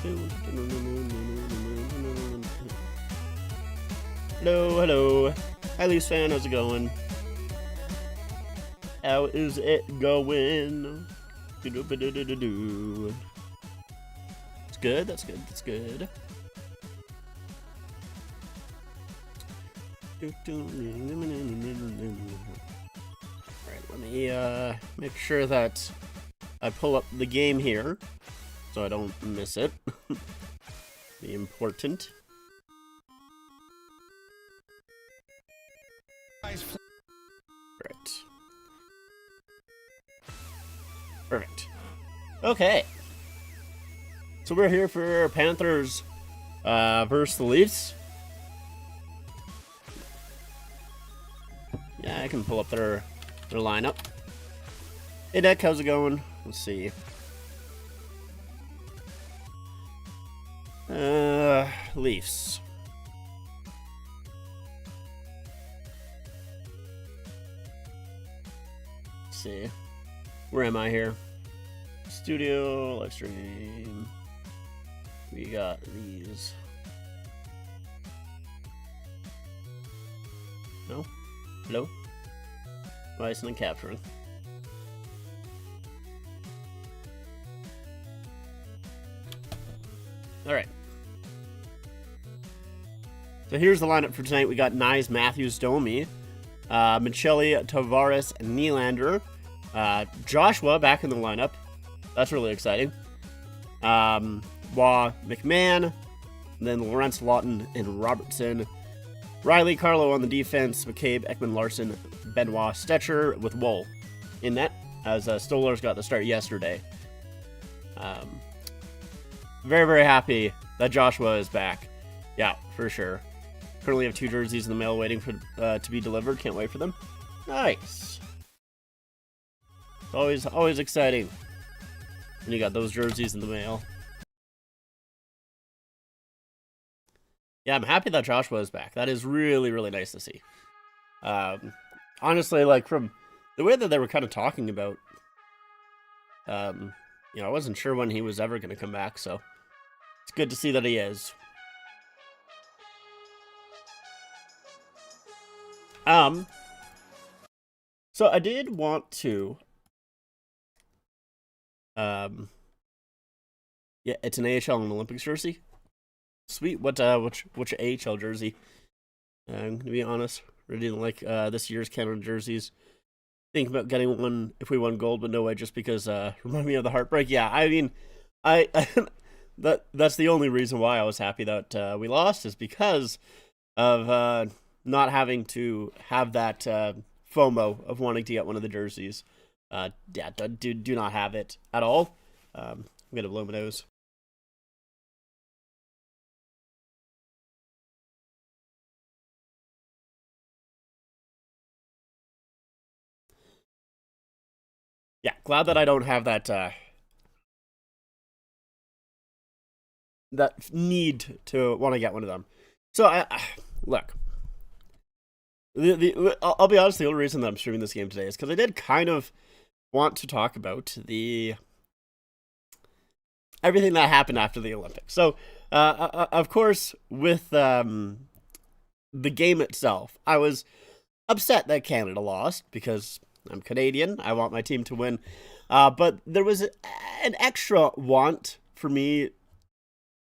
Hello, hello. Hi, Leafs fan. How's it going? How is it going? It's good. That's good. That's good. Alright, let me make sure that I pull up the game here so I don't miss it. Be important. Right. Perfect. Okay. So we're here for Panthers versus the Leafs. Yeah, I can pull up their lineup. Hey Nick, how's it going? Let's see. Leafs. Let's see. Where am I here? Studio, live stream. We got these. No? Hello? Why isn't it capturing? Alright. So here's the lineup for tonight. We got Nyes, Matthews, Domi, Michelli, Tavares, and Nylander. Joshua back in the lineup. That's really exciting. Waugh, McMahon, then Lawrence, Lawton, and Robertson. Riley, Carlo on the defense, McCabe, Ekman, Larson, Benoit, Stetcher with Wool in net, as Stolarz got the start yesterday. Very, very happy that Joshua is back. Yeah, for sure. Currently have 2 jerseys in the mail waiting for to be delivered. Can't wait for them. Nice. Always exciting when you got those jerseys in the mail. Yeah, I'm happy that Joshua is back. That is really, really nice to see. Honestly, like, from the way that they were kind of talking about, you know, I wasn't sure when he was ever going to come back, so it's good to see that he is. So I did want to, yeah, it's an AHL and Olympics jersey. Sweet. Which AHL jersey? I'm gonna be honest, really didn't like this year's Canada jerseys. Think about getting one if we won gold, but no way, just because remind me of the heartbreak. Yeah, I mean, I that's the only reason why I was happy that we lost, is because of not having to have that FOMO of wanting to get one of the jerseys. Yeah, do not have it at all. I'm gonna blow my nose. Yeah, glad that I don't have that that need to want to get one of them. So look, I'll be honest. The only reason that I'm streaming this game today is because I did kind of want to talk about everything that happened after the Olympics. So, of course, with the game itself, I was upset that Canada lost because I'm Canadian. I want my team to win. But there was an extra want for me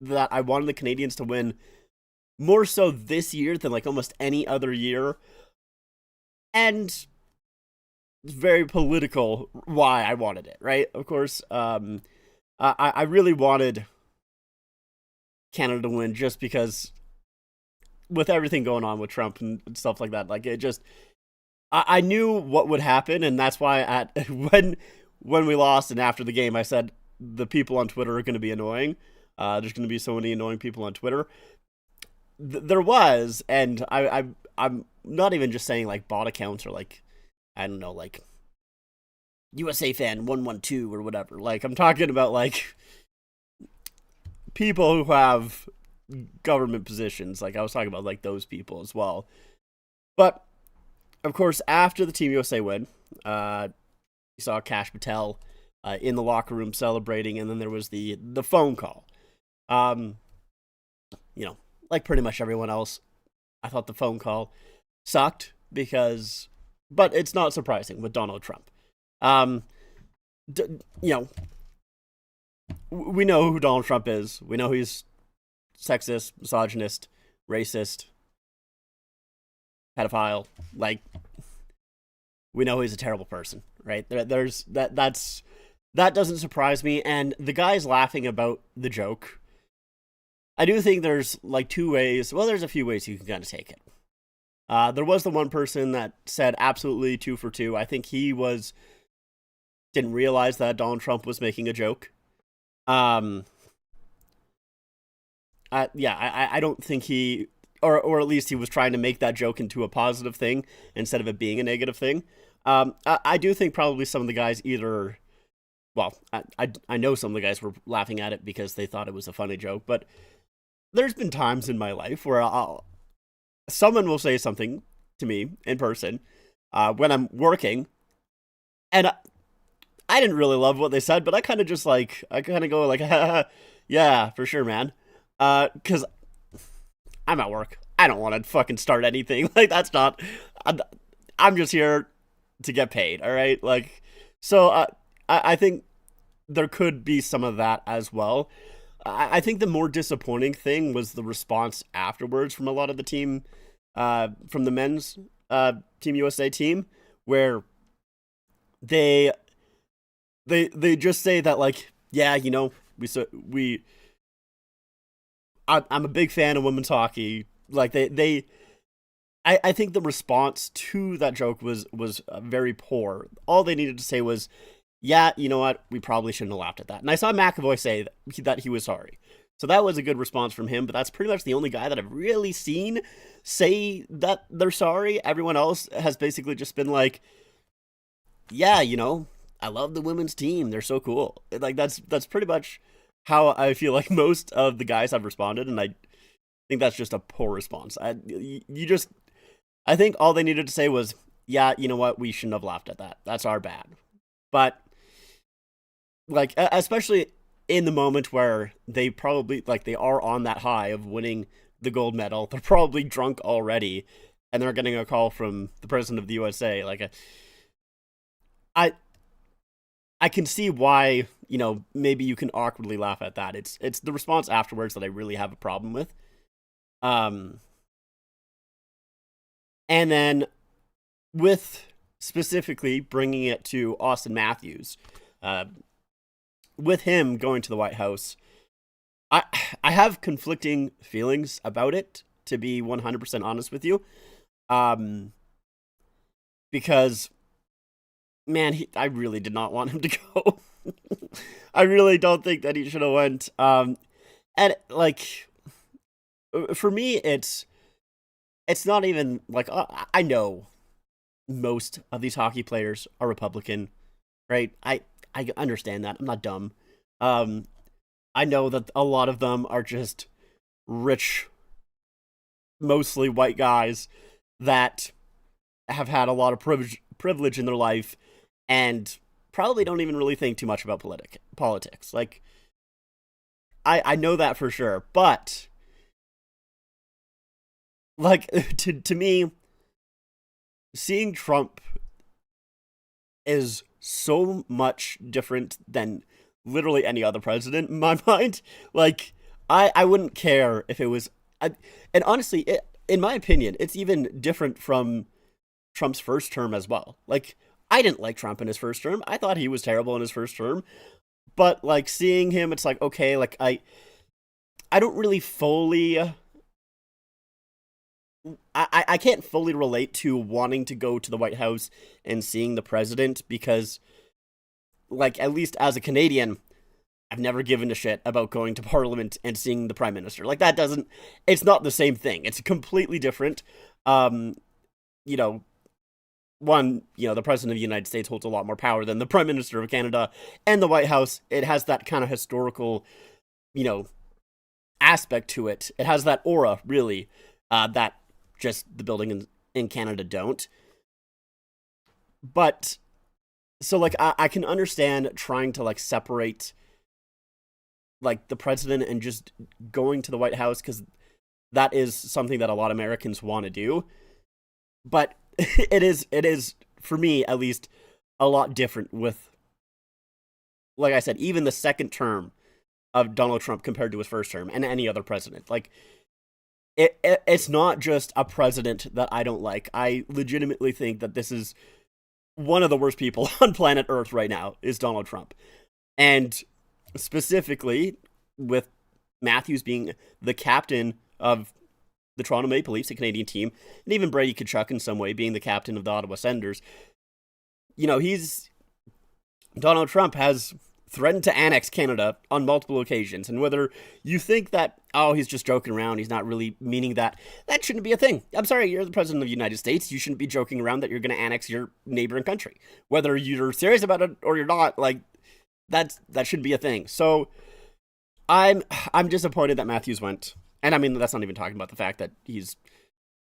that I wanted the Canadians to win more so this year than like almost any other year. And it's very political why I wanted it, right? Of course, I really wanted Canada to win just because with everything going on with Trump and stuff like that, like it just, I knew what would happen, and that's why when we lost and after the game, I said the people on Twitter are going to be annoying. There's going to be so many annoying people on Twitter. There was, and I'm not even just saying like bot accounts or like, I don't know, like USA fan 112 or whatever. Like, I'm talking about like people who have government positions. Like, I was talking about like those people as well. But of course, after the Team USA win, you saw Kash Patel in the locker room celebrating, and then there was the phone call. Um, you know, like pretty much everyone else, I thought the phone call sucked because, but it's not surprising with Donald Trump. Um, d- you know, we know who Donald Trump is. We know he's sexist, misogynist, racist, pedophile. Like, we know he's a terrible person, right? There's that. That doesn't surprise me. And the guys laughing about the joke, I do think there's like two ways. Well, there's a few ways you can kind of take it. There was the one person that said absolutely two for two. I think he was didn't realize that Donald Trump was making a joke. Um, yeah, I don't think he, or at least he was trying to make that joke into a positive thing instead of it being a negative thing. I do think probably some of the guys either, well, I know some of the guys were laughing at it because they thought it was a funny joke, but there's been times in my life where someone will say something to me in person when I'm working, and I didn't really love what they said, but I kind of just like I kind of go like, yeah, for sure, man, because I'm at work. I don't want to fucking start anything. Like that's not. I'm, I'm just here to get paid. All right, like so. I think there could be some of that as well. I think the more disappointing thing was the response afterwards from a lot of the team, from the men's Team USA team, where they they just say that like, yeah, you know, I'm a big fan of women's hockey. Like I think the response to that joke was very poor. All they needed to say was, yeah, you know what, we probably shouldn't have laughed at that. And I saw McAvoy say that he was sorry. So that was a good response from him, but that's pretty much the only guy that I've really seen say that they're sorry. Everyone else has basically just been like, yeah, you know, I love the women's team. They're so cool. Like that's pretty much how I feel like most of the guys have responded, and I think that's just a poor response. You just I think all they needed to say was, yeah, you know what, we shouldn't have laughed at that. That's our bad. But like especially in the moment where they probably like they are on that high of winning the gold medal, they're probably drunk already, and they're getting a call from the president of the USA. Like I I can see why, you know, maybe you can awkwardly laugh at that. It's the response afterwards that I really have a problem with. Um, and then with specifically bringing it to Austin Matthews, uh, with him going to the White House, I I have conflicting feelings about it. To be 100% honest with you, um, because man, I really did not want him to go. I really don't think that he should have went. And like for me, it's not even like I know most of these hockey players are Republican, right? I understand that. I'm not dumb. Um, I know that a lot of them are just rich, mostly white guys that have had a lot of privilege in their life and probably don't even really think too much about politics. Like I know that for sure, but like to me, seeing Trump is so much different than literally any other president in my mind. Like I wouldn't care if it was, and honestly, in my opinion, it's even different from Trump's first term as well. Like I didn't like Trump in his first term. I thought he was terrible in his first term. But like seeing him, it's like okay, like I don't really fully I can't fully relate to wanting to go to the White House and seeing the president because like at least as a Canadian, I've never given a shit about going to Parliament and seeing the Prime Minister. Like that doesn't it's not the same thing. It's completely different. Um, you know, one, you know, the President of the United States holds a lot more power than the Prime Minister of Canada, and the White House, it has that kind of historical, you know, aspect to it. It has that aura, really, that just the building in Canada don't. But so like I can understand trying to like separate like the president and just going to the White House because that is something that a lot of Americans want to do. But it is for me at least a lot different with, like I said, even the second term of Donald Trump compared to his first term and any other president. Like it's not just a president that I don't like. I legitimately think that this is one of the worst people on planet Earth right now is Donald Trump. And specifically with Matthews being the captain of the Toronto Maple Leafs, a Canadian team, and even Brady Tkachuk in some way being the captain of the Ottawa Senators. He's Donald Trump has threatened to annex Canada on multiple occasions. And whether you think that, oh, he's just joking around, he's not really meaning that, that shouldn't be a thing. I'm sorry, you're the president of the United States. You shouldn't be joking around that you're going to annex your neighboring country. Whether you're serious about it or you're not, like, that shouldn't be a thing. So I'm disappointed that Matthews went. And I mean, that's not even talking about the fact that he's,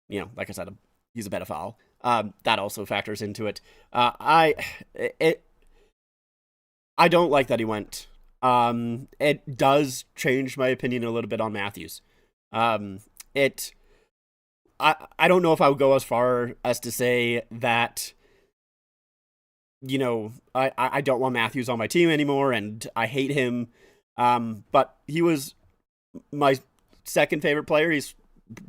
like I said, he's a pedophile. That also factors into it. I don't like that he went. It does change my opinion a little bit on Matthews. I don't know if I would go as far as to say that, I don't want Matthews on my team anymore and I hate him. But he was my second favorite player. He's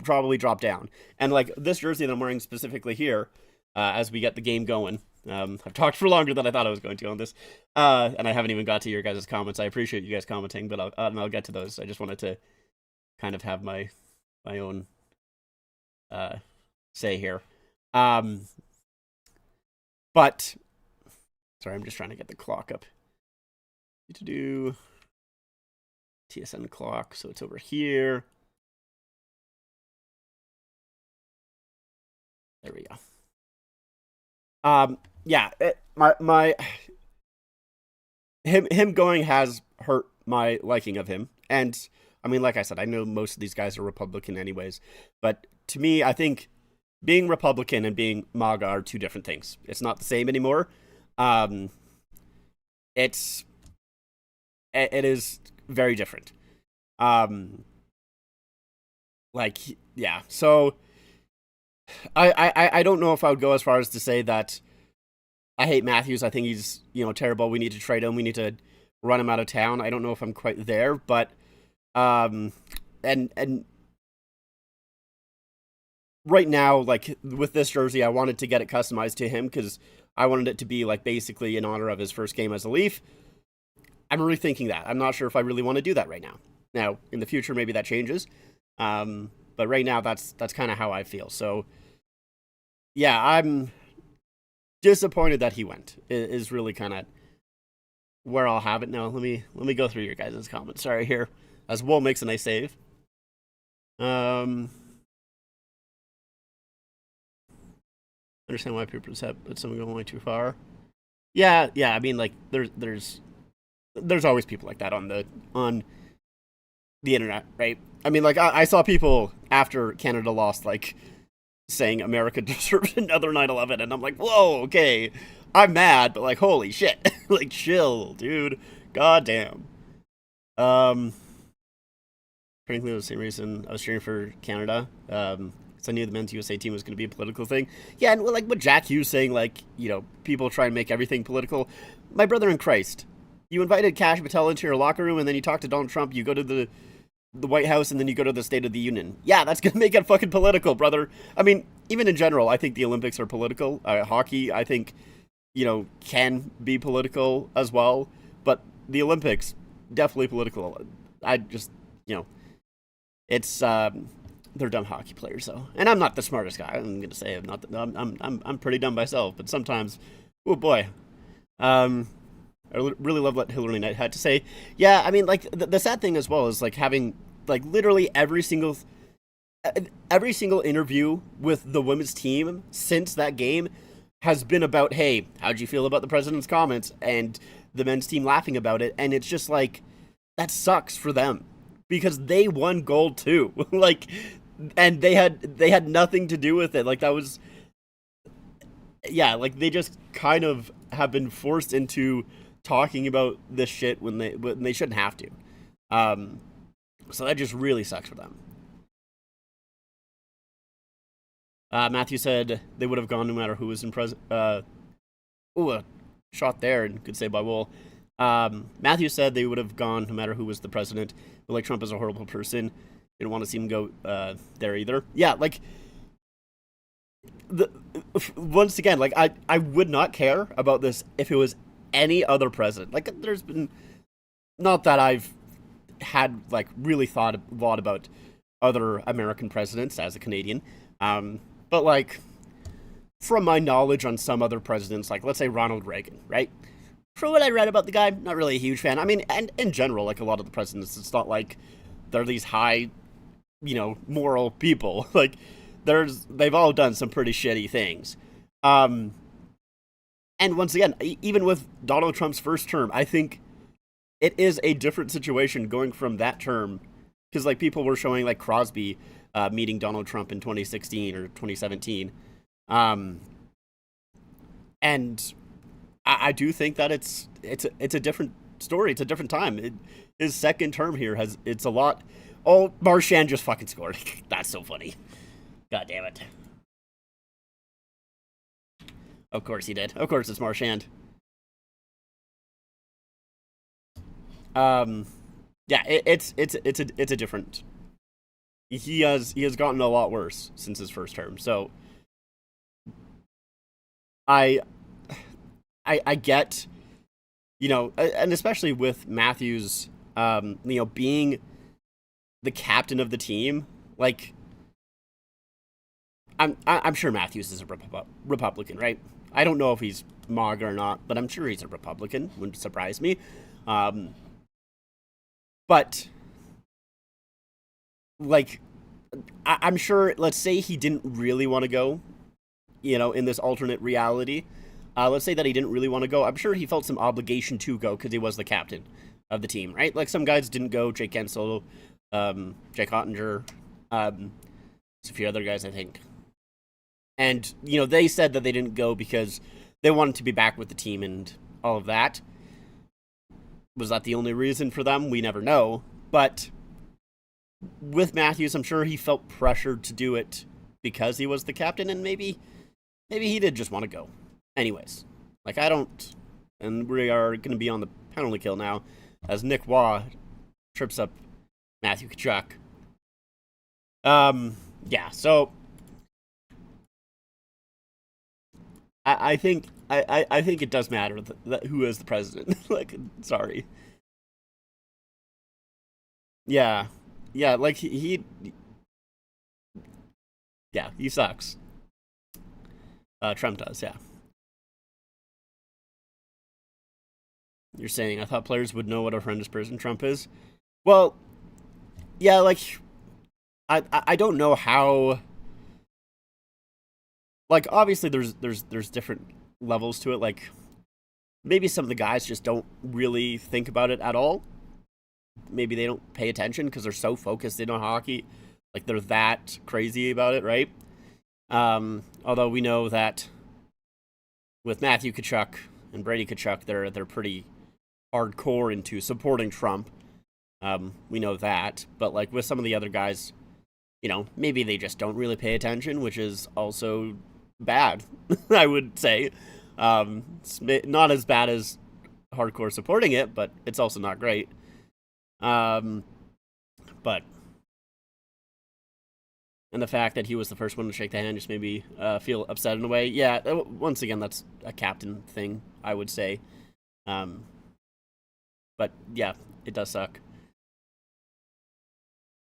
probably dropped down. And like this jersey that I'm wearing specifically here, as we get the game going. I've talked for longer than I thought I was going to on this, and I haven't even got to your guys' comments. I appreciate you guys commenting, but I'll get to those. I just wanted to kind of have my own say here. But sorry, I'm just trying to get the clock up. Need to do TSN clock, so it's over here. There we go. Yeah, him going has hurt my liking of him. And I mean, like I said, I know most of these guys are Republican anyways, but to me, I think being Republican and being MAGA are two different things. It's not the same anymore. It is very different. Yeah, so I don't know if I would go as far as to say that I hate Matthews. I think he's, terrible. We need to trade him. We need to run him out of town. I don't know if I'm quite there, but and right now, like with this jersey, I wanted to get it customized to him because I wanted it to be like basically in honor of his first game as a Leaf. I'm rethinking that. I'm not sure if I really want to do that right now. Now, in the future, maybe that changes. But right now, that's kind of how I feel. So, yeah, I'm disappointed that he went. Is really kind of where I'll have it now. Let me go through your guys' comments. Sorry here, as Wool makes a nice save. Understand why people upset, but some going way too far. Yeah. I mean, like there's always people like that on the internet, right? I mean, like I saw people after Canada lost, like saying America deserves another 9/11, and I'm like, whoa, okay, I'm mad, but like, holy shit, like, chill, dude, goddamn. Frankly, the same reason I was cheering for Canada, because I knew the men's USA team was going to be a political thing. Yeah, and like what Jack Hughes saying, like, people try and make everything political. My brother in Christ, you invited Kash Patel into your locker room, and then you talk to Donald Trump. You go to the White House, and then you go to the State of the Union. Yeah, that's gonna make it fucking political, brother. I mean, even in general, I think the Olympics are political. Hockey, I think, can be political as well. But the Olympics, definitely political. I just, it's they're dumb hockey players, though. And I'm not the smartest guy. I'm gonna say I'm pretty dumb myself. But sometimes, oh boy. I really love what Hillary Knight had to say. Yeah, I mean, like, the sad thing as well is, like, having, like, literally every single interview with the women's team since that game has been about, hey, how'd you feel about the president's comments? And the men's team laughing about it. And it's just, like, that sucks for them. Because they won gold, too. Like, and they had nothing to do with it. Like, that was... Yeah, like, they just kind of have been forced into talking about this shit when they shouldn't have to. Um, so that just really sucks for them. Matthew said they would have gone no matter who was in pres. Ooh, a shot there and good save by Wool. Matthew said they would have gone no matter who was the president. But like Trump is a horrible person. They don't want to see him go there either. Yeah, like the once again, like I would not care about this if it was any other president. Like there's been not that I've had like really thought a lot about other American presidents as a Canadian, but like from my knowledge on some other presidents, like let's say Ronald Reagan, right? From what I read about the guy, not really a huge fan. I mean, and in general, like a lot of the presidents, it's not like they're these high, moral people. Like they've all done some pretty shitty things. Um, and once again, even with Donald Trump's first term, I think it is a different situation going from that term because like people were showing like Crosby meeting Donald Trump in 2016 or 2017, um, and I do think that it's a different story. It's a different time. His second term here has it's a lot. Oh, Marchand just fucking scored. That's so funny. God damn it. Of course he did. Of course it's Marchand. Um, yeah, it's a different. He has gotten a lot worse since his first term. So I I get and especially with Matthews, being the captain of the team, like I'm sure Matthews is a Republican, right? I don't know if he's MAGA or not, but I'm sure he's a Republican. Wouldn't surprise me. Um, but like I'm sure. Let's say he didn't really want to go, in this alternate reality. Let's say that he didn't really want to go. I'm sure he felt some obligation to go because he was the captain of the team, right? Like some guys didn't go. Jake Gensel, Jake Ottinger, a few other guys, I think. And they said that they didn't go because they wanted to be back with the team and all of that. Was that the only reason for them? We never know. But with Matthews, I'm sure he felt pressured to do it because he was the captain, and maybe he did just want to go. Anyways, like I don't, and we are going to be on the penalty kill now, as Nick Waugh trips up Matthew Tkachuk. Yeah. So I think I think it does matter that who is the president. Like, sorry. Yeah, yeah. Like yeah, he sucks. Trump does. Yeah. You're saying I thought players would know what a horrendous person Trump is. Well, yeah. Like I don't know how. Like obviously there's different levels to it. Like maybe some of the guys just don't really think about it at all. Maybe they don't pay attention because they're so focused in on hockey. Like they're that crazy about it, right? Although we know that with Matthew Tkachuk and Brady Tkachuk, they're pretty hardcore into supporting Trump. We know that, but like with some of the other guys, maybe they just don't really pay attention, which is also bad. I would say, it's not as bad as hardcore supporting it, but it's also not great. Um, but and the fact that he was the first one to shake the hand just made me feel upset in a way. Yeah, once again, that's a captain thing, I would say. Um, but yeah, it does suck.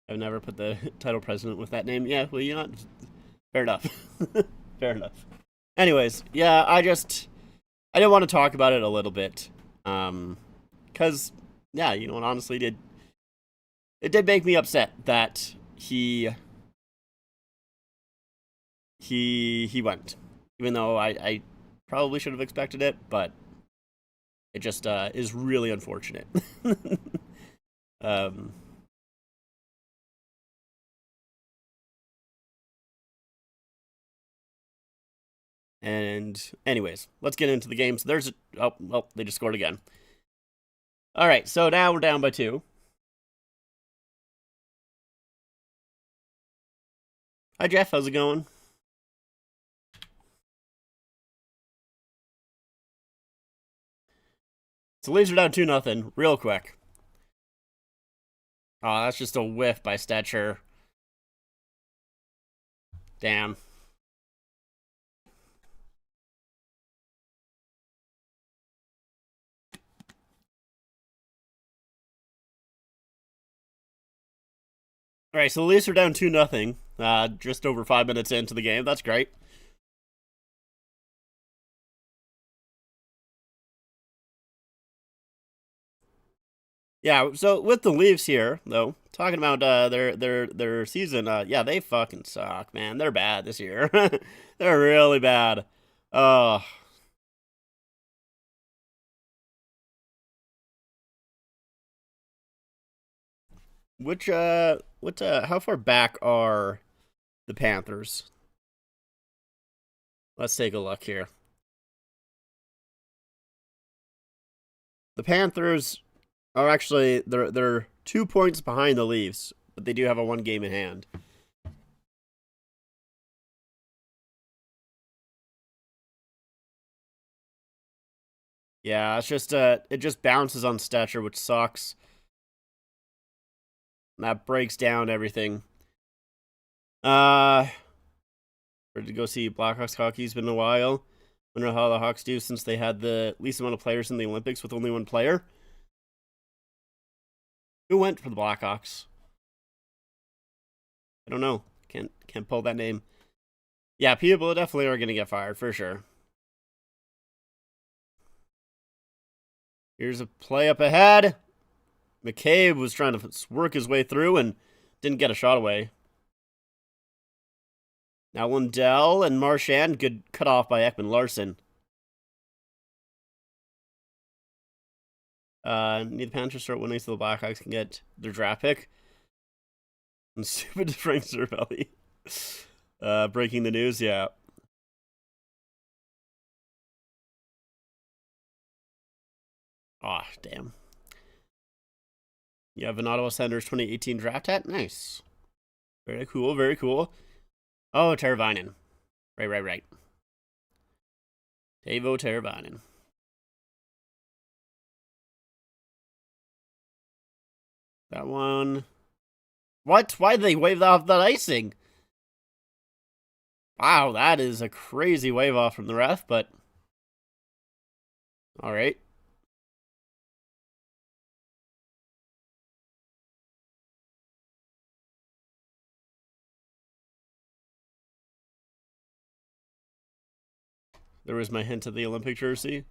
I've never put the title president with that name. Yeah, well, fair enough. Fair enough. Anyways, yeah, I did want to talk about it a little bit, because yeah, honestly, it did make me upset that he went, even though I probably should have expected it, but it just is really unfortunate. um, and anyways, let's get into the games. There's oh well, they just scored again. All right, so now we're down by two. Hi, Jeff. How's it going? So Leafs are down 2-0 real quick. Oh, that's just a whiff by Stetcher. Damn. All right, so the Leafs are down 2-0. Just over 5 minutes into the game. That's great. Yeah, so with the Leafs here, though, talking about their season, yeah, they fucking suck, man. They're bad this year. They're really bad. Uh how far back are the Panthers? Let's take a look here. The Panthers are actually they're 2 points behind the Leafs, but they do have a one game in hand. Yeah, it's just it just bounces on Stetcher, which sucks. And that breaks down everything. Ready to go see Blackhawks hockey. It's been a while. Wonder how the Hawks do since they had the least amount of players in the Olympics with only one player. Who went for the Blackhawks? I don't know. Can't pull that name. Yeah, people definitely are gonna get fired for sure. Here's a play up ahead. McCabe was trying to work his way through and didn't get a shot away. Now Lundell and Marchand good cut off by Ekman Larson. Need the Panthers start winning so the Blackhawks can get their draft pick. And stupid Frank Cervelli. Breaking the news, yeah. Ah, oh, damn. You have an Ottawa Senators 2018 draft hat? Nice. Very cool, very cool. Oh, Teravainen. Right. Teuvo Teravainen. That one. What? Why did they wave off that icing? Wow, that is a crazy wave off from the ref, but all right. There was my hint of the Olympic jersey.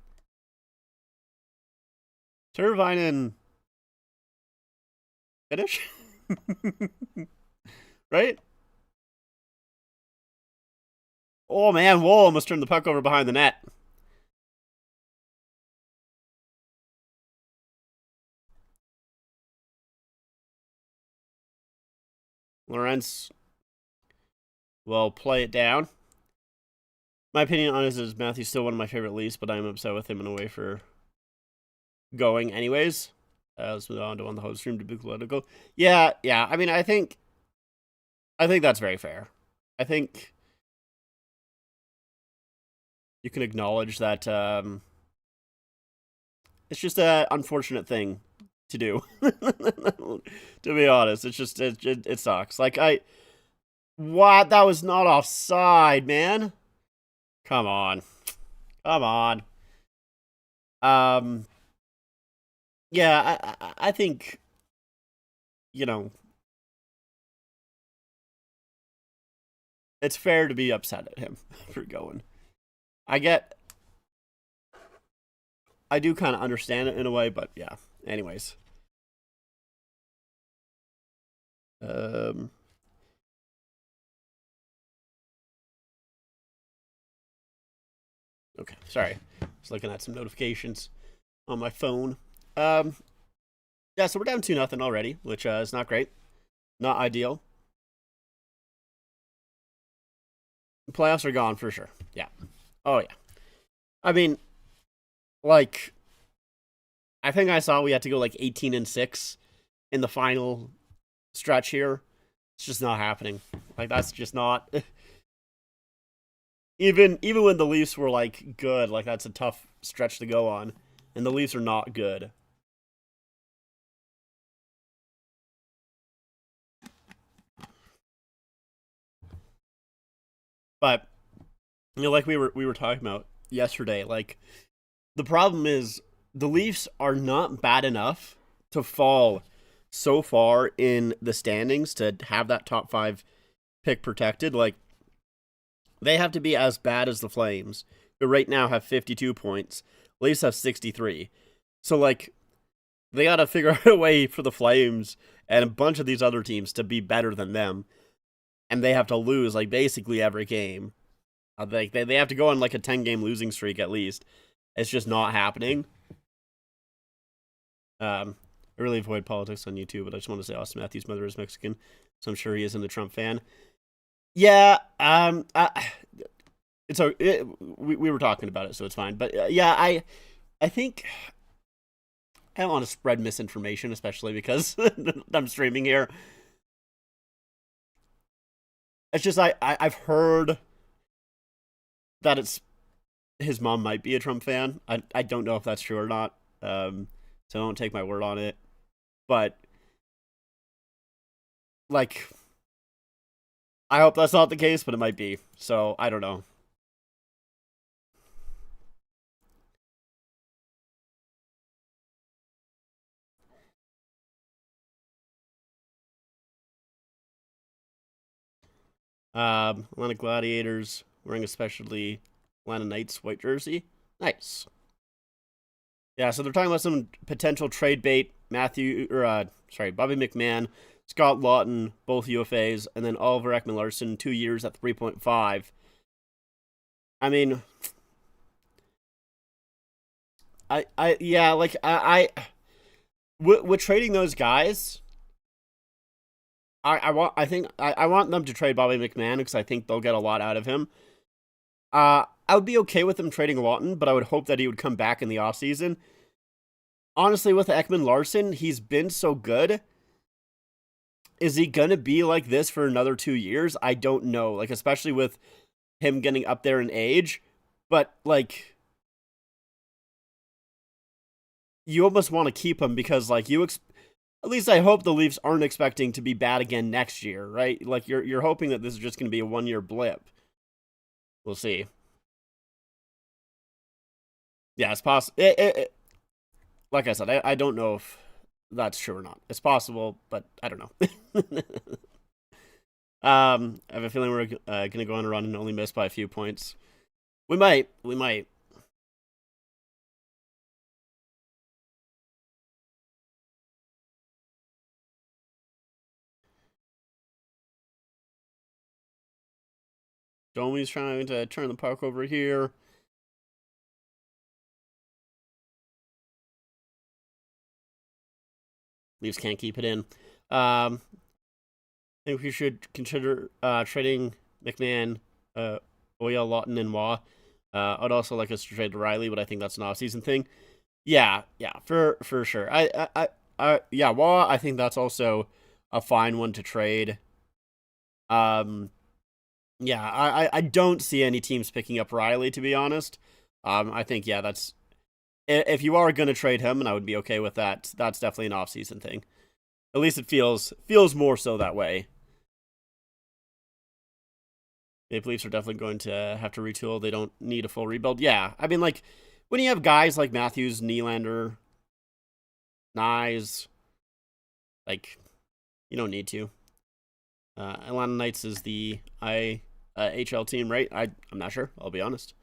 Teravainen finish? Right? Oh man, Wool almost turned the puck over behind the net. Lawrence will play it down. My opinion on it is Matthew's still one of my favorite Leafs, but I'm upset with him in a way for going anyways. Let's move on to the host stream to be political. Yeah. I mean, I think that's very fair. I think you can acknowledge that it's just an unfortunate thing to do. To be honest, it's just it sucks. Like what? That was not offside, man. Come on. Yeah, I think you know it's fair to be upset at him for going. I get, I do kind of understand it in a way, but yeah. Anyways, um, okay, sorry, just looking at some notifications on my phone. Um, yeah, so we're down 2-0 already, which is not great, not ideal. Playoffs are gone for sure. Yeah. Oh yeah. I mean, like, I think I saw we had to go like 18-6 in the final stretch here. It's just not happening. Like that's just not. Even when the Leafs were like good, like that's a tough stretch to go on, and the Leafs are not good. But like we were talking about yesterday, like the problem is the Leafs are not bad enough to fall so far in the standings to have that top 5 pick protected. Like they have to be as bad as the Flames, who right now have 52 points. Leafs have 63. So like they got to figure out a way for the Flames and a bunch of these other teams to be better than them, and they have to lose like basically every game. They have to go on like a 10-game losing streak at least. It's just not happening. I really avoid politics on YouTube, but I just want to say Austin Matthews' mother is Mexican, so I'm sure he isn't a Trump fan. Yeah, we were talking about it, so it's fine. But yeah, I think I don't want to spread misinformation, especially because I'm streaming here. It's just I've heard that it's his mom might be a Trump fan. I don't know if that's true or not. So don't take my word on it. But like I hope that's not the case, but it might be. So I don't know. Atlanta Gladiators wearing a specially Atlanta Knights white jersey. Nice. Yeah, so they're talking about some potential trade bait. Bobby McMahon, Scott Lawton, both UFAs, and then Oliver Ekman-Larsson, 2 years at 3.5. I mean, with trading those guys, I want them to trade Bobby McMahon because I think they'll get a lot out of him. I would be okay with them trading Lawton, but I would hope that he would come back in the offseason. Honestly, with Ekman-Larsson, he's been so good. Is he going to be like this for another 2 years? I don't know. Like, especially with him getting up there in age. But, like, you almost want to keep him because, like, at least I hope the Leafs aren't expecting to be bad again next year, right? Like, you're hoping that this is just going to be a 1-year blip. We'll see. Yeah, it's possible. Like I said, I don't know if that's true or not. It's possible, but I don't know. I have a feeling we're going to go on a run and only miss by a few points. We might. We might. Domi's trying to turn the puck over here. Leafs can't keep it in. I think we should consider trading McMahon, Oya, Lawton, and Waugh. I'd also like us to trade Riley, but I think that's an off-season thing. Yeah, for sure. Yeah, Waugh. I think that's also a fine one to trade. Yeah, I don't see any teams picking up Riley, to be honest. I think that's if you are going to trade him, and I would be okay with that. That's definitely an off-season thing. At least it feels more so that way. Maple Leafs are definitely going to have to retool. They don't need a full rebuild. Yeah, I mean, like, when you have guys like Matthews, Nylander, Nyes, like, you don't need to. Atlanta Knights is the HL team, right? I'm not sure. I'll be honest.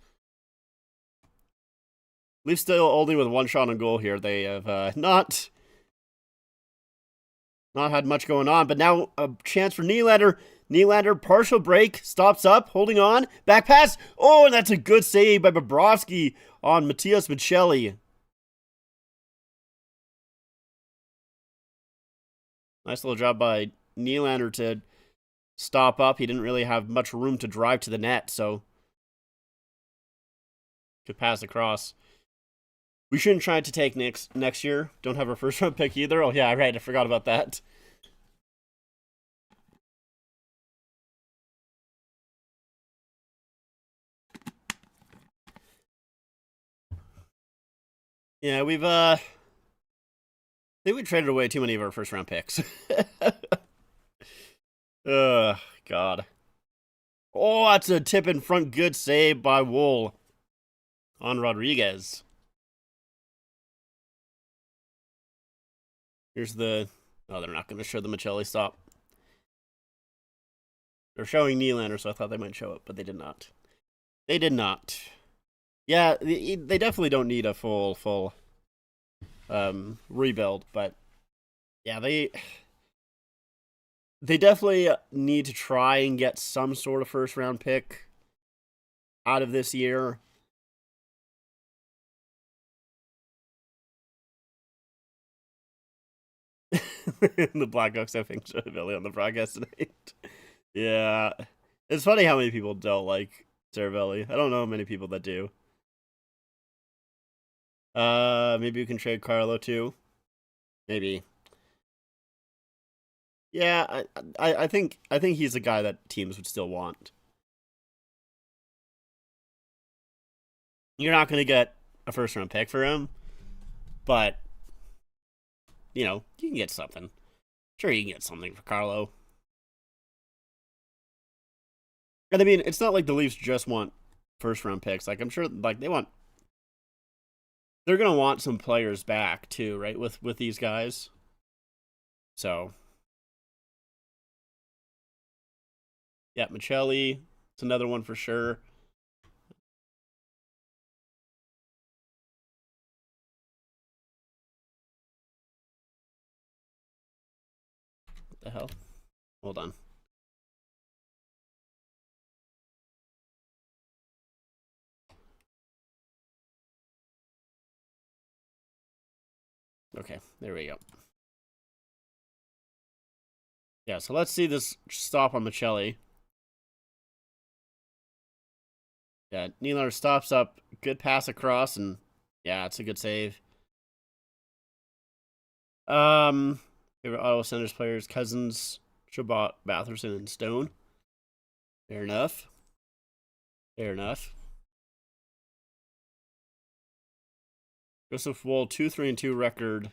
Leafs still only with one shot on goal here. They have not had much going on, but now a chance for Nylander. Nylander, partial break, stops up, holding on, back pass. Oh, and that's a good save by Bobrovsky on Matias Maccelli. Nice little job by Nylander to stop up. He didn't really have much room to drive to the net, so could pass across. We shouldn't try to take next year. Don't have our first round pick either. Oh yeah, right. I forgot about that. Yeah, I think we traded away too many of our first round picks. Ugh, God. Oh, that's a tip in front. Good save by Wool on Rodriguez. Here's the. Oh, they're not going to show the Michelli stop. They're showing Nylander, so I thought they might show it, but they did not. They did not. Yeah, they definitely don't need a full rebuild, but yeah, they definitely need to try and get some sort of first round pick out of this year. The Blackhawks having Billy on the broadcast tonight. Yeah, it's funny how many people don't like Cervelli. I don't know many people that do. Maybe we can trade Carlo too. Maybe. Yeah, I think he's a guy that teams would still want. You're not going to get a first round pick for him, but you can get something. Sure, you can get something for Carlo. And I mean, it's not like the Leafs just want first round picks. Like I'm sure, like they're gonna want some players back too, right? With these guys. So yeah, Michelli, it's another one for sure. What the hell? Hold on. Okay, there we go. Yeah, so let's see this stop on Michelli. Yeah, Nylander stops up, good pass across, and yeah, it's a good save. Favorite Ottawa Senators players: Cousins, Chabot, Batherson, and Stone. Fair enough. Fair enough. Joseph Woll, 2-3-2 record,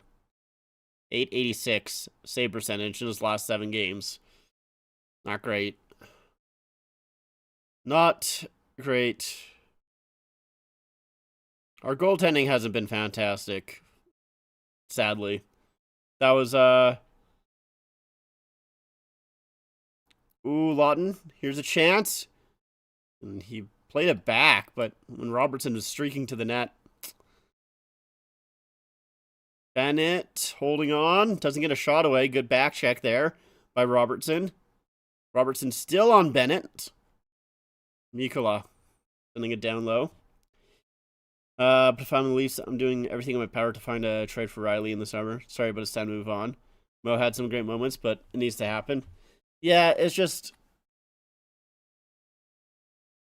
886 save percentage in his last 7 games. Not great. Not great. Our goaltending hasn't been fantastic, sadly. That was Lawton. Here's a chance. And he played it back, but when Robertson was streaking to the net, Bennett holding on. Doesn't get a shot away. Good back check there by Robertson. Robertson still on Bennett. Mikkola sending it down low. But if I'm the Leafs, I'm doing everything in my power to find a trade for Riley in the summer. Sorry, but it's time to move on. Mo had some great moments, but it needs to happen. Yeah, it's just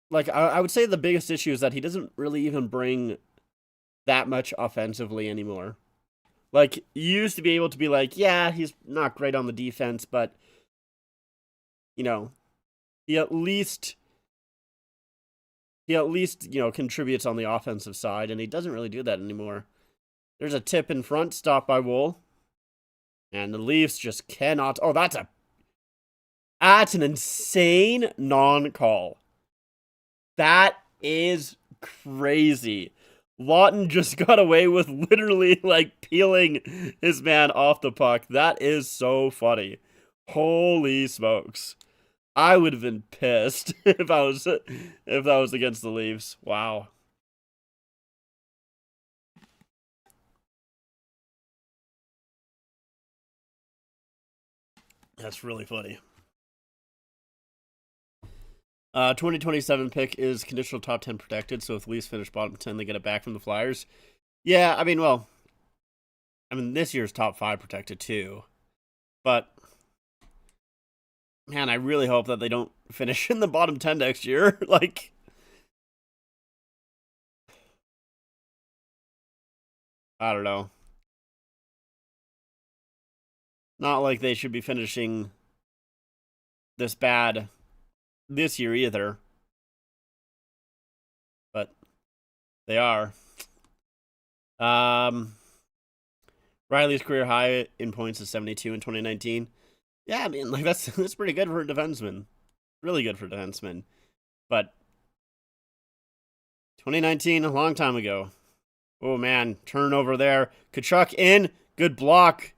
like I would say the biggest issue is that he doesn't really even bring that much offensively anymore. Like you used to be able to be like, yeah, he's not great on the defense, but you know, he at least contributes on the offensive side, and he doesn't really do that anymore. There's a tip in front, stopped by Wool, and the Leafs just cannot. Oh, that's an insane non-call. That is crazy. Lawton just got away with literally like peeling his man off the puck. That is so funny. Holy smokes. I would have been pissed if that was against the Leafs. Wow. That's really funny. 2027 pick is conditional top 10 protected, so if Leafs finish bottom 10, they get it back from the Flyers. Yeah, this year's top 5 protected too. But man, I really hope that they don't finish in the bottom 10 next year. Like I don't know. Not like they should be finishing this bad this year either. But they are. Um, Riley's career high in points is 72 in 2019. Yeah, I mean, like that's pretty good for a defenseman. Really good for a defenseman. But 2019, a long time ago. Oh man, turnover there. Kachuk in, good block.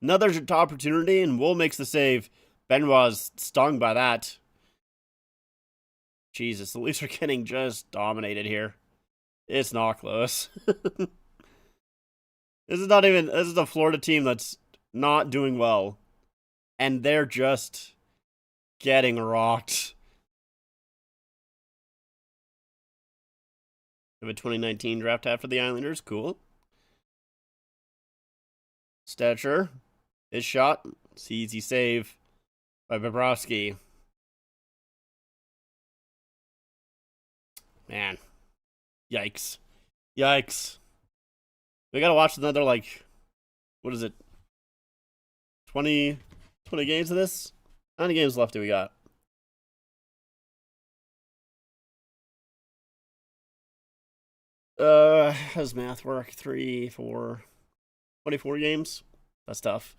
Another opportunity, and Wool makes the save. Benoit's stung by that. Jesus, the Leafs are getting just dominated here. It's not close. This is a Florida team that's not doing well. And they're just getting rocked. We have a 2019 draft after the Islanders. Cool. Stetcher. His shot. It's an easy save by Bobrovsky. Man. Yikes. Yikes. We gotta watch another, like, what is it? 20 games of this? How many games left do we got? How's math work? 3, 4, 24 games? That's tough.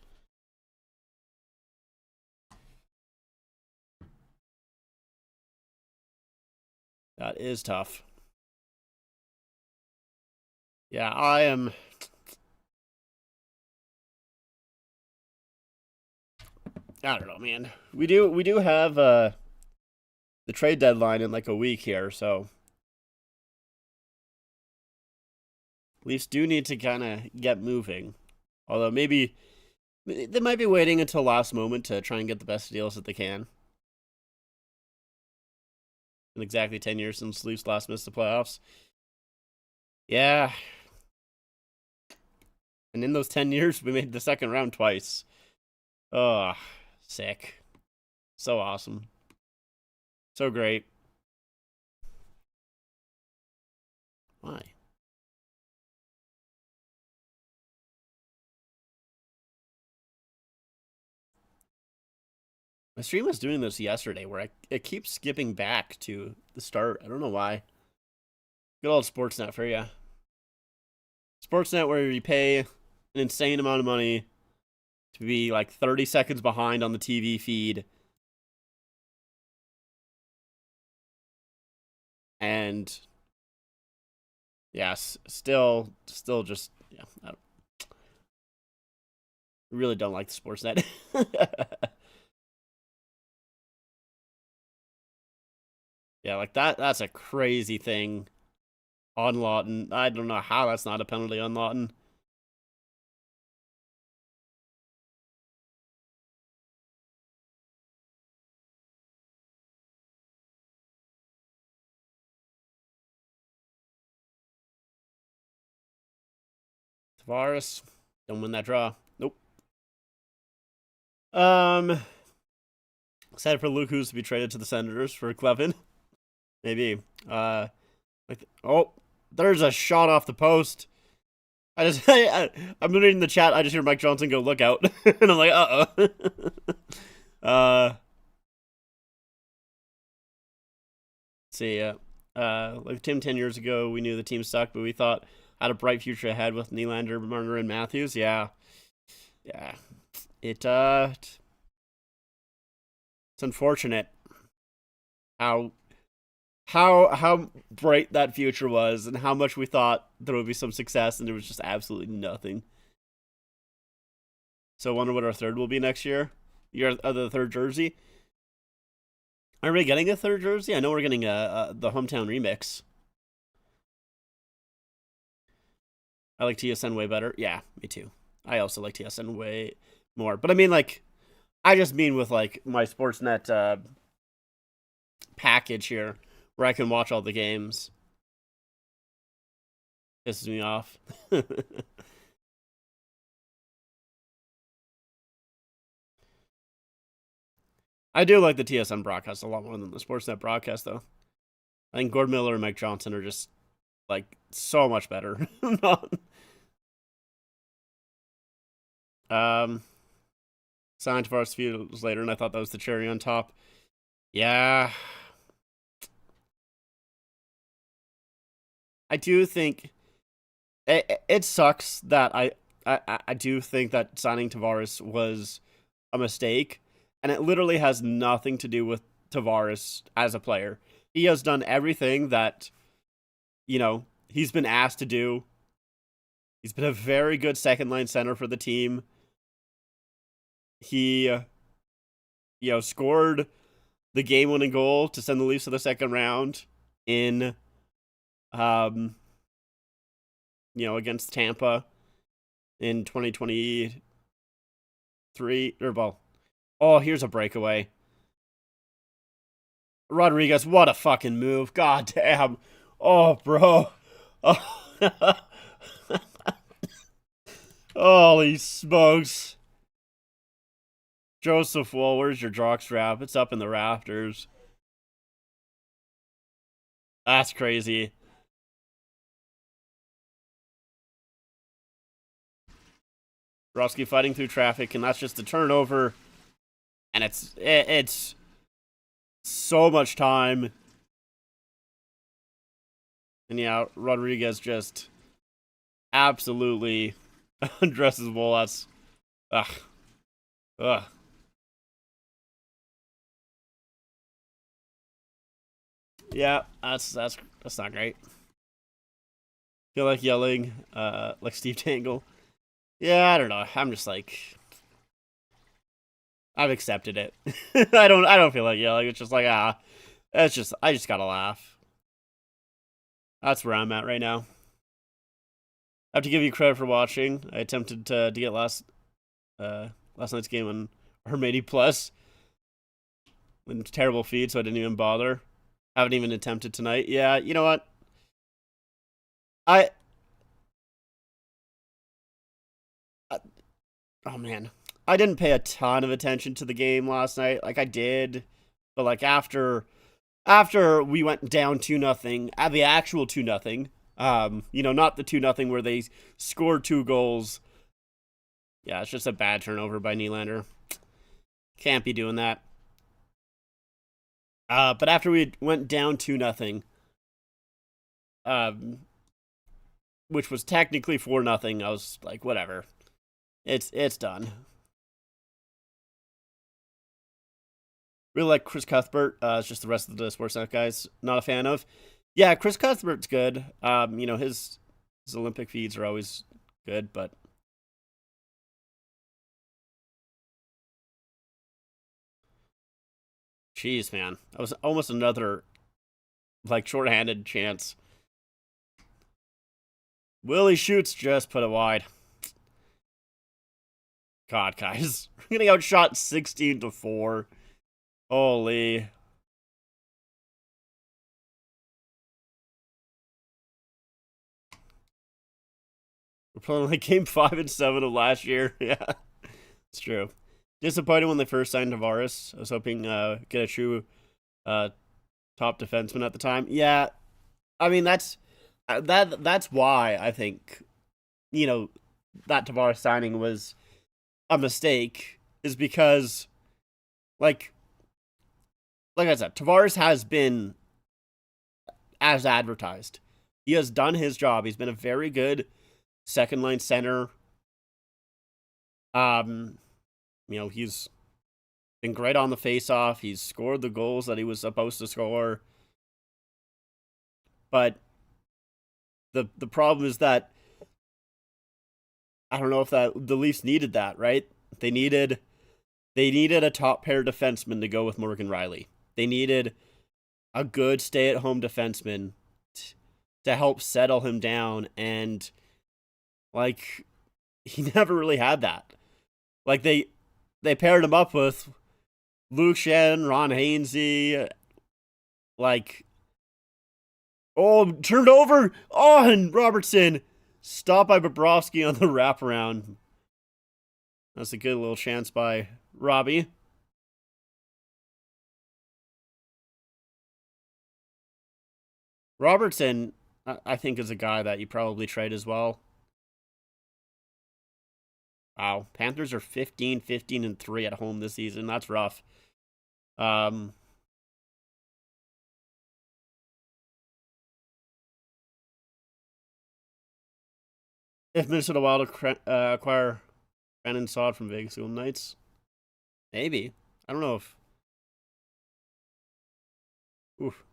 That is tough. Yeah, I am. I don't know, man. We do have the trade deadline in like a week here, so Leafs do need to kind of get moving. Although maybe they might be waiting until last moment to try and get the best deals that they can. In exactly 10 years since Leafs last missed the playoffs. Yeah. And in those 10 years, we made the second round twice. Oh, sick. So awesome. So great. Why? My stream was doing this yesterday where it keeps skipping back to the start. I don't know why. Good old Sportsnet for you. Sportsnet where you pay an insane amount of money to be like 30 seconds behind on the TV feed. And yes, still just, yeah, I really don't like the Sportsnet. Yeah, like that's a crazy thing on Lawton. I don't know how that's not a penalty on Lawton. Tavares don't win that draw. Nope. Um, excited for Luke Hughes to be traded to the Senators for Clevin. Maybe. Oh, there's a shot off the post. I'm reading the chat. I just hear Mike Johnson go, "Look out!" and I'm like, "Uh oh." Let's see. Like Tim 10 years ago, we knew the team sucked, but we thought had a bright future ahead with Nylander, Marner, and Matthews. Yeah, yeah. It's unfortunate how how bright that future was and how much we thought there would be some success, and there was just absolutely nothing. So I wonder what our third will be next year. Your other third jersey. Are we getting a third jersey? I know we're getting the hometown remix. I like TSN way better. Yeah, me too. I also like TSN way more. But I mean, like, I just mean with like my Sportsnet package here, where I can watch all the games. Pisses me off. I do like the TSN broadcast a lot more than the Sportsnet broadcast, though. I think Gord Miller and Mike Johnson are just like so much better. um, Signed for us a few years later, and I thought that was the cherry on top. Yeah, I do think it sucks that I do think that signing Tavares was a mistake, and it literally has nothing to do with Tavares as a player. He has done everything that, he's been asked to do. He's been a very good second line center for the team. He, scored the game winning goal to send the Leafs to the second round in, um, against Tampa in 2023. Or, well, oh, here's a breakaway. Rodriguez, what a fucking move. God damn. Oh, bro. Oh. Holy smokes. Joseph Woll, where's your jockstrap? It's up in the rafters. That's crazy. Broski fighting through traffic, and that's just a turnover. And it's so much time. And yeah, Rodriguez just absolutely undresses Woll. That's ugh. Ugh. Yeah, that's not great. Feel like yelling, like Steve Tangle. Yeah, I don't know. I'm just like I've accepted it. I don't feel like yelling. It's just like I just gotta laugh. That's where I'm at right now. I have to give you credit for watching. I attempted to get last night's game on Hermady Plus. In terrible feed, so I didn't even bother. Haven't even attempted tonight. Yeah, you know what? I oh man, I didn't pay a ton of attention to the game last night. Like I did, but like after we went down 2-0, the actual 2-0. Not the 2-0 where they scored 2 goals. Yeah, it's just a bad turnover by Nylander. Can't be doing that. But after we went down 2-0, um, which was technically 4-0, I was like, whatever. It's done. Really like Chris Cuthbert. It's just the rest of the Sportsnet guys not a fan of. Yeah, Chris Cuthbert's good. His Olympic feeds are always good, but jeez, man, that was almost another like shorthanded chance. Willie shoots, just put it wide. God, guys, we're getting outshot 16-4. Holy. We're playing like game 5 and 7 of last year. Yeah, it's true. Disappointed when they first signed Tavares. I was hoping get a true uh, top defenseman at the time. Yeah, I mean that's why I think you know that Tavares signing was a mistake is because like like I said, Tavares has been as advertised. He has done his job. He's been a very good second line center. Um, he's been great on the face-off. He's scored the goals that he was supposed to score. But the problem is that I don't know if that the Leafs needed that, right? They needed a top pair defenseman to go with Morgan Riley. They needed a good stay-at-home defenseman to help settle him down, and like he never really had that. Like they paired him up with Luke Shen, Ron Hainsey, like turned over on Robertson, stopped by Bobrovsky on the wraparound. That's a good little chance by Robbie. Robertson, I think, is a guy that you probably trade as well. Wow, Panthers are 15-15-3 at home this season. That's rough. Um, If Minnesota Wild acquire Brandon Saad from Vegas Golden Knights, maybe. I don't know if. Oof,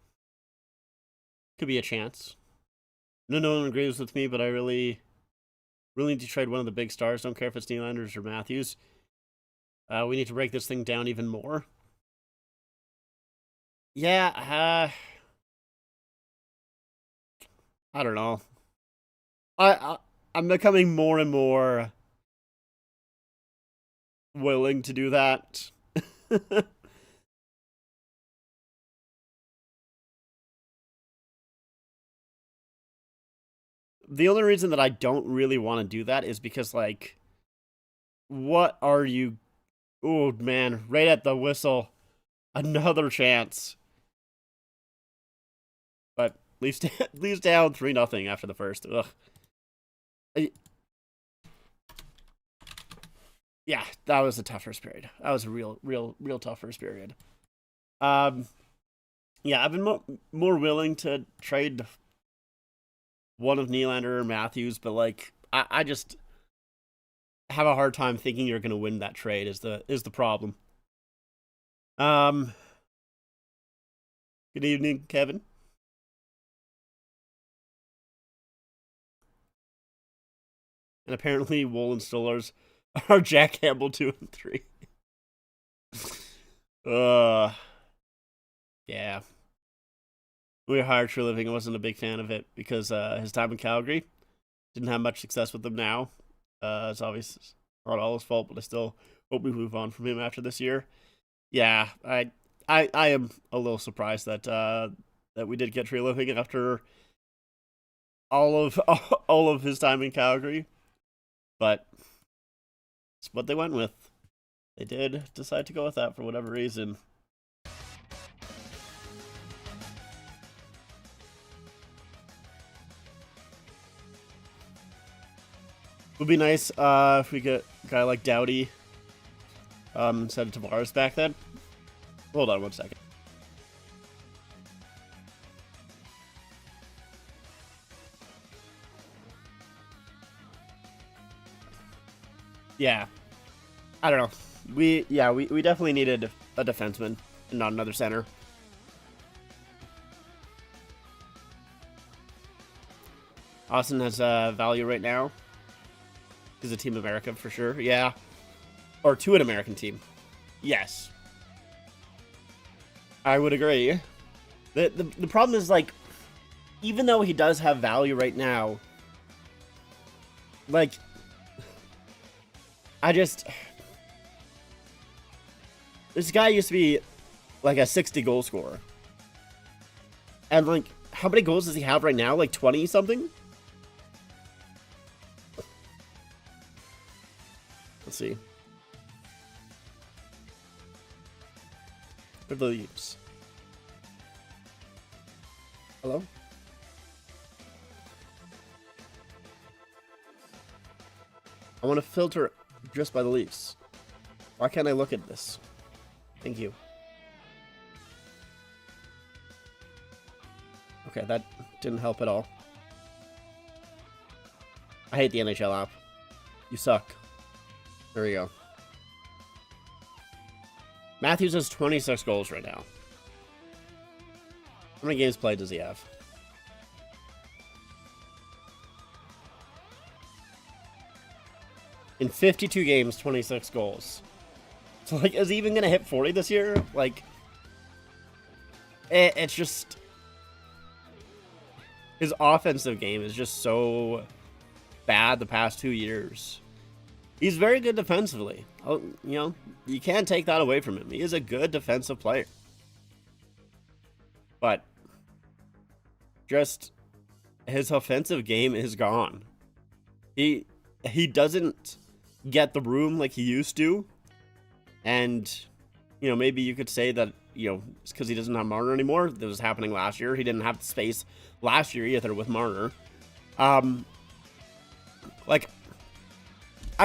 could be a chance. No one agrees with me, but I really need to trade one of the big stars. Don't care if it's Nylanders or Matthews. We need to break this thing down even more. Yeah, I don't know. I'm becoming more and more willing to do that. The only reason that I don't really want to do that is because, like, what are you? Oh man, right at the whistle, another chance. But leaves down 3-0 after the first. Ugh. Yeah, that was a tough first period. That was a real tough first period. Um, yeah, I've been more willing to trade one of Nylander or Matthews, but like I just have a hard time thinking you're going to win that trade. Is the problem? Um, good evening, Kevin. And apparently, Wool and Stollers are Jack Campbell 2 and 3. uh, yeah. We hired True Living. I wasn't a big fan of it because his time in Calgary didn't have much success with them now. It's obviously not all his fault, but I still hope we move on from him after this year. Yeah, I am a little surprised that we did get True Living after all of all of his time in Calgary, but it's what they went with. They did decide to go with that for whatever reason. It would be nice if we get a guy like Doughty instead of Tavares back then. Hold on one second. Yeah, I don't know. We definitely needed a defenseman and not another center. Austin has value right now. Is a Team America for sure. Yeah, or to an American team. Yes, I would agree. The problem is, like, even though he does have value right now, like, this guy used to be like a 60 goal scorer. And like, how many goals does he have right now? Like 20 something? Let's see. For the Leafs. Hello? I want to filter just by the Leafs. Why can't I look at this? Thank you. Okay, that didn't help at all. I hate the NHL app. You suck. There we go. Matthews has 26 goals right now. How many games played does he have? In 52 games, 26 goals. So, like, is he even going to hit 40 this year? Like, it's just... His offensive game is just so bad the past 2 years. He's very good defensively. You can't take that away from him. He is a good defensive player. But just his offensive game is gone. He doesn't get the room like he used to. And, maybe you could say that, it's because he doesn't have Marner anymore. That was happening last year. He didn't have the space last year either with Marner. I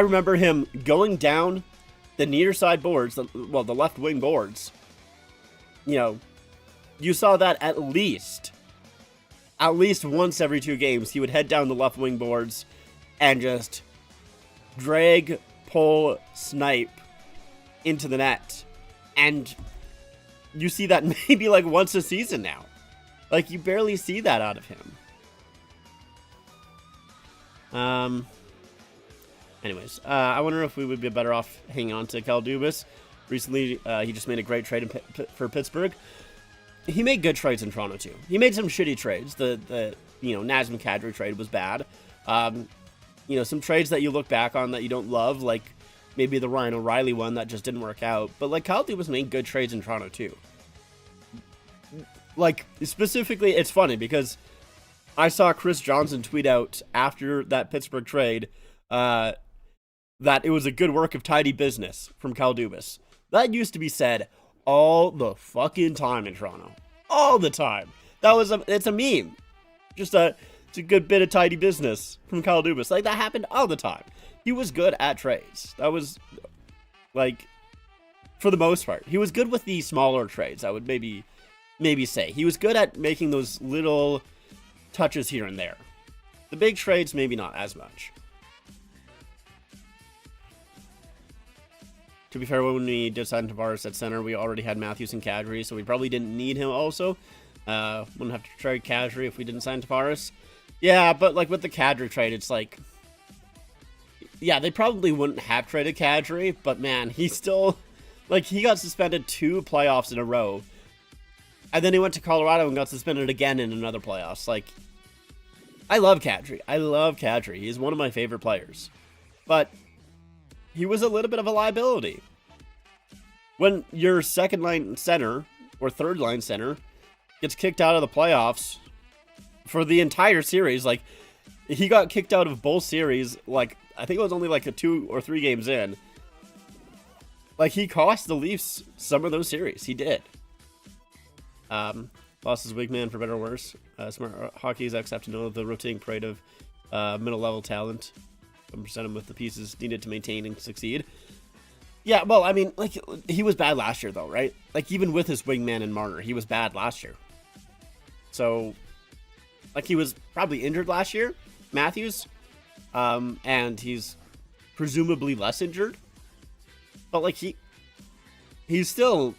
remember him going down the near side boards, the left wing boards. You saw that at least once every 2 games. He would head down the left wing boards and just drag, pull, snipe into the net. And you see that maybe like once a season now. Like, you barely see that out of him. Anyways, I wonder if we would be better off hanging on to Kyle Dubas. Recently, he just made a great trade for Pittsburgh. He made good trades in Toronto, too. He made some shitty trades. The Nazem Kadri trade was bad. Some trades that you look back on that you don't love, like maybe the Ryan O'Reilly one that just didn't work out. But, like, Kyle Dubas made good trades in Toronto, too. Like, specifically, it's funny because I saw Chris Johnson tweet out after that Pittsburgh trade that it was a good work of tidy business from Kyle Dubas. That used to be said all the fucking time in Toronto. All the time. It's a meme. It's a good bit of tidy business from Kyle Dubas. Like, that happened all the time. He was good at trades. That was, like, for the most part. He was good with the smaller trades, I would maybe say. He was good at making those little touches here and there. The big trades, maybe not as much. To be fair, when we did sign Tavares at center, we already had Matthews and Kadri, so we probably didn't need him also. Wouldn't have to trade Kadri if we didn't sign Tavares. Yeah, but like with the Kadri trade, it's like... Yeah, they probably wouldn't have traded Kadri, but man, he still... Like, he got suspended 2 playoffs in a row. And then he went to Colorado and got suspended again in another playoffs. Like, I love Kadri. He's one of my favorite players. But he was a little bit of a liability. When your second line center or third line center gets kicked out of the playoffs for the entire series, like, he got kicked out of both series, like, I think it was only like 2 or 3 games in. Like, he cost the Leafs some of those series. He did. Lost his big man for better or worse. Smart hockey execs have to know the rotating parade of middle-level talent and present him with the pieces needed to maintain and succeed. Yeah, well, I mean, like, he was bad last year, though, right? Like, even with his wingman and Marner, he was bad last year. So, like, he was probably injured last year, Matthews, and he's presumably less injured. But, like, he still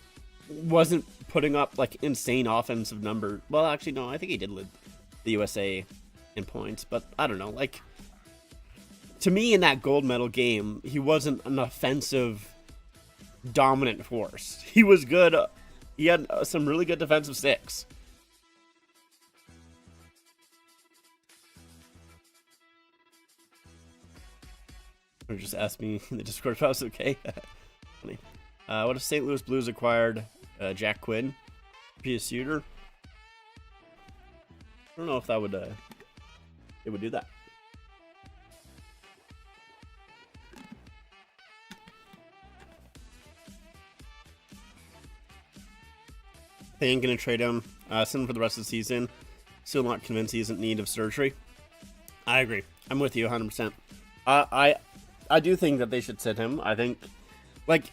wasn't putting up, like, insane offensive numbers. Well, actually, no, I think he did lead the USA in points. But, I don't know, like, to me, in that gold medal game, he wasn't an offensive, dominant force. He was good. He had some really good defensive sticks. Or just ask me in the Discord if I was okay. Funny. What if St. Louis Blues acquired Jack Quinn? Be a suitor? I don't know if that would it would do that. They ain't gonna trade him. Send him for the rest of the season. Still not convinced he isn't in need of surgery. I agree. I'm with you 100%. I do think that they should sit him. I think, like,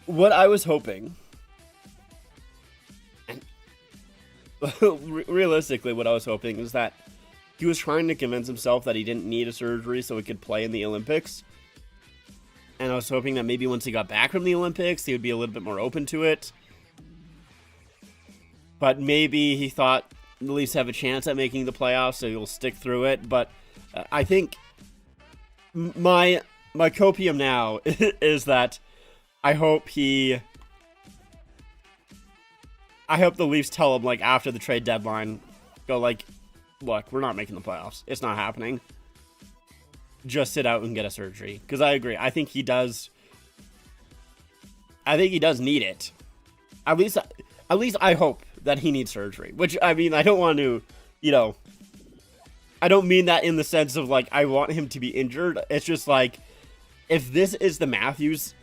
what I was hoping, and realistically, what I was hoping is that he was trying to convince himself that he didn't need a surgery so he could play in the Olympics. And I was hoping that maybe once he got back from the Olympics, he would be a little bit more open to it. But maybe he thought the Leafs have a chance at making the playoffs, so he'll stick through it. But I think my copium now is that I hope the Leafs tell him, like, after the trade deadline, go like, look, we're not making the playoffs. It's not happening. Just sit out and get a surgery. Because I agree. I think he does need it. At least I hope that he needs surgery. Which, I mean, I don't want to, I don't mean that in the sense of, like, I want him to be injured. It's just, like, if this is Matthews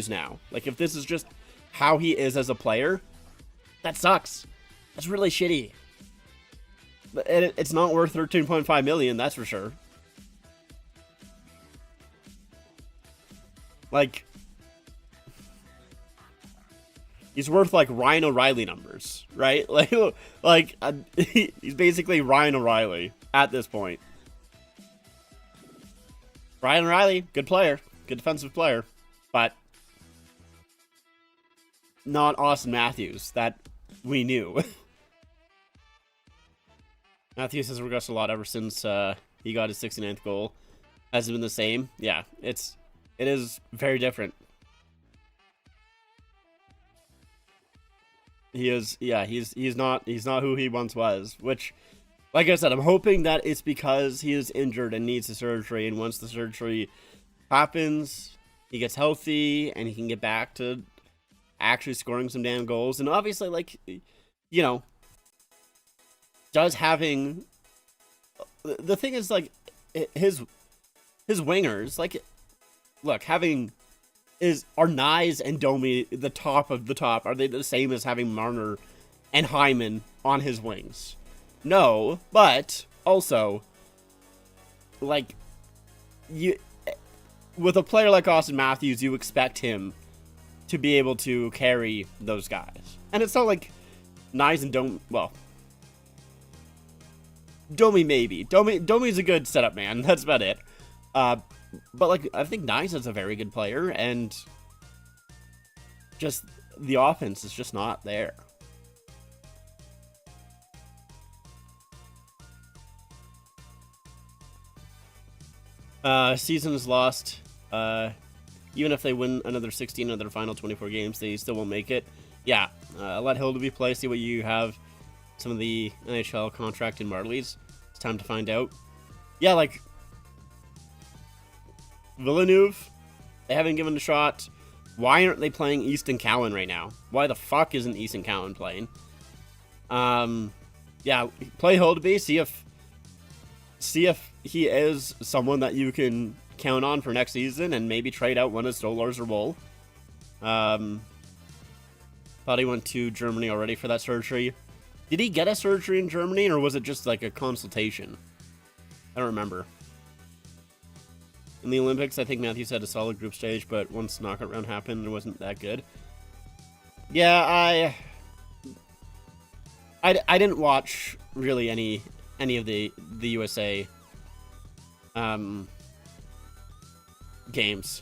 now, like, if this is just how he is as a player, that sucks. That's really shitty. But it's not worth $13.5 million, that's for sure. Like, He's worth like Ryan O'Reilly numbers, right? He's basically Ryan O'Reilly at this point. Ryan O'Reilly, good player, good defensive player, but not Austin Matthews that we knew. Matthews has regressed a lot ever since he got his 69th goal. Has it been the same? Yeah, it is very different. He is, yeah, he's not who he once was, which, like I said, I'm hoping that it's because he is injured and needs the surgery, and once the surgery happens, he gets healthy and he can get back to actually scoring some damn goals. And obviously, like, you know, does having, the thing is, like, his wingers, like, look, having are Nyes and Domi the top of the top? Are they the same as having Marner and Hyman on his wings? No, but also, like, you, with a player like Austin Matthews, you expect him to be able to carry those guys. And it's not like Nyes and Domi, well, Domi maybe. Domi's a good setup man. That's about it. But, like, I think Nyes is a very good player, and just the offense is just not there. Season is lost. Even if they win another 16 of their final 24 games, they still won't make it. Yeah, let Hildaby play, see what you have. Some of the NHL contract in Marlies. It's time to find out. Yeah, like, Villeneuve, they haven't given a shot. Why aren't they playing Easton Cowan right now? Why the fuck isn't Easton Cowan playing? Yeah, play Holdeby, see if he is someone that you can count on for next season, and maybe trade out one of Stolars or Woll. Thought he went to Germany already for that surgery. Did he get a surgery in Germany, or was it just like a consultation? I don't remember. In the Olympics, I think Matthews had a solid group stage, but once knockout round happened, it wasn't that good. Yeah, I didn't watch really any of the USA games,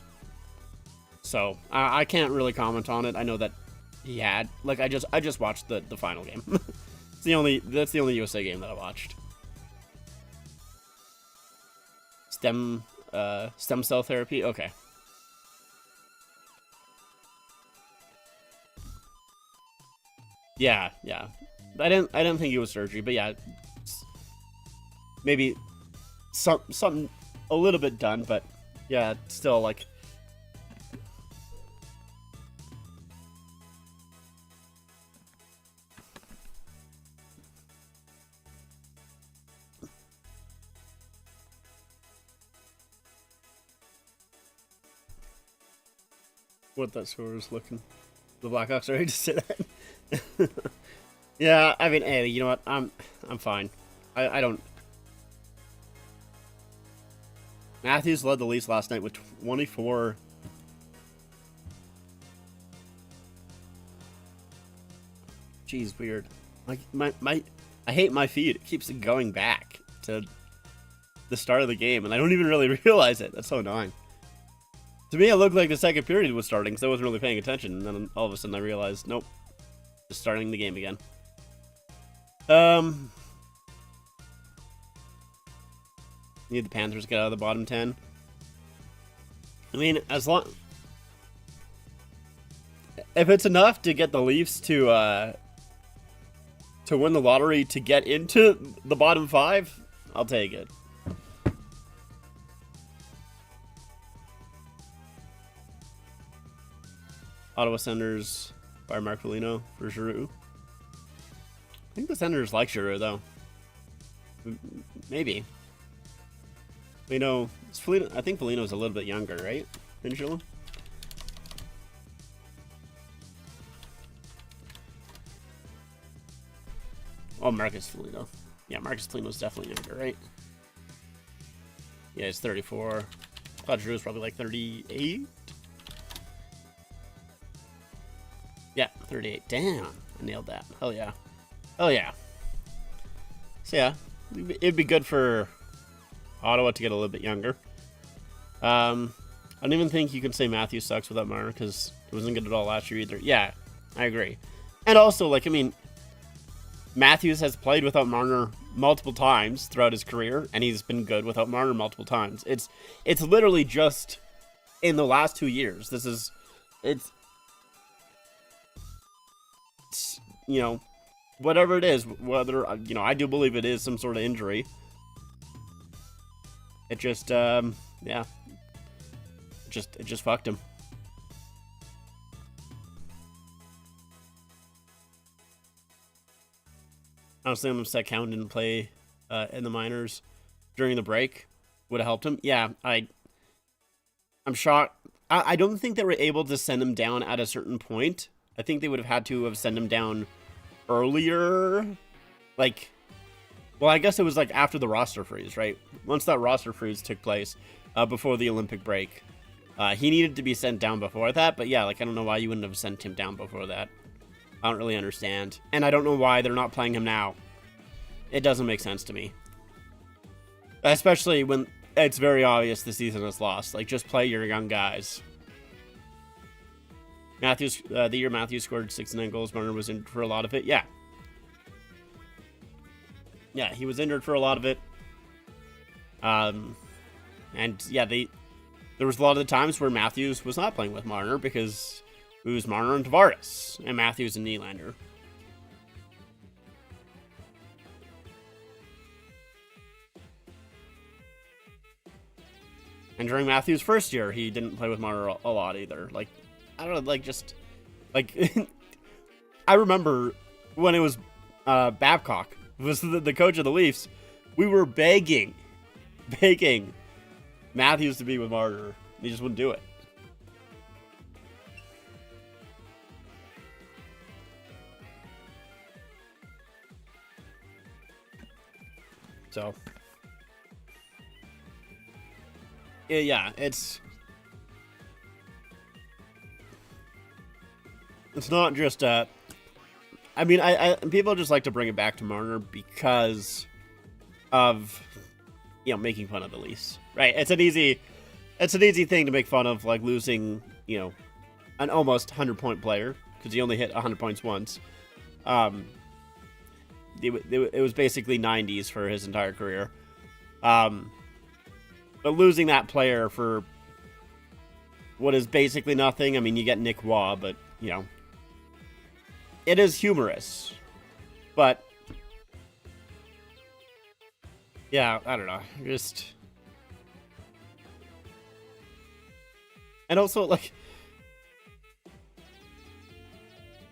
so I can't really comment on it. I know that he had, like, I just watched the final game. That's the only USA game that I watched. Stem cell therapy. Okay. Yeah. I didn't think it was surgery, but yeah, maybe something a little bit done, but yeah, still, like, what that score is looking. The Blackhawks are ready to sit at. Yeah, I mean, hey, you know what? I'm fine. I don't. Matthews led the Leafs last night with 24. Jeez, weird. Like, I hate my feed. It keeps going back to the start of the game, and I don't even really realize it. That's so annoying. To me, it looked like the second period was starting, because I wasn't really paying attention, and then all of a sudden I realized, nope, just starting the game again. Need the Panthers to get out of the bottom 10. I mean, as long, if it's enough to get the Leafs to win the lottery to get into the bottom 5, I'll take it. Ottawa Senators by Mark Foligno for Giroux. I think the Senators like Giroux, though. Maybe. Foligno, I think Foligno's a little bit younger, right? Than Giroux? Oh, Marcus Foligno. Yeah, Marcus Foligno's definitely younger, right? Yeah, he's 34. Claude Giroux's probably like 38. Yeah, 38. Damn, I nailed that. Hell yeah. Hell yeah. So yeah, it'd be good for Ottawa to get a little bit younger. I don't even think you can say Matthews sucks without Marner because he wasn't good at all last year either. Yeah, I agree. And also, like, I mean, Matthews has played without Marner multiple times throughout his career, and he's been good without Marner multiple times. It's literally just in the last 2 years. It's you know, whatever it is, whether, you know, I do believe it is some sort of injury. It just, yeah, it just fucked him. Honestly, I'm upset Cowan didn't play in the minors during the break. Would have helped him. Yeah, I'm shocked. I don't think they were able to send him down at a certain point. I think they would have had to have sent him down earlier. Like, well, I guess it was like after the roster freeze, right? Once that roster freeze took place, before the Olympic break, he needed to be sent down before that. But yeah, like, I don't know why you wouldn't have sent him down before that. I don't really understand. And I don't know why they're not playing him now. It doesn't make sense to me. Especially when it's very obvious the season is lost. Like, just play your young guys. Matthews, the year Matthews scored 69 goals, Marner was injured for a lot of it. Yeah. Yeah, he was injured for a lot of it. And yeah, there was a lot of the times where Matthews was not playing with Marner because it was Marner and Tavares, and Matthews and Nylander. And during Matthews' first year, he didn't play with Marner a lot either. Like, I don't know, like, just, like, I remember when it was Babcock was the coach of the Leafs, we were begging Matthews to be with Marner. He just wouldn't do it. So, yeah, it's not just I mean, I people just like to bring it back to Marner because of, you know, making fun of the Leafs, right? It's an easy thing to make fun of, like, losing, you know, an almost 100-point player because he only hit 100 points once. It was basically 90s for his entire career. But losing that player for what is basically nothing, I mean, you get Nick Waugh, but, you know, it is humorous. But, yeah, I don't know. Just... And also, like,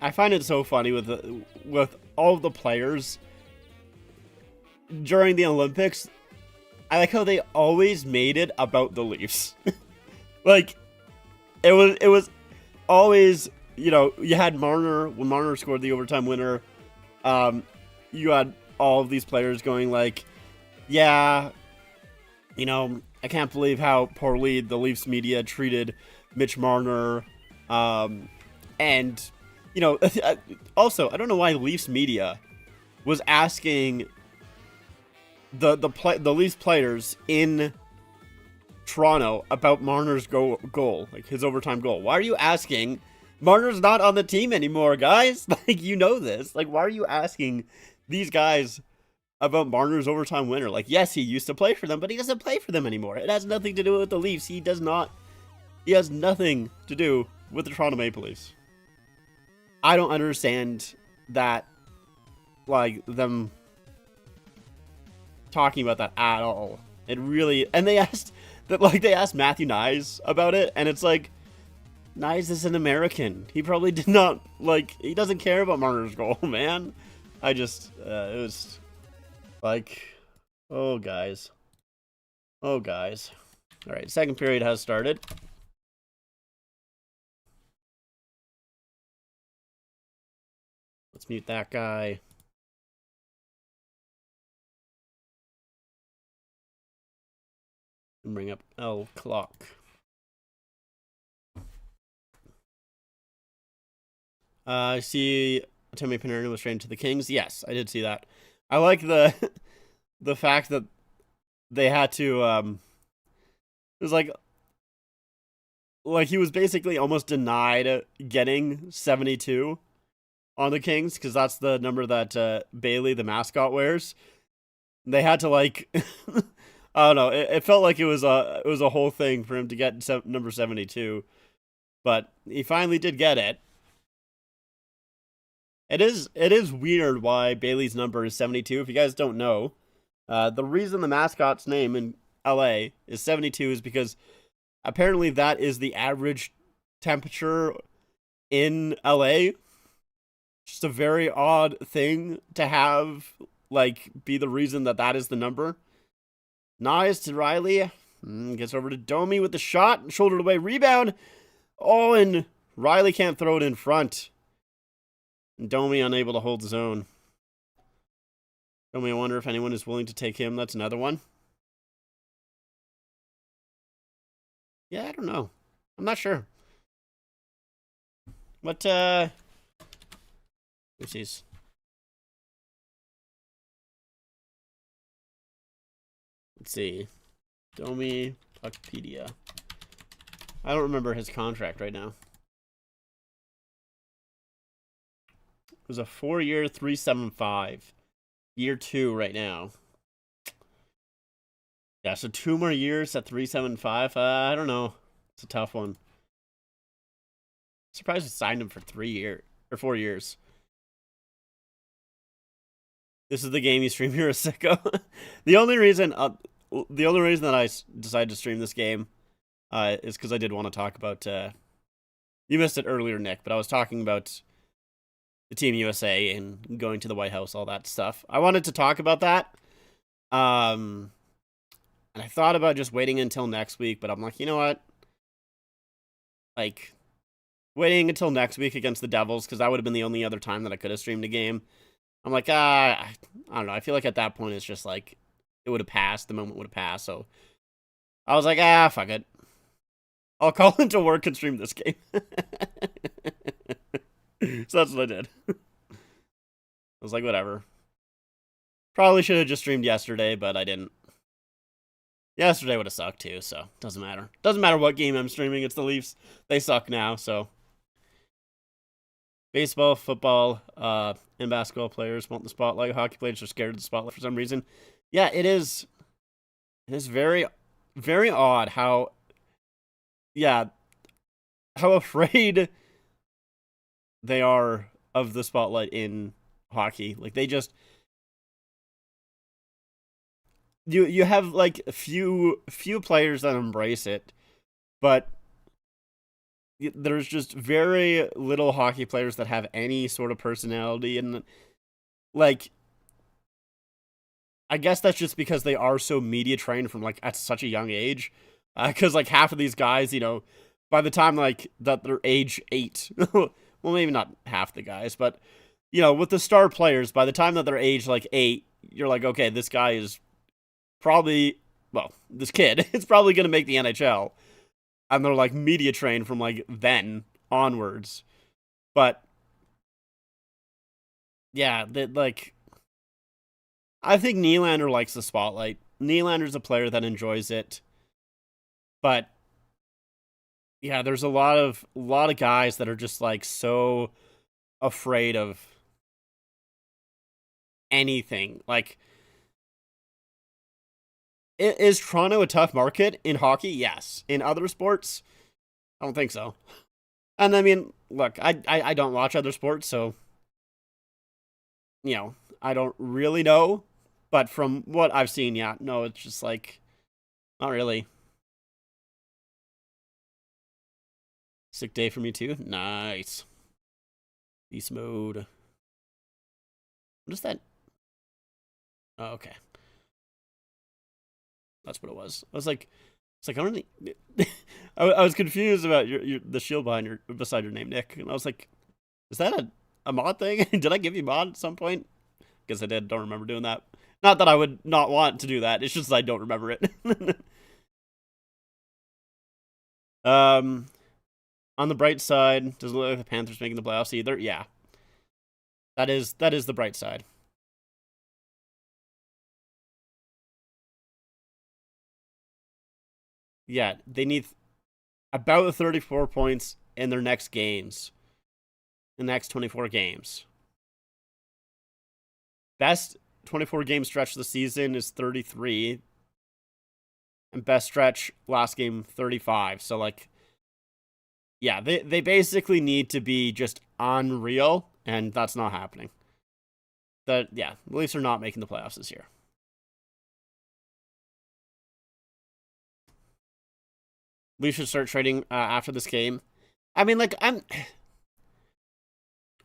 I find it so funny with all of the players during the Olympics. I like how they always made it about the Leafs. Like, it was always, you know, you had Marner, when Marner scored the overtime winner, you had all of these players going like, yeah, you know, I can't believe how poorly the Leafs media treated Mitch Marner, and, you know, also, I don't know why Leafs media was asking the Leafs players in Toronto about Marner's goal, like his overtime goal. Why are you asking? Marner's not on the team anymore, guys. Like, you know this. Like, why are you asking these guys about Marner's overtime winner? Like, yes, he used to play for them, but he doesn't play for them anymore. It has nothing to do with the Leafs. He has nothing to do with the Toronto Maple Leafs. I don't understand that, like, them talking about that at all. It really, and they asked Matthew Nyes about it, and it's like, Nyes is an American. He probably did not, like, he doesn't care about Marner's goal, man. I just, it was like, oh, guys. All right, second period has started. Let's mute that guy. And bring up L Clock. I see Timmy Panarin was traded to the Kings. Yes, I did see that. I like the the fact that they had to it was like he was basically almost denied getting 72 on the Kings because that's the number that Bailey the mascot wears. They had to like I don't know. It felt like it was a whole thing for him to get number 72, but he finally did get it. It is weird why Bailey's number is 72. If you guys don't know, the reason the mascot's name in LA is 72 is because apparently that is the average temperature in LA. Just a very odd thing to have like be the reason that that is the number. Nice to Riley. Gets over to Domi with the shot, shouldered away, rebound. Oh, and Riley can't throw it in front. And Domi unable to hold his own. Domi, I wonder if anyone is willing to take him. That's another one. Yeah, I don't know. I'm not sure. What, oopsies. Let's see. Domi, Puckpedia. I don't remember his contract right now. It was a 4-year, 375. Year 2 right now. Yeah, so 2 more years at 375. I don't know. It's a tough one. Surprised we signed him for 3 years or 4 years. This is the game you stream. You're a sicko. the only reason that I decided to stream this game is because I did want to talk about. You missed it earlier, Nick, but I was talking about the Team USA and going to the White House, all that stuff. I wanted to talk about that. And I thought about just waiting until next week, but I'm like, you know what? Like, waiting until next week against the Devils, because that would have been the only other time that I could have streamed a game. I'm like, I don't know. I feel like at that point, it's just like, it would have passed. The moment would have passed. So I was like, fuck it. I'll call into work and stream this game. So that's what I did. I was like, whatever. Probably should have just streamed yesterday, but I didn't. Yesterday would have sucked too, so doesn't matter. Doesn't matter what game I'm streaming. It's the Leafs. They suck now, so. Baseball, football, and basketball players want the spotlight. Hockey players are scared of the spotlight for some reason. Yeah, it is. It is very, very odd how. Yeah, how afraid they are of the spotlight in hockey. Like they just. You have like a few players that embrace it, but there's just very little hockey players that have any sort of personality, and like I guess that's just because they are so media trained from like at such a young age. Because like half of these guys, you know, by the time like that they're age 8, well maybe not half the guys, but you know with the star players, by the time that they're age like 8, you're like, okay, this guy is probably, well, this kid is probably going to make the NHL. And they're like media trained from like then onwards. But yeah, that like I think Nylander likes the spotlight. Nylander's a player that enjoys it. But yeah, there's a lot of guys that are just like so afraid of anything. Like, is Toronto a tough market in hockey? Yes. In other sports, I don't think so. And I mean, look, I don't watch other sports, so you know, I don't really know. But from what I've seen, yeah, no, it's just like not really. Sick day for me too. Nice. Beast mode. What is that? Oh, okay. That's what it was. I was like, it's like I don't think. I was confused about your the shield behind beside your name, Nick, and I was like, is that a mod thing? Did I give you mod at some point? Guess I did. Don't remember doing that. Not that I would not want to do that. It's just I don't remember it. On the bright side, doesn't look like the Panthers making the playoffs either. Yeah, that is the bright side. Yeah, they need about 34 points in their next games, the next 24 games. Best 24 game stretch of the season is 33, and best stretch last game 35. So like, yeah, they basically need to be just unreal, and that's not happening. The Leafs are not making the playoffs this year. We should start trading after this game. I mean, like I'm.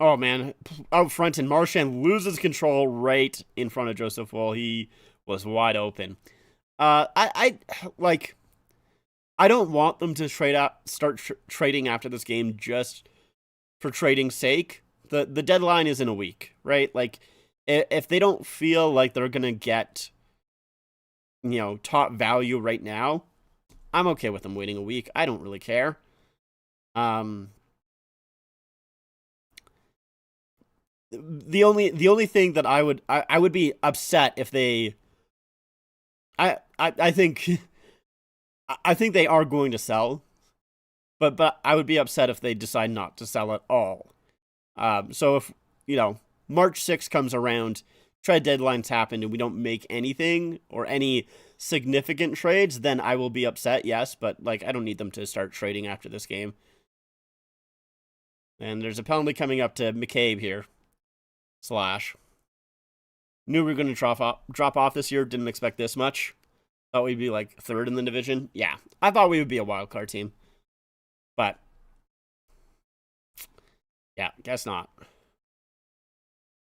Oh man, out front, and Marchand loses control right in front of Joseph Woll. He was wide open. I like. I don't want them to start trading after this game just for trading's sake. The deadline is in a week, right? Like, if they don't feel like they're gonna get, top value right now, I'm okay with them waiting a week. I don't really care. Um, the only thing that I would be upset if they I think I think they are going to sell, but I would be upset if they decide not to sell at all. So if March 6th comes around, trade deadlines happen, and we don't make anything or any significant trades, then I will be upset. Yes, but like I don't need them to start trading after this game. And there's a penalty coming up to McCabe here. Slash. Knew we were going to drop off this year. Didn't expect this much. Thought we'd be like third in the division. Yeah, I thought we would be a wild card team. But, yeah, guess not.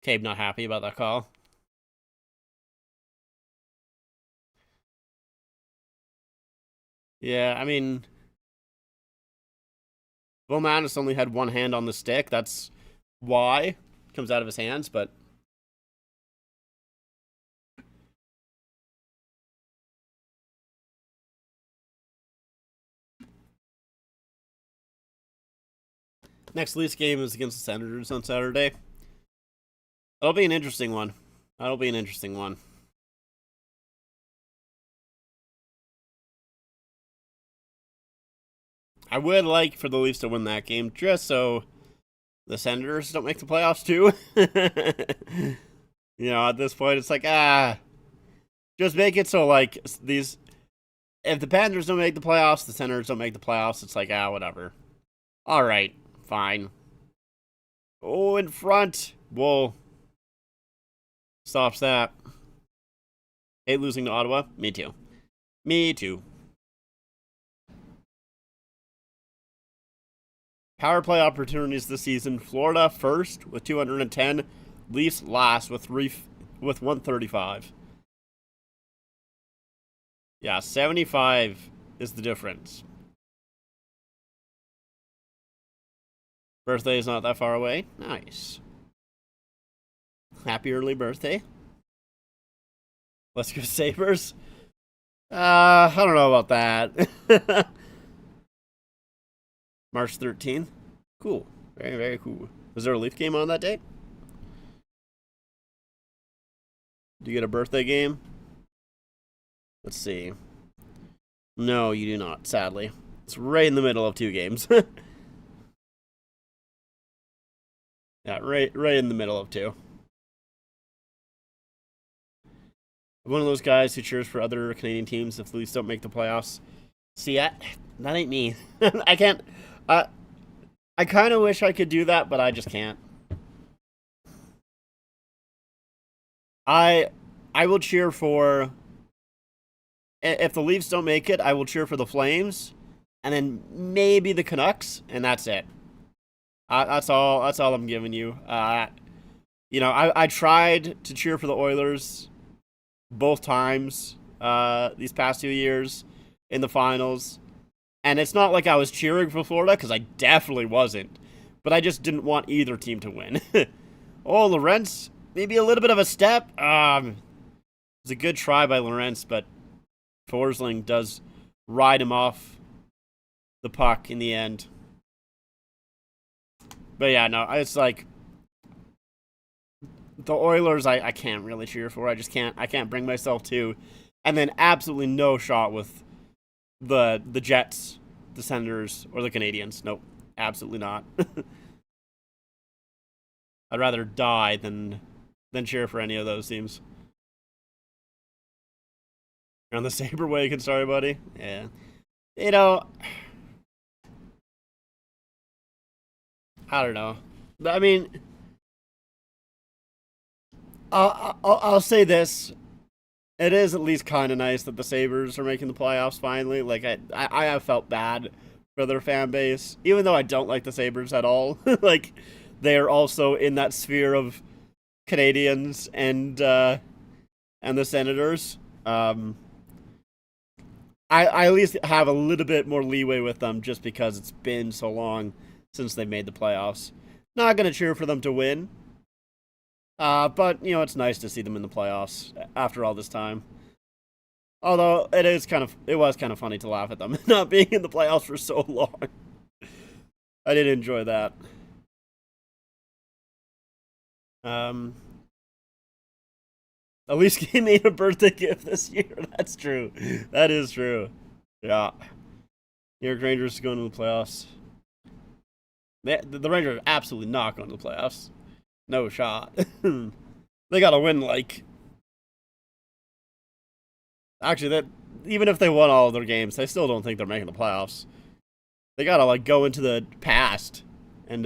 Cabe not happy about that call. Yeah, I mean, Bomanis only had one hand on the stick. That's why it comes out of his hands, but next Leafs game is against the Senators on Saturday. That'll be an interesting one. That'll be an interesting one. I would like for the Leafs to win that game just so the Senators don't make the playoffs too. At this point, it's like, just make it so like these. If the Panthers don't make the playoffs, the Senators don't make the playoffs. It's like, whatever. All right, fine. Oh, in front. Whoa. Stops that. Hate losing to Ottawa. Me too. Me too. Power play opportunities this season. Florida first with 210. Leafs last with 135. Yeah, 75 is the difference. Birthday is not that far away. Nice. Happy early birthday. Let's go Sabres. I don't know about that. March 13th. Cool. Very, very cool. Was there a Leaf game on that day? Do you get a birthday game? Let's see. No, you do not, sadly. It's right in the middle of two games. Yeah, right in the middle of two. I'm one of those guys who cheers for other Canadian teams if the Leafs don't make the playoffs. See, that ain't me. I can't. I kind of wish I could do that, but I just can't. I will cheer for. If the Leafs don't make it, I will cheer for the Flames, and then maybe the Canucks, and that's it. That's all. That's all I'm giving you. I tried to cheer for the Oilers both times these past 2 years in the finals. And it's not like I was cheering for Florida, because I definitely wasn't. But I just didn't want either team to win. Oh, Lorentz, maybe a little bit of a step. It was a good try by Lorentz, but Forsling does ride him off the puck in the end. But yeah, no, it's like the Oilers. I can't really cheer for. I just can't. I can't bring myself to. And then absolutely no shot with the Jets, the Senators, or the Canadians. Nope, absolutely not. I'd rather die than cheer for any of those teams. You're on the Saber wagon, sorry, buddy. Yeah, you know, I don't know. I mean, I'll say this: it is at least kind of nice that the Sabers are making the playoffs finally. Like I have felt bad for their fan base, even though I don't like the Sabers at all. Like they are also in that sphere of Canadians and the Senators. Um, I at least have a little bit more leeway with them just because it's been so long since they made the playoffs. Not gonna cheer for them to win, but you know it's nice to see them in the playoffs after all this time. Although it was kind of funny to laugh at them not being in the playoffs for so long. I did enjoy that. Um, at least gave me a birthday gift this year. That's true. That is true. Yeah. New York Rangers going to the playoffs. The Rangers are absolutely not going to the playoffs. No shot. They got to win like actually that even if they won all of their games, I still don't think they're making the playoffs. They got to like go into the past and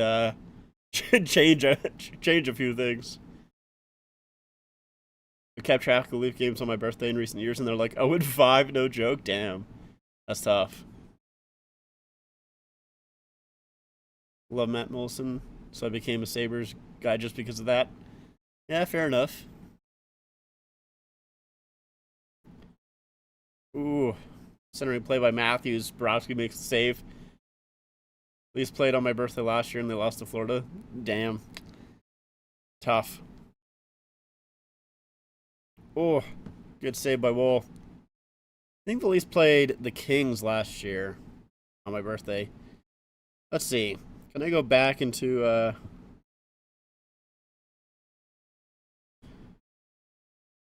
change change a few things. I kept track of Leaf games on my birthday in recent years, and they're like 0-5, no joke. Damn, that's tough. Love Matt Molson, so I became a Sabres guy just because of that. Yeah, fair enough. Ooh, centering play by Matthews. Borowski makes the save. Leafs played on my birthday last year, and they lost to Florida. Damn, tough. Oh, good save by Wool. I think the Leafs played the Kings last year on my birthday. Let's see. Can I go back into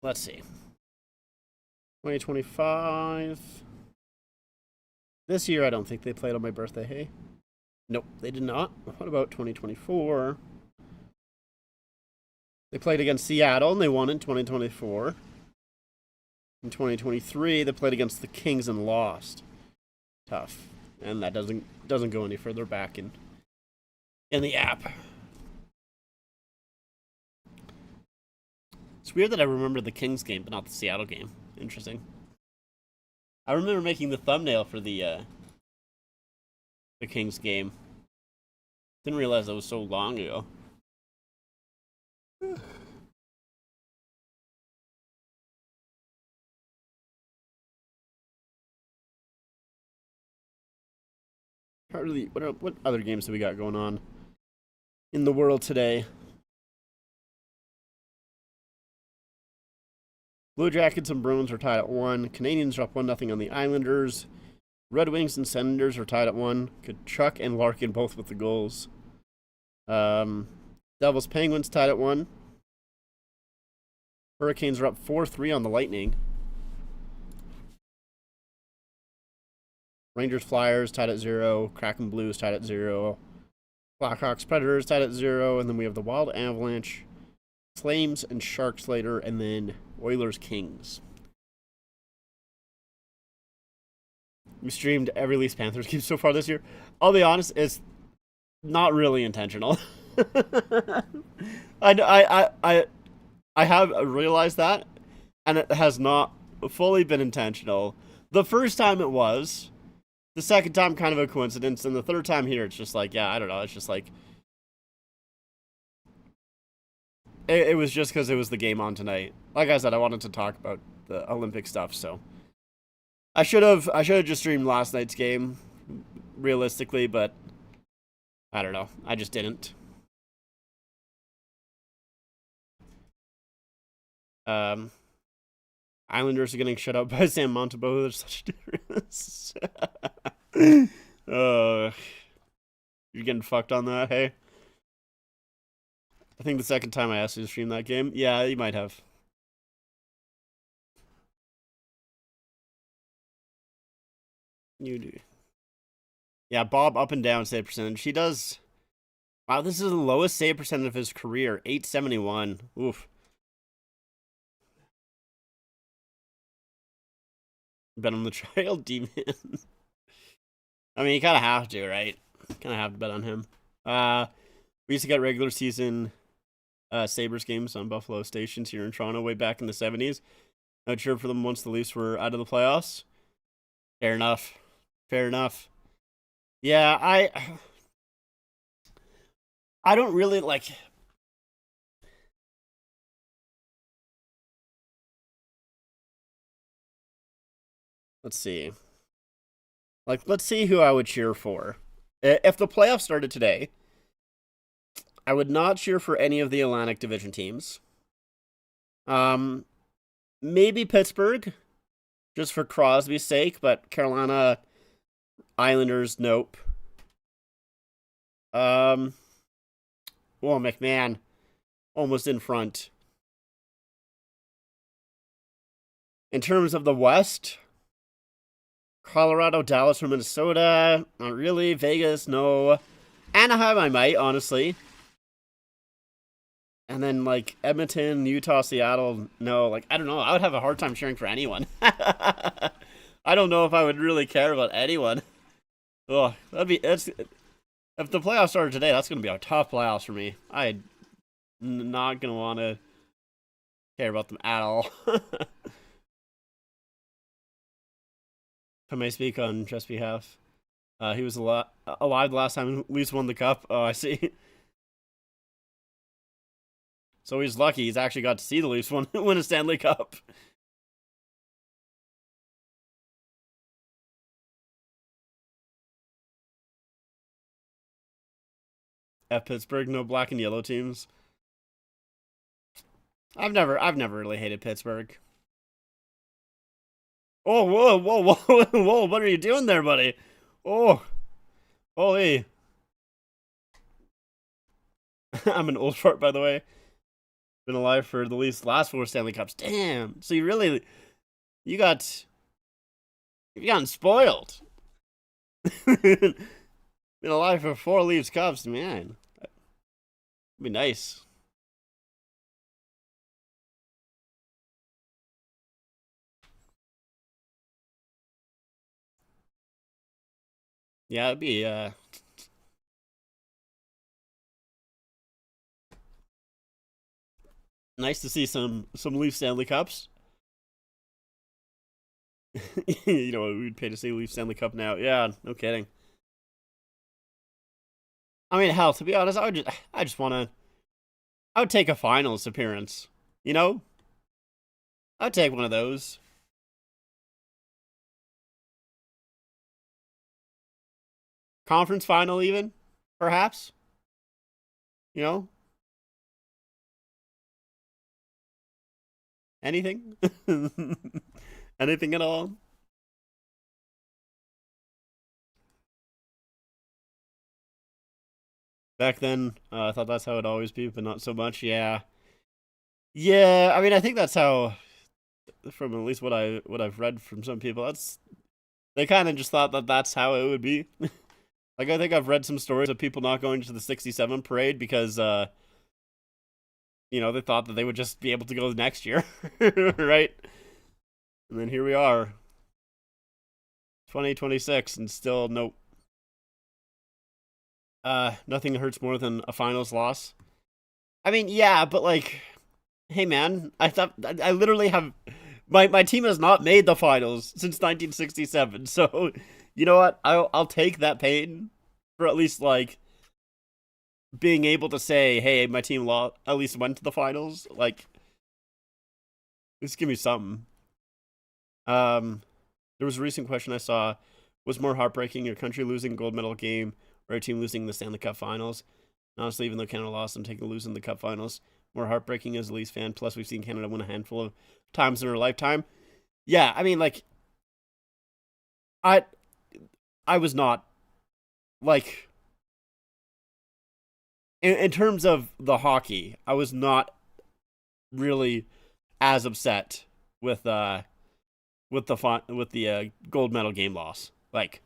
let's see. 2025. This year I don't think they played on my birthday, hey? Nope, they did not. What about 2024? They played against Seattle and they won in 2024. In 2023, they played against the Kings and lost. Tough. And that doesn't go any further back in the app. It's weird that I remember the Kings game, but not the Seattle game. Interesting. I remember making the thumbnail for the Kings game. Didn't realize that was so long ago. Hardly. What other games have we got going on in the world today? Blue Jackets and Bruins are tied at 1. Canadians are up 1-0 on the Islanders. Red Wings and Senators are tied at 1. Kachuk and Larkin both with the goals. Devils Penguins tied at 1. Hurricanes are up 4-3 on the Lightning. Rangers Flyers tied at 0. Kraken Blues tied at 0. Blackhawks Predators tied at 0. And then we have the Wild Avalanche, Flames, and Sharks later. And then Oilers Kings. We streamed every Leafs Panthers game so far this year. I'll be honest, it's not really intentional. I have realized that, and it has not fully been intentional. The first time it was, the second time kind of a coincidence, and the third time here it's just like, yeah, I don't know. It's just like it was just because it was the game on tonight. Like I said, I wanted to talk about the Olympic stuff, so I should have just streamed last night's game, realistically, but I don't know. I just didn't. Islanders are getting shut out by Sam Montembeau. There's such a difference. You're getting fucked on that, hey? I think the second time I asked you to stream that game, yeah, you might have. You do. Yeah, Bob up and down save percentage. He does. Wow, this is the lowest save percentage of his career, 871. Oof. Bet on the child demon. I mean, you kind of have to, right? Kind of have to bet on him. We used to get regular season Sabres games on Buffalo stations here in Toronto way back in the 70s. I cheered for them once the Leafs were out of the playoffs. Fair enough. Fair enough. Yeah, I don't really like. Let's see. Like, let's see who I would cheer for. If the playoffs started today, I would not cheer for any of the Atlantic Division teams. Um, maybe Pittsburgh, just for Crosby's sake, but Carolina Islanders, nope. Well, McMahon, almost in front. In terms of the West, Colorado, Dallas, or Minnesota, not really. Vegas, no. Anaheim, I might, honestly. And then, like, Edmonton, Utah, Seattle, no. Like, I don't know. I would have a hard time cheering for anyone. I don't know if I would really care about anyone. Oh, if the playoffs started today, that's going to be a tough playoffs for me. I'm not going to want to care about them at all. I may speak on Jeff's behalf. He was alive the last time Leafs won the cup. Oh, I see. So he's lucky he's actually got to see the Leafs win a Stanley Cup. At Pittsburgh, no black and yellow teams. I've never really hated Pittsburgh. Oh, whoa, whoa, whoa, whoa! What are you doing there, buddy? Oh, holy! I'm an old fart, by the way. Been alive for the Leafs' last 4 Stanley Cups. Damn! So you you've gotten spoiled. Been alive for 4 Leafs Cups, man. That'd be nice. Yeah, it'd be nice to see some Leaf Stanley Cups. You know what we'd pay to see Leaf Stanley Cup now? Yeah, no kidding. I mean, hell, to be honest, I just want to. I would take a finals appearance. You know, I'd take one of those. Conference final, even perhaps. You know, anything, anything at all. Back then, I thought that's how it'd always be, but not so much. Yeah, yeah. I mean, I think that's how, from at least what I've read from some people, that's they kind of just thought that that's how it would be. Like, I think I've read some stories of people not going to the 67 parade because, they thought that they would just be able to go next year, right? And then here we are, 2026, and still nope. Nothing hurts more than a finals loss. I mean, yeah, but like, hey man, I literally have my team has not made the finals since 1967. So, you know what? I'll take that pain for at least like being able to say, hey, my team at least went to the finals. Like, just give me something. Um, there was a recent question I saw: was more heartbreaking your country losing a gold medal game or a team losing the Stanley Cup Finals? Honestly, even though Canada lost, I'm taking losing the Cup Finals. More heartbreaking as a Leafs fan. Plus, we've seen Canada win a handful of times in our lifetime. Yeah, I mean, like, I, I was not like in terms of the hockey, I was not really as upset with the gold medal game loss. Like,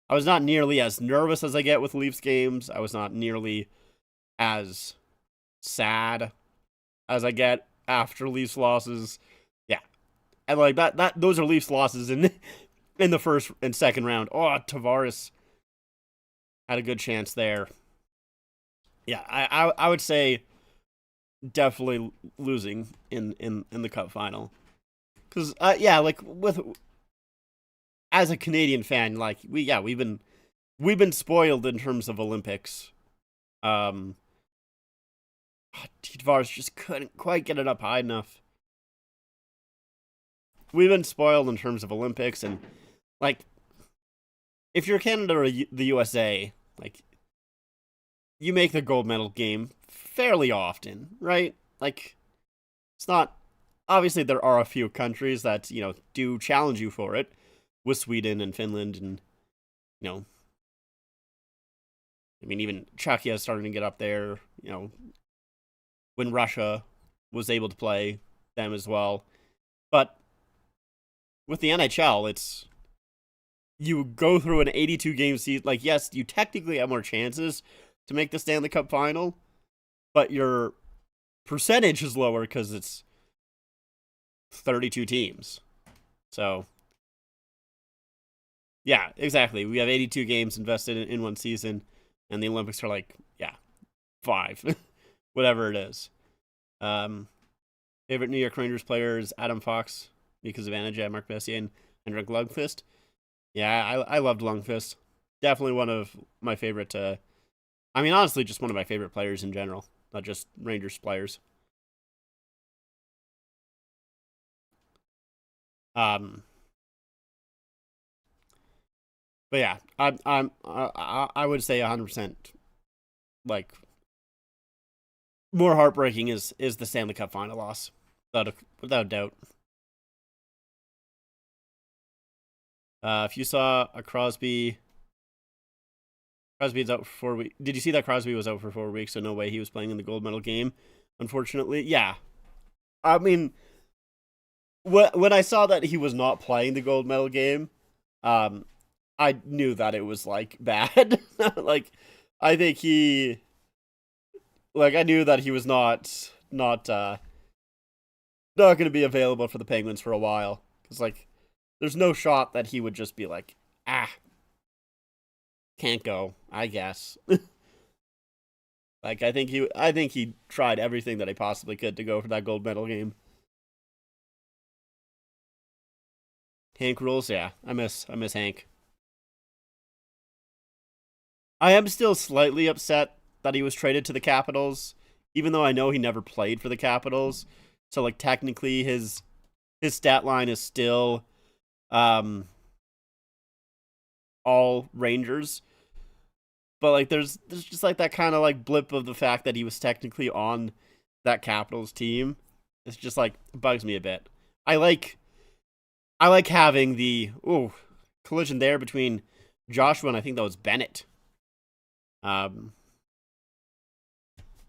I was not nearly as nervous as I get with Leafs games. I was not nearly as sad as I get after Leafs losses. Yeah, and like that those are Leafs losses in the first and second round. Oh, Tavares had a good chance there. Yeah, I would say definitely losing in the cup final. Because yeah, like with as a Canadian fan, like we've been spoiled in terms of Olympics. Um, Tavares just couldn't quite get it up high enough. We've been spoiled in terms of Olympics, and like if you're Canada or the USA, like you make the gold medal game fairly often, right? Like it's not obviously there are a few countries that do challenge you for it, with Sweden and Finland, and you know, I mean even Czechia is starting to get up there. When Russia was able to play them as well, but with the NHL, it's you go through an 82 game season. Like, yes, you technically have more chances to make the Stanley Cup final, but your percentage is lower because it's 32 teams. So, yeah, exactly. We have 82 games invested in one season, and the Olympics are like, yeah, 5, whatever it is. Um, Favorite New York Rangers players: Adam Fox, because of Anajet, Mark Messier, and Henrik Lundqvist. Yeah, I loved Lundqvist. Definitely one of my favorite. I mean, honestly, just one of my favorite players in general, not just Rangers players. Um, but yeah, I would say 100%. Like more heartbreaking is the Stanley Cup final loss, without a doubt. If you saw a Crosby's out for 4 weeks. Did you see that Crosby was out for 4 weeks? So no way he was playing in the gold medal game. Unfortunately, yeah. I mean, when I saw that he was not playing the gold medal game, um, I knew that it was like bad. Like, I think I knew that he was not going to be available for the Penguins for a while because like, there's no shot that he would just be like, can't go. I guess. Like, I think he tried everything that he possibly could to go for that gold medal game. Hank rules, yeah. I miss Hank. I am still slightly upset that he was traded to the Capitals, even though I know he never played for the Capitals. So like technically his stat line is still um all Rangers. But like there's just like that kind of like blip of the fact that he was technically on that Capitals team. It's just like bugs me a bit. I like I like having the collision there between Joshua and I think that was Bennett. Um,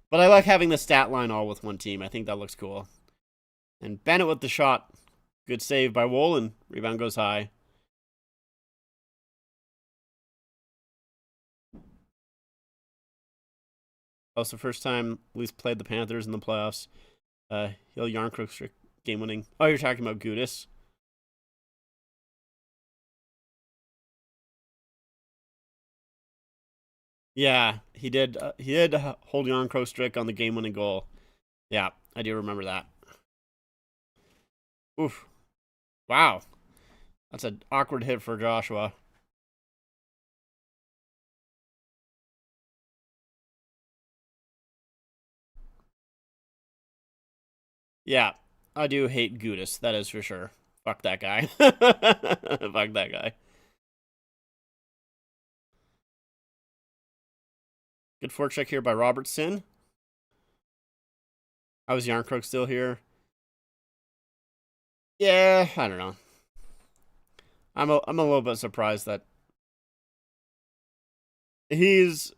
but I like having the stat line all with one team. I think that looks cool. And Bennett with the shot. Good save by Wolin. Rebound goes high. Also, first time Leafs played the Panthers in the playoffs. Hill Yarncrook game winning. Oh, you're talking about Gudis. Yeah, he did. He did hold Yarncrook strick on the game winning goal. Yeah, I do remember that. Oof. Wow. That's an awkward hit for Joshua. Yeah, I do hate Gudis. That is for sure. Fuck that guy. Fuck that guy. Good forecheck here by Robertson. How is Yarncrook still here? Yeah, I don't know. I'm a little bit surprised that he's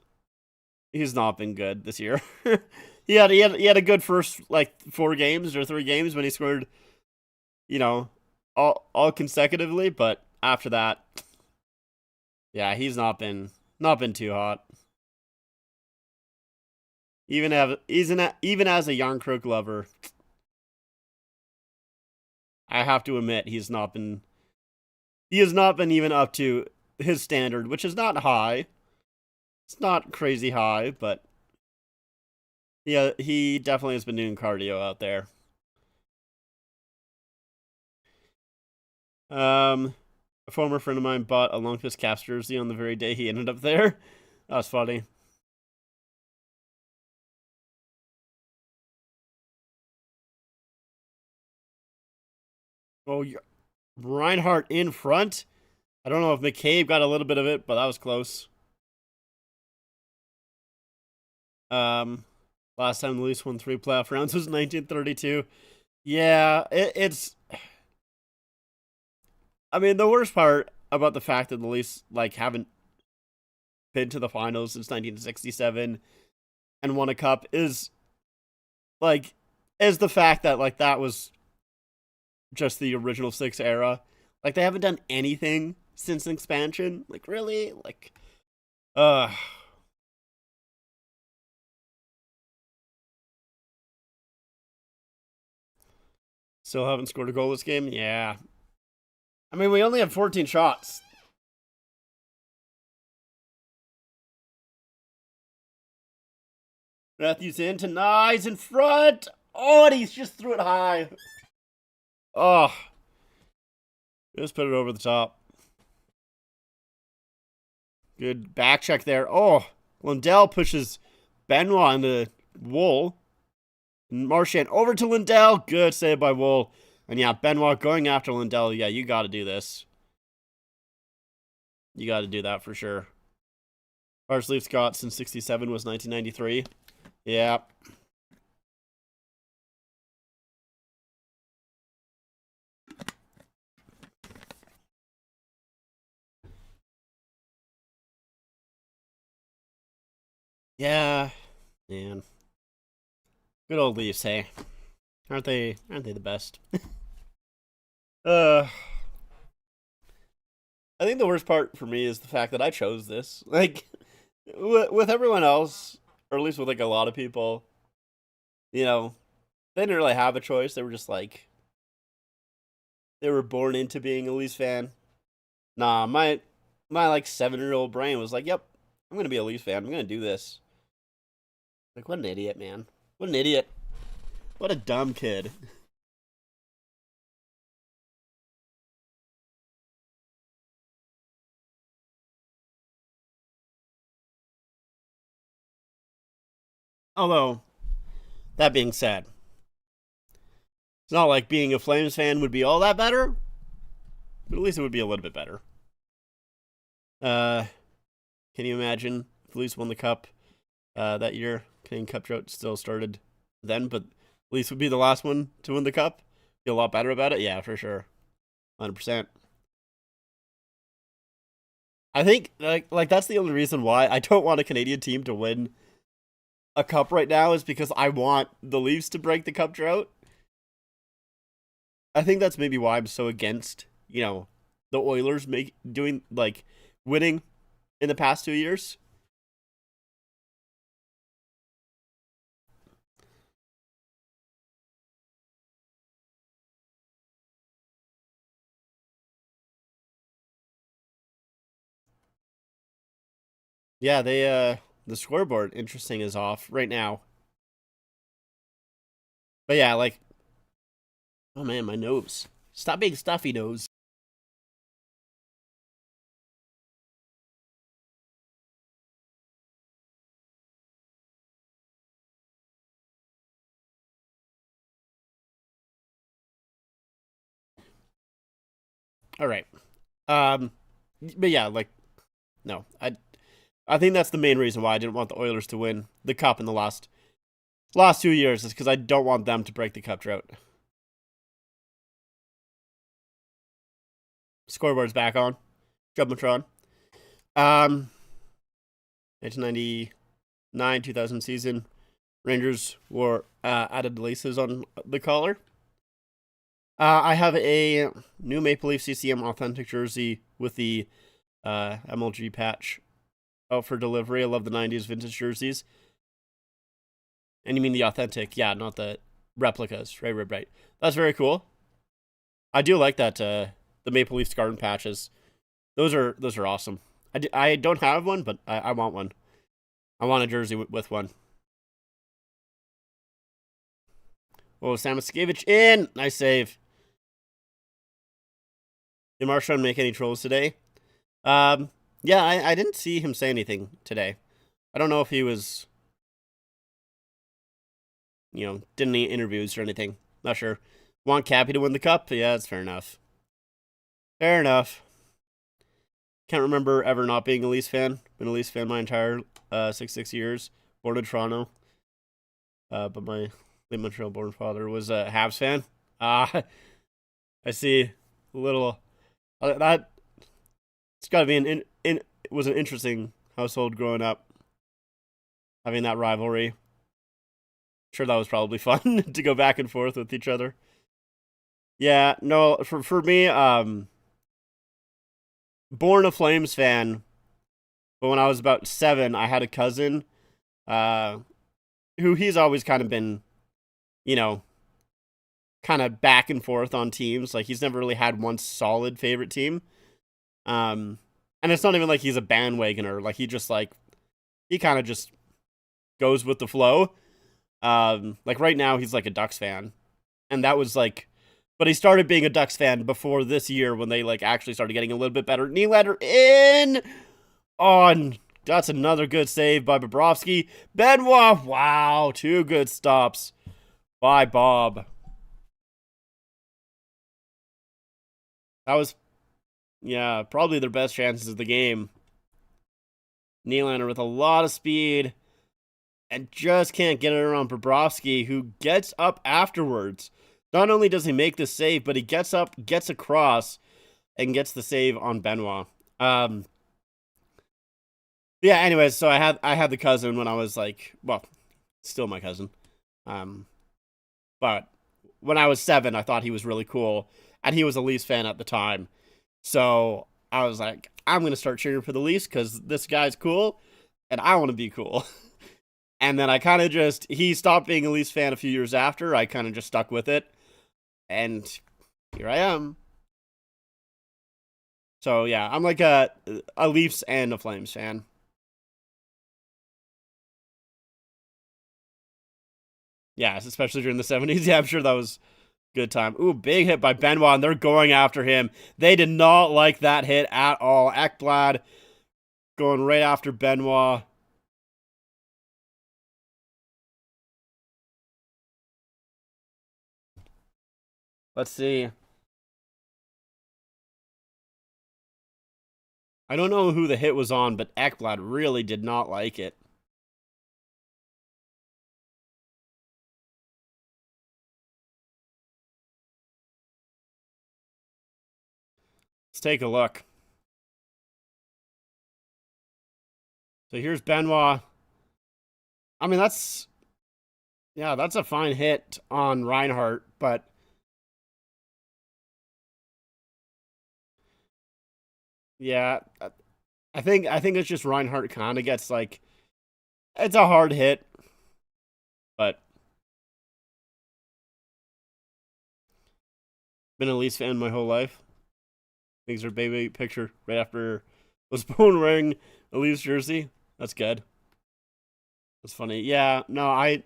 he's not been good this year. He had a good first like 4 games or 3 games when he scored, you know, all consecutively, but after that, yeah, he's not been too hot. Even as a Yarn Crook lover, I have to admit he has not been even up to his standard, which is not high. It's not crazy high, but yeah, he definitely has been doing cardio out there. Um, a former friend of mine bought a Lundqvist Caps jersey on the very day he ended up there. That was funny. Oh, Reinhardt in front. I don't know if McCabe got a little bit of it, but that was close. Um, Last time the Leafs won 3 playoff rounds was 1932. Yeah, it's. I mean, the worst part about the fact that the Leafs like haven't been to the finals since 1967 and won a cup like is the fact that like that was just the original six era. Like they haven't done anything since expansion. Like really, like uh still haven't scored a goal this game. Yeah, I mean we only have 14 shots. Matthews in to Nyes in front. Oh, and he's just threw it high. Oh, just put it over the top. Good back check there. Oh, Lundell pushes Benoit into Wool. Marchand over to Lindell. Good save by Wool. And yeah, Benoit going after Lindell. Yeah, you got to do this. You got to do that for sure. First Leafs got since 67 was 1993. Yeah. Yeah. Man. Good old Leafs, hey. Aren't they the best? uh I think the worst part for me is the fact that I chose this. Like with everyone else, or at least with like a lot of people, you know, they didn't really have a choice. They were just like they were born into being a Leafs fan. Nah, my like 7-year-old brain was like, "Yep, I'm gonna be a Leafs fan. I'm gonna do this." Like, what an idiot, man! What an idiot! What a dumb kid. Although that being said, it's not like being a Flames fan would be all that better, but at least it would be a little bit better. Uh, can you imagine if Leafs won the cup that year? Canadian Cup drought still started then, but Leafs would be the last one to win the cup. Feel a lot better about it, yeah, for sure, 100%. I think like that's the only reason why I don't want a Canadian team to win a cup right now is because I want the Leafs to break the cup drought. I think that's maybe why I'm so against, the Oilers make doing like winning in the past 2 years. Yeah, the scoreboard interesting is off right now. But yeah, like oh man, my nose. Stop being stuffy nose. All right. Um but yeah, like no. I think that's the main reason why I didn't want the Oilers to win the cup in the last 2 years is because I don't want them to break the cup drought. Scoreboard's back on. Jumbotron. 1990. 2000 season, Rangers wore added laces on the collar. I have a new Maple Leaf CCM authentic jersey with the MLG patch out for delivery. I love the 90s vintage jerseys. And you mean the authentic? Yeah, not the replicas. Right. That's very cool. I do like that. The Maple Leafs garden patches. Those are awesome. I don't have one, but I want one. I want a jersey with one. Oh, Samoskevich in! Nice save. Did Marchand make any trolls today? Yeah, I didn't see him say anything today. I don't know if he was, did any interviews or anything. Not sure. Want Cappy to win the cup? Yeah, that's fair enough. Fair enough. Can't remember ever not being a Leafs fan. Been a Leafs fan my entire 6 years. Born in Toronto. But my late Montreal born father was a Habs fan. I see a little. That it's got to be it was an interesting household growing up, having that rivalry. Sure, that was probably fun to go back and forth with each other. Yeah, no, for me, born a Flames fan, but when I was about 7, I had a cousin, who he's always kind of been, you know, kind of back and forth on teams. Like he's never really had one solid favorite team. And it's not even like he's a bandwagoner. Like he kind of just goes with the flow. Like right now he's like a Ducks fan, and that was like, but he started being a Ducks fan before this year when they like actually started getting a little bit better. Nylander in on. That's another good save by Bobrovsky. Benoit, wow, 2 good stops by Bob. That was, yeah, probably their best chances of the game. Nylander with a lot of speed and just can't get it around Bobrovsky, who gets up afterwards. Not only does he make the save, but he gets up, gets across, and gets the save on Benoit. Yeah, anyways, so I had the cousin when I was like, well, still my cousin. But when I was 7, I thought he was really cool, and he was a Leafs fan at the time. So I was like, I'm going to start cheering for the Leafs because this guy's cool, and I want to be cool. And then I kind of he stopped being a Leafs fan a few years after. I kind of just stuck with it, and here I am. So yeah, I'm like a Leafs and a Flames fan. Yeah, especially during the 70s. Yeah, I'm sure that was a good time. Ooh, big hit by Benoit, and they're going after him. They did not like that hit at all. Ekblad going right after Benoit. Let's see. I don't know who the hit was on, but Ekblad really did not like it. Let's take a look. So here's Benoit. I mean, that's a fine hit on Reinhart, but yeah, I think it's just Reinhart kind of gets like it's a hard hit, but been a Leafs fan my whole life. Thinks her baby picture right after was born wearing a Leafs jersey. That's good. That's funny. Yeah, no, I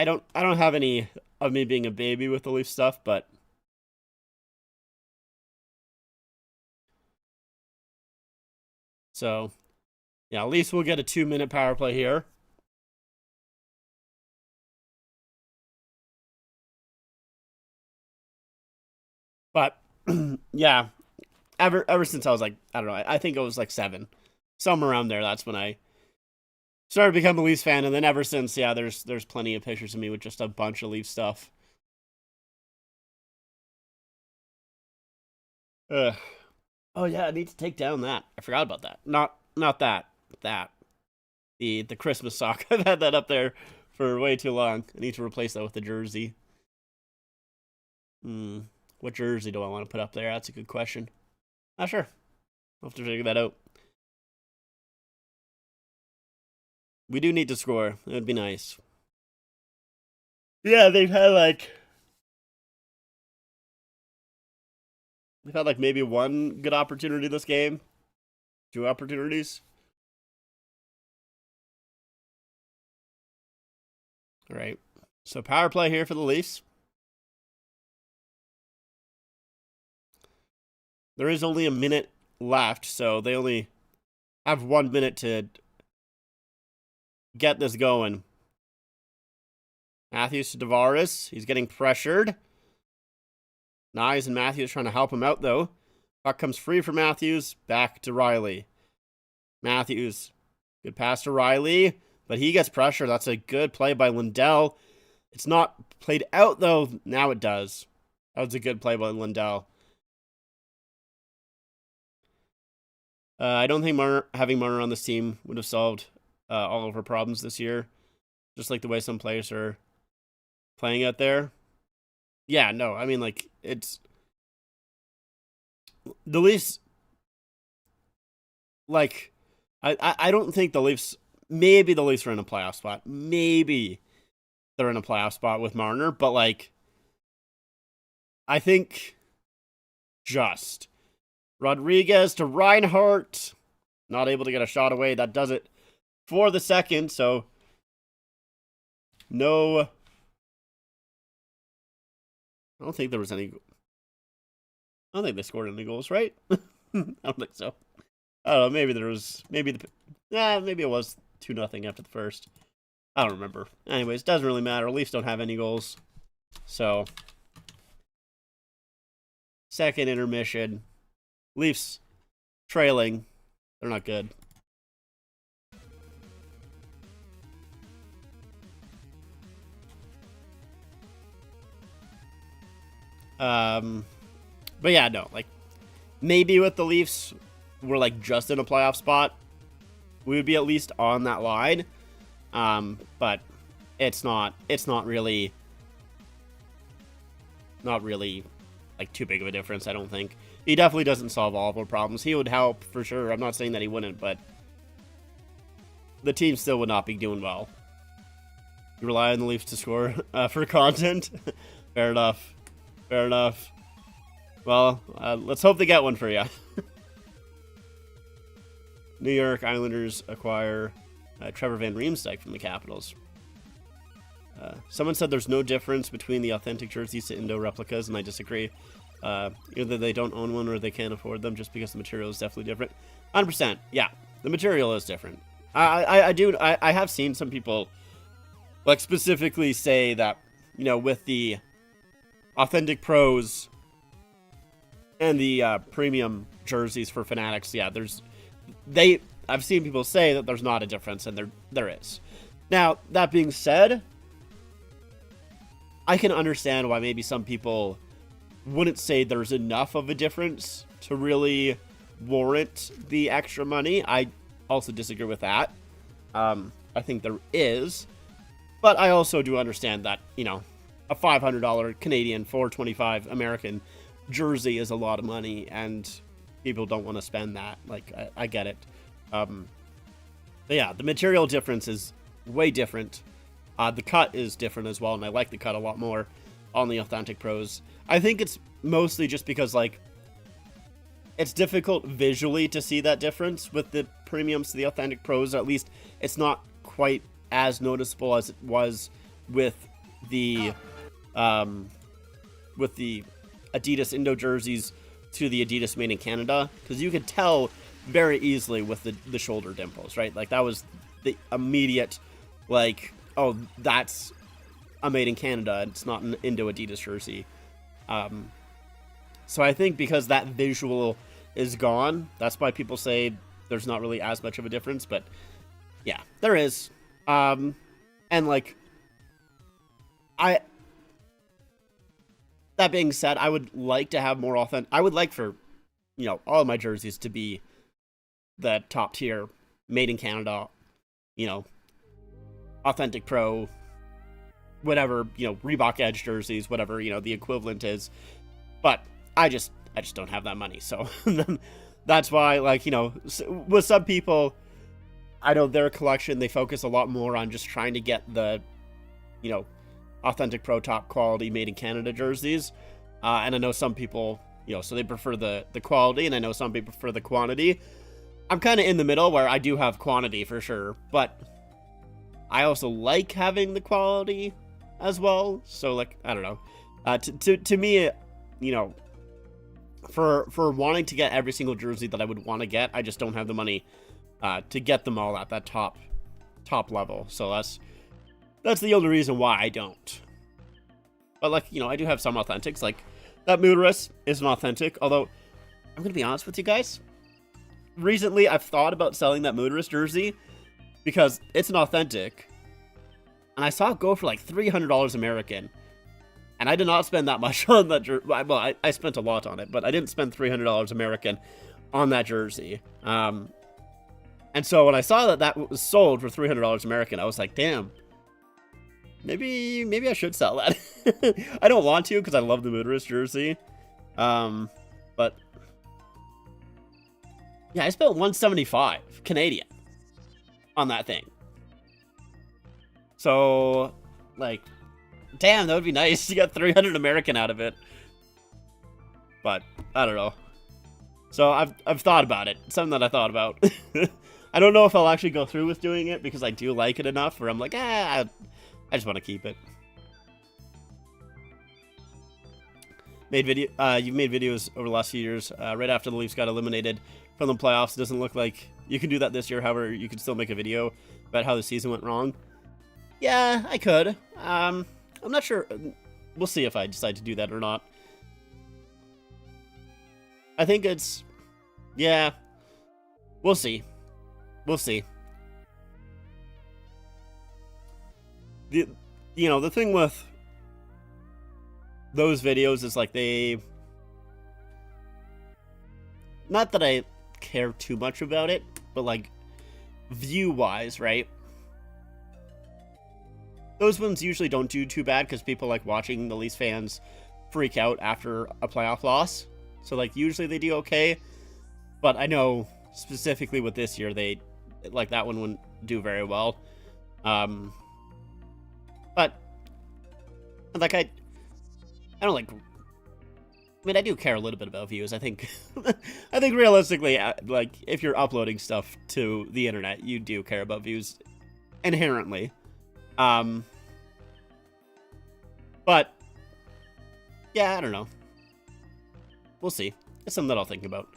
don't have any of me being a baby with the Leaf stuff, but so yeah, at least we'll get a 2-minute power play here. But yeah, ever since I was like, I don't know, I think it was like 7, somewhere around there. That's when I started to become a Leafs fan, and then ever since, yeah, there's plenty of pictures of me with just a bunch of Leaf stuff. Ugh. Oh yeah, I need to take down that. I forgot about that. Not that. That. the Christmas sock. I've had that up there for way too long. I need to replace that with the jersey. What jersey do I want to put up there? That's a good question. Not sure. I'll have to figure that out. We do need to score. It would be nice. Yeah, they've had maybe one good opportunity this game. 2 opportunities. All right. So power play here for the Leafs. There is only a minute left, so they only have 1 minute to get this going. Matthews to Tavares. He's getting pressured. Nyes and Matthews trying to help him out, though. Puck comes free for Matthews. Back to Riley. Matthews. Good pass to Riley. But he gets pressure. That's a good play by Lindell. It's not played out, though. Now it does. That was a good play by Lindell. I don't think having Marner on this team would have solved all of our problems this year. Just like the way some players are playing out there. Yeah, no, I mean, like, it's... The Leafs... Like, I don't think the Leafs... Maybe the Leafs are in a playoff spot. Maybe they're in a playoff spot with Marner. But, like, I think just Rodriguez to Reinhart. Not able to get a shot away. That does it for the second. So, no... I don't think there was any... I don't think they scored any goals, right? I don't think so. I don't know. Maybe there was... Maybe it was 2-0 after the first. I don't remember. Anyways, doesn't really matter. Leafs don't have any goals. So, second intermission. Leafs trailing. They're not good. But yeah, no, like, maybe with the Leafs, we're like just in a playoff spot. We would be at least on that line. But it's not really like too big of a difference, I don't think. He definitely doesn't solve all of our problems. He would help for sure. I'm not saying that he wouldn't, but the team still would not be doing well. You rely on the Leafs to score for content. Fair enough. Fair enough. Well, let's hope they get one for you. New York Islanders acquire Trevor Van Riemsdyk from the Capitals. Someone said there's no difference between the authentic jerseys to Indo replicas, and I disagree. Either they don't own one or they can't afford them just because the material is definitely different. 100%. Yeah, the material is different. I have seen some people like specifically say that, you know, with the authentic pros and the premium jerseys for Fanatics, yeah, I've seen people say that there's not a difference, and there is. Now, that being said, I can understand why maybe some people wouldn't say there's enough of a difference to really warrant the extra money. I also disagree with that. I think there is, but I also do understand that, you know, a $500 Canadian, $425 American jersey is a lot of money, and people don't want to spend that. Like, I get it. But yeah, the material difference is way different. The cut is different as well, and I like the cut a lot more on the Authentic Pros. I think it's mostly just because, like, it's difficult visually to see that difference with the premiums to the Authentic Pros. Or at least it's not quite as noticeable as it was with the Adidas Indo jerseys to the Adidas made in Canada, because you could tell very easily with the shoulder dimples, right? Like, that was the immediate, like, oh, that's a made in Canada, it's not an Indo Adidas jersey. So I think because that visual is gone, that's why people say there's not really as much of a difference. But yeah, there is. And like, that being said, I would like to have more authentic. I would like for, you know, all of my jerseys to be the top tier, made in Canada, you know, Authentic Pro, whatever, you know, Reebok Edge jerseys, whatever, you know, the equivalent is. But I just don't have that money. So that's why, like, you know, with some people, I know their collection, they focus a lot more on just trying to get the, you know, Authentic Pro top quality made in Canada jerseys. And I know some people, you know, so they prefer the quality, and I know some people prefer the quantity. I'm kind of in the middle where I do have quantity for sure, but I also like having the quality as well. So, like, I don't know. To me, you know, for wanting to get every single jersey that I would want to get, I just don't have the money to get them all at that top level. So that's the only reason why I don't. But, like, you know, I do have some authentics. Like, that Mooderus is an authentic, although I'm going to be honest with you guys. Recently, I've thought about selling that Mooderus jersey because it's an authentic. And I saw it go for like $300 American. And I did not spend that much on that jersey. Well, I spent a lot on it, but I didn't spend $300 American on that jersey. And so when I saw that was sold for $300 American, I was like, damn. Maybe I should sell that. I don't want to because I love the Mooderus jersey. But yeah, I spent $175 Canadian on that thing. So, like, damn, that would be nice to get $300 American out of it. But I don't know. So I've thought about it. It's something that I thought about. I don't know if I'll actually go through with doing it because I do like it enough where I'm like, I just want to keep it. You've made videos over the last few years, right after the Leafs got eliminated from the playoffs. It doesn't look like you can do that this year. However, you could still make a video about how the season went wrong. Yeah, I could. I'm not sure. We'll see if I decide to do that or not. I think it's... Yeah. We'll see. We'll see. The thing with those videos is, like, they... Not that I care too much about it, but, like, view-wise, right? Those ones usually don't do too bad because people like watching the Leafs fans freak out after a playoff loss. So, like, usually they do okay. But I know specifically with this year, like, that one wouldn't do very well. But, like, I don't, like... I mean, I do care a little bit about views. I think realistically, like, if you're uploading stuff to the internet, you do care about views inherently. But yeah, I don't know. We'll see. It's something that I'll think about.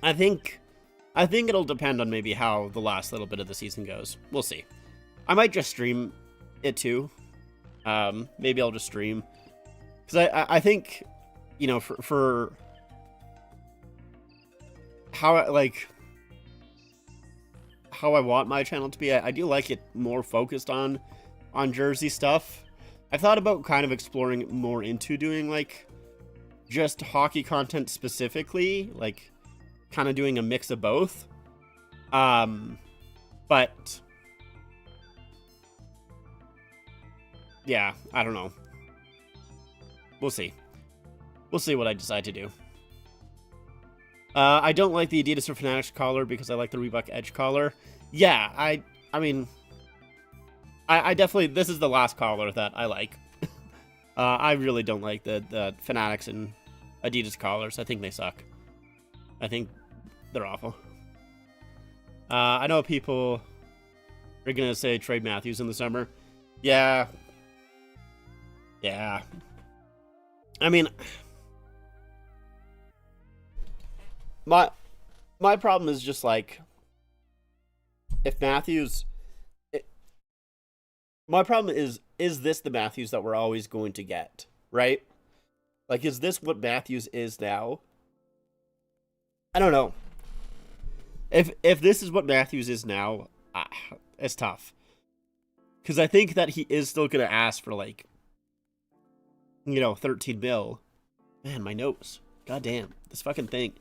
I think it'll depend on maybe how the last little bit of the season goes. We'll see. I might just stream it too. Maybe I'll just stream. Because I think, you know, for how I want my channel to be, I do like it more focused on jersey stuff. I've thought about kind of exploring more into doing, like, just hockey content specifically, like, kind of doing a mix of both. But yeah, I don't know. We'll see. We'll see what I decide to do. I don't like the Adidas or Fanatics collar because I like the Reebok Edge collar. Yeah, I mean, I definitely, this is the last collar that I like. I really don't like the Fanatics and Adidas collars. I think they suck. I think they're awful. I know people are going to say trade Matthews in the summer. Yeah. Yeah. I mean, my problem is just, like, if Matthews... my problem is this the Matthews that we're always going to get, right? Like, is this what Matthews is now? I don't know. If this is what Matthews is now, it's tough. Because I think that he is still going to ask for, like, you know, 13 mil. Man, my nose. God damn. This fucking thing.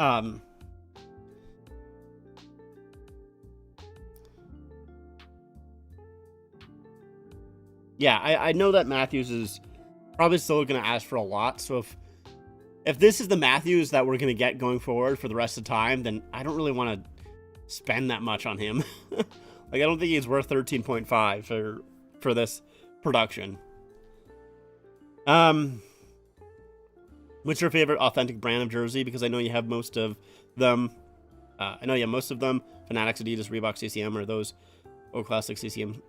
Um, yeah, I know that Matthews is probably still going to ask for a lot. So if this is the Matthews that we're going to get going forward for the rest of the time, then I don't really want to spend that much on him. Like, I don't think he's worth 13.5 for this production. What's your favorite authentic brand of jersey? Because I know you have most of them. Fanatics, Adidas, Reebok, CCM, or those old classic CCM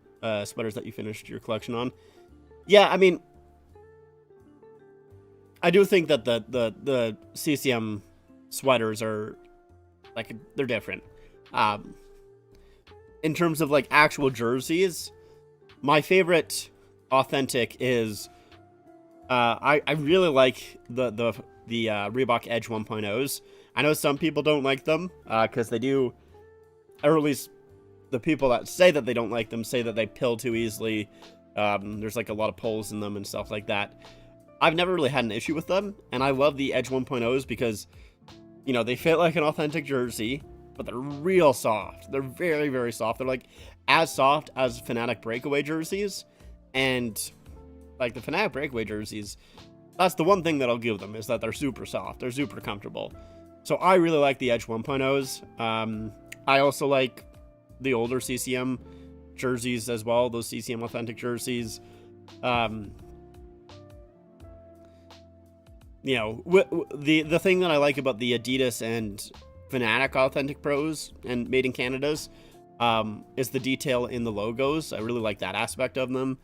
sweaters that you finished your collection on. Yeah, I mean, I do think that the CCM sweaters are, like, they're different. In terms of, like, actual jerseys, my favorite authentic is I really like the Reebok Edge 1.0s. I know some people don't like them because they do, or at least the people that say that they don't like them say that they pill too easily. There's like a lot of pulls in them and stuff like that. I've never really had an issue with them, and I love the Edge 1.0s because, you know, they fit like an authentic jersey, but they're real soft. They're very, very soft. They're like as soft as Fanatic breakaway jerseys, and like the Fanatic breakaway jerseys, that's the one thing that I'll give them, is that they're super soft. They're super comfortable. So I really like the Edge 1.0s. I also like the older CCM jerseys as well, those CCM authentic jerseys. You know, the thing that I like about the Adidas and Fanatic authentic pros and made in Canada's is the detail in the logos. I really like that aspect of them.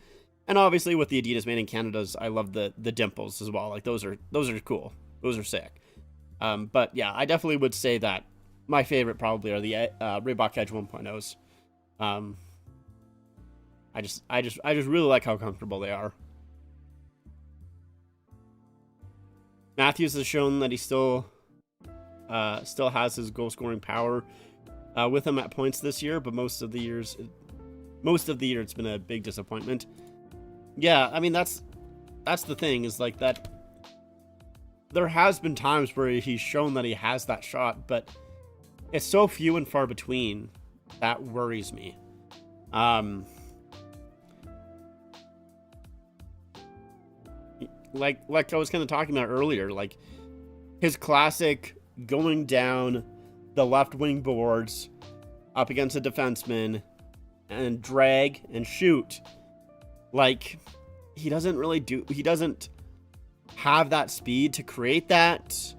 And obviously with the Adidas made in Canada's, I love the dimples as well. Like those are cool. Those are sick. But yeah, I definitely would say that my favorite probably are the Reebok Edge 1.0s. I just really like how comfortable they are. Matthews has shown that he still has his goal scoring power with him at points this year, but most of the year it's been a big disappointment. Yeah, I mean that's the thing, is like that there has been times where he's shown that he has that shot, but it's so few and far between that worries me. Like I was kind of talking about earlier, like his classic going down the left wing boards up against a defenseman and drag and shoot. Like he doesn't have that speed to create that,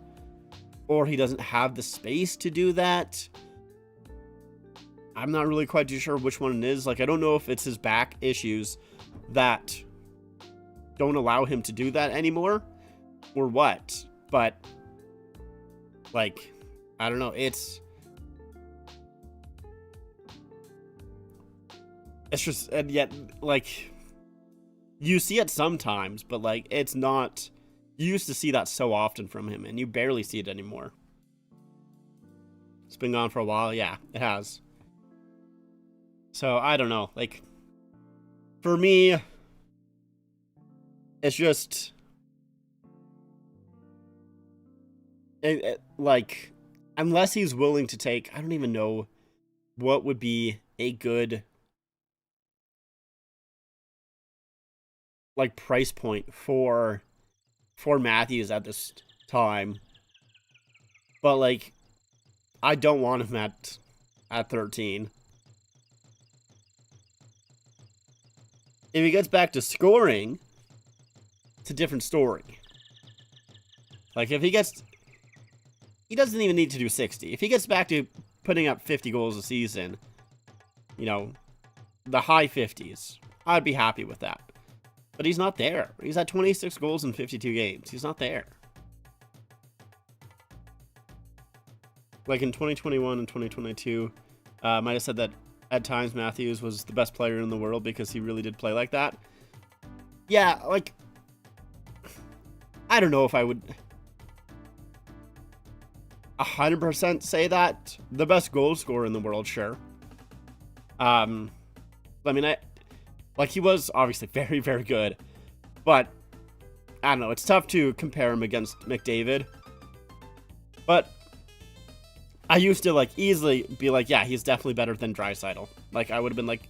or he doesn't have the space to do that. I'm not really quite too sure which one it is. Like, I don't know if it's his back issues that don't allow him to do that anymore or what, but like, I don't know. It's just, and yet, like, you see it sometimes, but like, it's not, you used to see that so often from him, and you barely see it anymore. It's been gone for a while. Yeah, it has. So I don't know, like, for me, it's just like, unless he's willing to take, I don't even know what would be a good like price point for Matthews at this time. But like, I don't want him at 13. If he gets back to scoring, it's a different story. Like, if he doesn't even need to do 60. If he gets back to putting up 50 goals a season, you know, the high 50s, I'd be happy with that. But he's not there. He's at 26 goals in 52 games. He's not there. Like in 2021 and 2022, might have said that at times Matthews was the best player in the world because he really did play like that. Yeah, like, I don't know if I would 100% say that. The best goal scorer in the world, sure. I mean, like, he was obviously very, very good, but I don't know. It's tough to compare him against McDavid. But I used to like easily be like, yeah, he's definitely better than Draisaitl. Like I would have been like,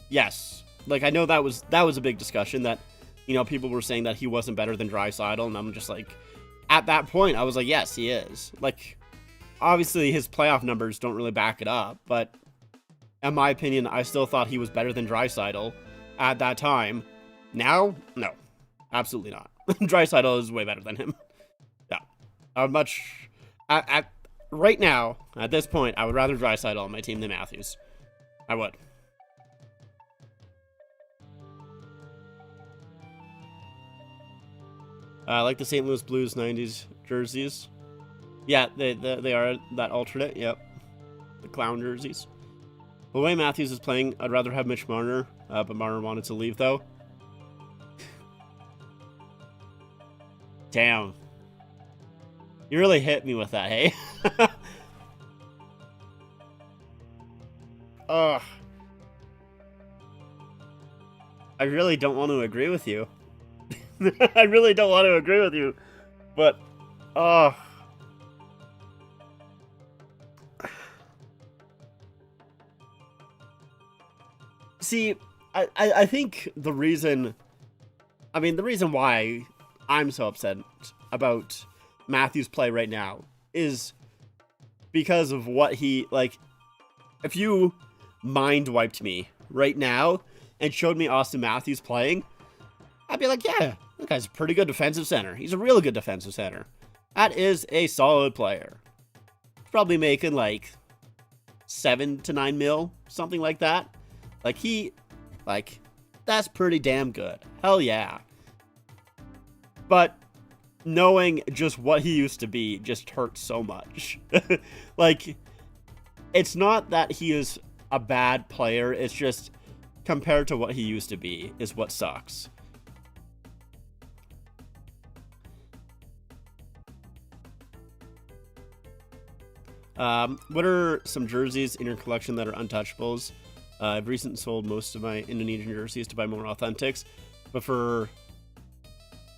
yes. Like I know that was a big discussion that, you know, people were saying that he wasn't better than Draisaitl, and I'm just like, at that point, I was like, yes, he is. Like, obviously his playoff numbers don't really back it up, but in my opinion, I still thought he was better than Draisaitl at that time. Now, no, absolutely not. Draisaitl is way better than him. Yeah, I would much at right now at this point, I would rather Draisaitl on my team than Matthews. I would. I like the St. Louis Blues '90s jerseys. Yeah, they are that alternate. Yep, the clown jerseys. The way Matthews is playing, I'd rather have Mitch Marner, but Marner wanted to leave though. Damn, you really hit me with that, hey? Ugh. I really don't want to agree with you. I really don't want to agree with you, but, see, I think the reason why I'm so upset about Matthews' play right now is because of what he, like, if you mind wiped me right now and showed me Austin Matthews playing, I'd be like, yeah, that guy's a pretty good defensive center. He's a really good defensive center. That is a solid player. He's probably making like 7 to 9 mil, something like that. Like, that's pretty damn good. Hell yeah. But knowing just what he used to be just hurts so much. Like, it's not that he is a bad player. It's just compared to what he used to be is what sucks. What are some jerseys in your collection that are untouchables? I've recently sold most of my Indonesian jerseys to buy more authentics, but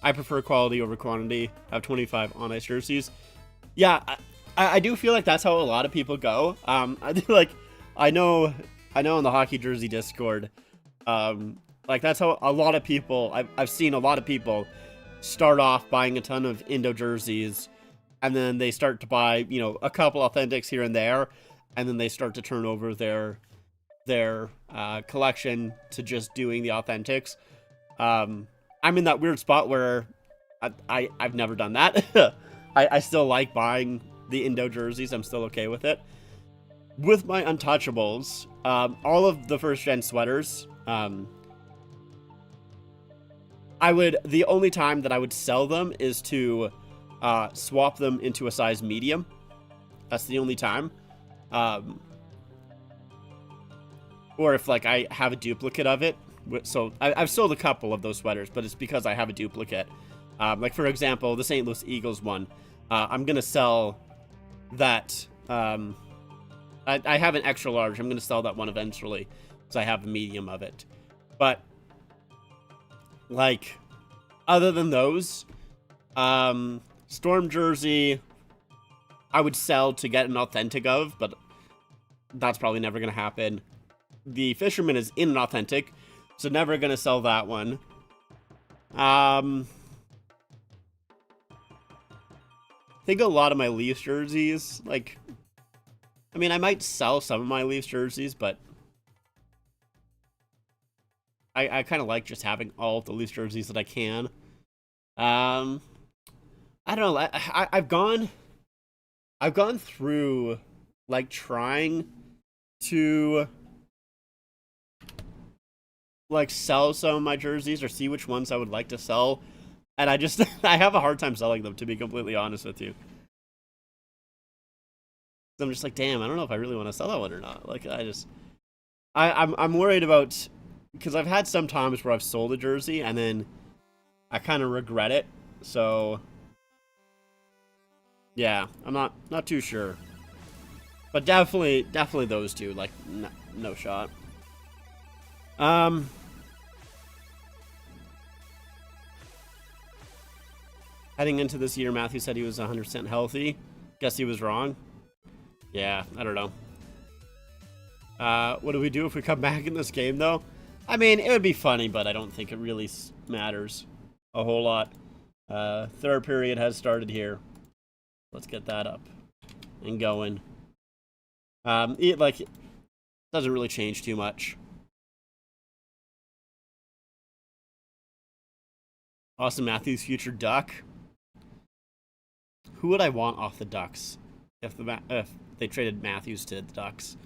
I prefer quality over quantity. I have 25 on ice jerseys. Yeah, I do feel like that's how a lot of people go. I do like, I know in the hockey jersey Discord, like that's how a lot of people, I've seen a lot of people start off buying a ton of Indo jerseys, and then they start to buy, you know, a couple authentics here and there, and then they start to turn over their collection to just doing the authentics. I'm in that weird spot where I've never done that. I still like buying the Indo jerseys. I'm still okay with it. With my untouchables, all of the first gen sweaters, the only time that I would sell them is to swap them into a size medium. That's the only time. Or if like I have a duplicate of it. So I've sold a couple of those sweaters, but it's because I have a duplicate. Like for example, the St. Louis Eagles one. I'm gonna sell that. I have an extra large. I'm gonna sell that one eventually, because I have a medium of it. But like, other than those, Storm jersey, I would sell to get an authentic of, but that's probably never gonna happen. The Fisherman is in an authentic, so never gonna sell that one. I think a lot of my Leafs jerseys, like, I mean, I might sell some of my Leafs jerseys, but I kind of like just having all of the Leafs jerseys that I can. I don't know. I've gone through like trying to like sell some of my jerseys or see which ones I would like to sell, and I just I have a hard time selling them, to be completely honest with you. So I'm just like, damn, I don't know if I really want to sell that one or not. Like, I'm worried about, because I've had some times where I've sold a jersey and then I kind of regret it. So yeah, I'm not too sure. But definitely those two, like, no shot. Heading into this year, Matthew said he was 100% healthy. Guess he was wrong. Yeah, I don't know. What do we do if we come back in this game, though? I mean, it would be funny, but I don't think it really matters a whole lot. Third period has started here. Let's get that up and going. It doesn't really change too much. Austin Matthews, future Duck. Who would I want off the Ducks if they traded Matthews to the Ducks?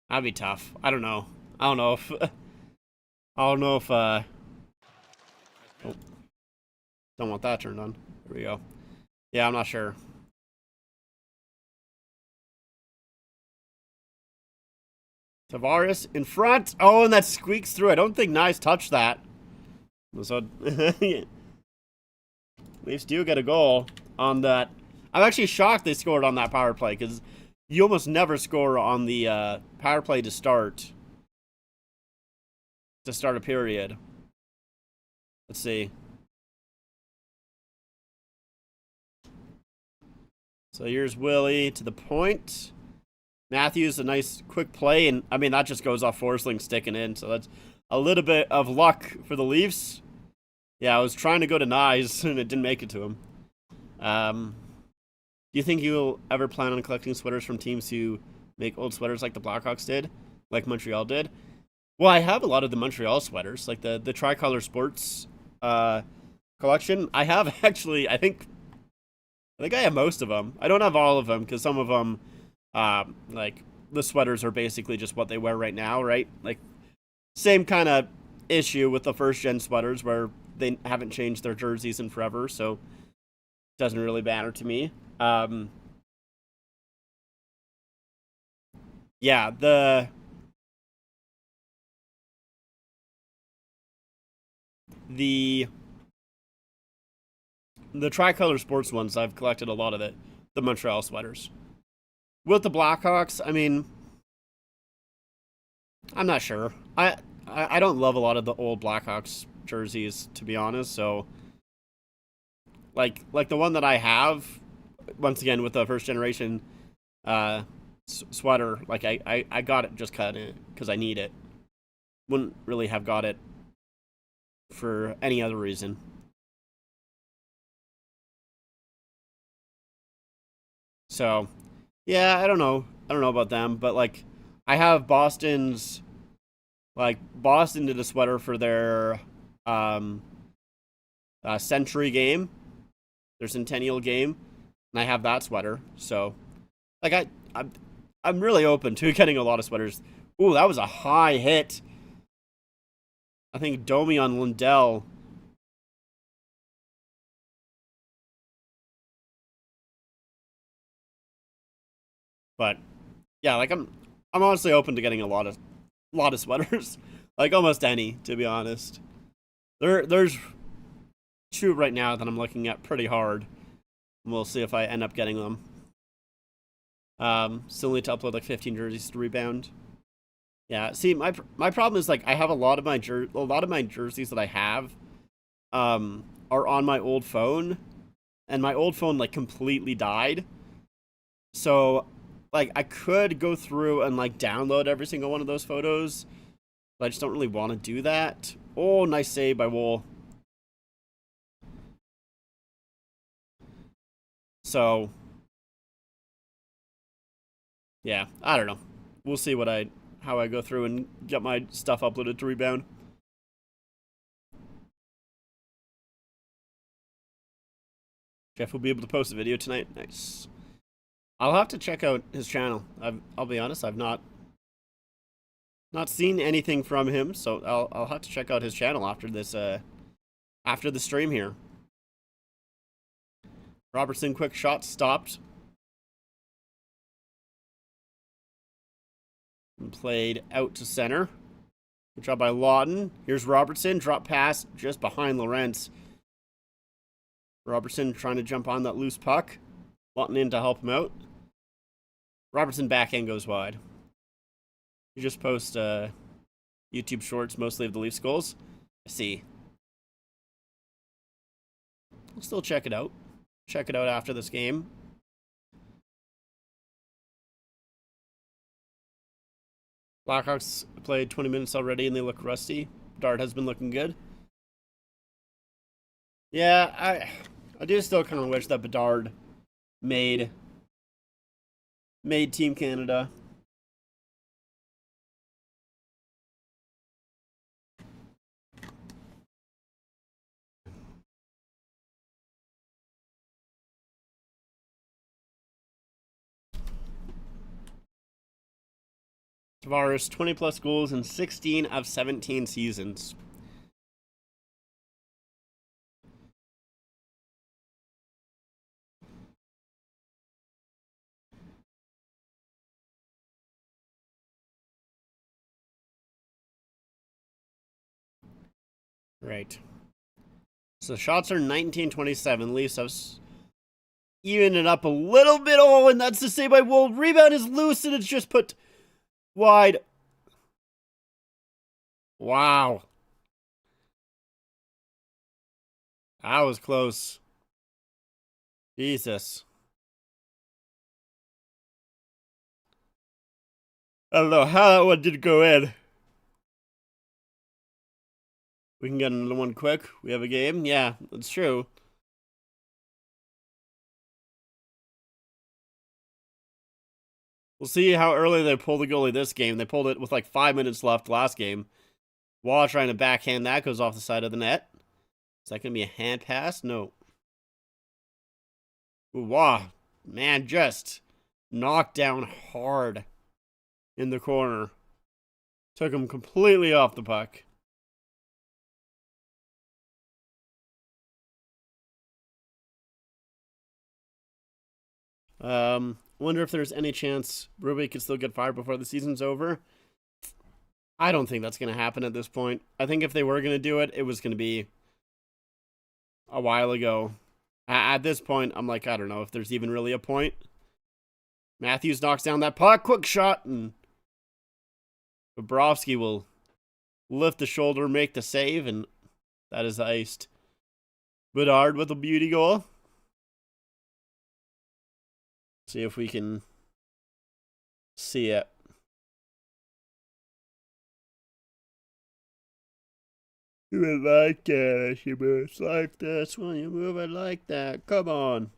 That'd be tough. I don't know. I don't know if oh, don't want that turned on. There we go. Yeah, I'm not sure. Tavares in front. Oh, and that squeaks through. I don't think Nyes touched that. So Leafs do get a goal on that. I'm actually shocked they scored on that power play because you almost never score on the power play to start a period. Let's see. So here's Willie to the point. Matthews, a nice quick play, and I mean that just goes off Forsling sticking in, so that's a little bit of luck for the Leafs. Yeah, I was trying to go to Nyes, and it didn't make it to him. Do you think you'll ever plan on collecting sweaters from teams who make old sweaters like the Blackhawks did, like Montreal did? Well, I have a lot of the Montreal sweaters, like the Tricolor Sports collection. I have actually, I think I have most of them. I don't have all of them because some of them, like the sweaters are basically just what they wear right now, right? Like same kind of issue with the first gen sweaters where they haven't changed their jerseys in forever, so it doesn't really matter to me. Yeah, the Tricolor Sports ones, I've collected a lot of the Montreal sweaters. With the Blackhawks, I mean, I'm not sure. I don't love a lot of the old Blackhawks jerseys, to be honest. So, like the one that I have, once again with the first generation sweater, like I got it just because I need it. Wouldn't really have got it for any other reason. So, yeah, I don't know. I don't know about them, but like I have Boston's like Boston did a sweater for their um century game, their centennial game, and I have that sweater. So, like I'm really open to getting a lot of sweaters. Ooh, that was a high hit. I think Domi on Lundell. But yeah, like I'm honestly open to getting a lot of sweaters. Like almost any, to be honest. There's two right now that I'm looking at pretty hard. We'll see if I end up getting them. Still need to upload like 15 jerseys to rebound. Yeah, see, my problem is like I have a lot of my jerseys that I have are on my old phone, and my old phone like completely died. So like I could go through and like download every single one of those photos, but I just don't really want to do that. Oh, nice save by Wool. So yeah, I don't know. We'll see how I go through and get my stuff uploaded to rebound. Jeff will be able to post a video tonight. Nice. I'll have to check out his channel. I'll be honest, I've not seen anything from him, so I'll have to check out his channel after the stream here. Robertson, quick shot stopped. And played out to center. Good job by Lawton. Here's Robertson. Drop pass just behind Lorentz. Robertson trying to jump on that loose puck. Lawton in to help him out. Robertson backhand goes wide. You just post YouTube shorts, mostly of the Leafs goals. I see. I'll still check it out. Check it out after this game. Blackhawks played 20 minutes already and they look rusty. Dart has been looking good. Yeah, I do still kind of wish that Bedard made Team Canada. Tavares 20 plus goals in 16 of 17 seasons. Right. So shots are 19-27. Leafs have even it up a little bit. Oh, and that's the save by Wool. Rebound is loose and it's just put wide. Wow. That was close. Jesus. I don't know how that one did go in. We can get another one quick. We have a game. Yeah, that's true. We'll see how early they pull the goalie this game. They pulled it with like 5 minutes left last game. Wall trying to backhand that, goes off the side of the net. Is that going to be a hand pass? No. Ooh, wow. Man, just knocked down hard in the corner. Took him completely off the puck. Wonder if there's any chance Ruby could still get fired before the season's over. I don't think that's going to happen at this point. I think if they were going to do it, it was going to be a while ago. At this point, I'm like, I don't know if there's even really a point. Matthews knocks down that puck, quick shot, and Bobrovsky will lift the shoulder, make the save, and that is iced. Bedard with a beauty goal. See if we can see it. You would like that. She moves like this when you move it like that. Come on.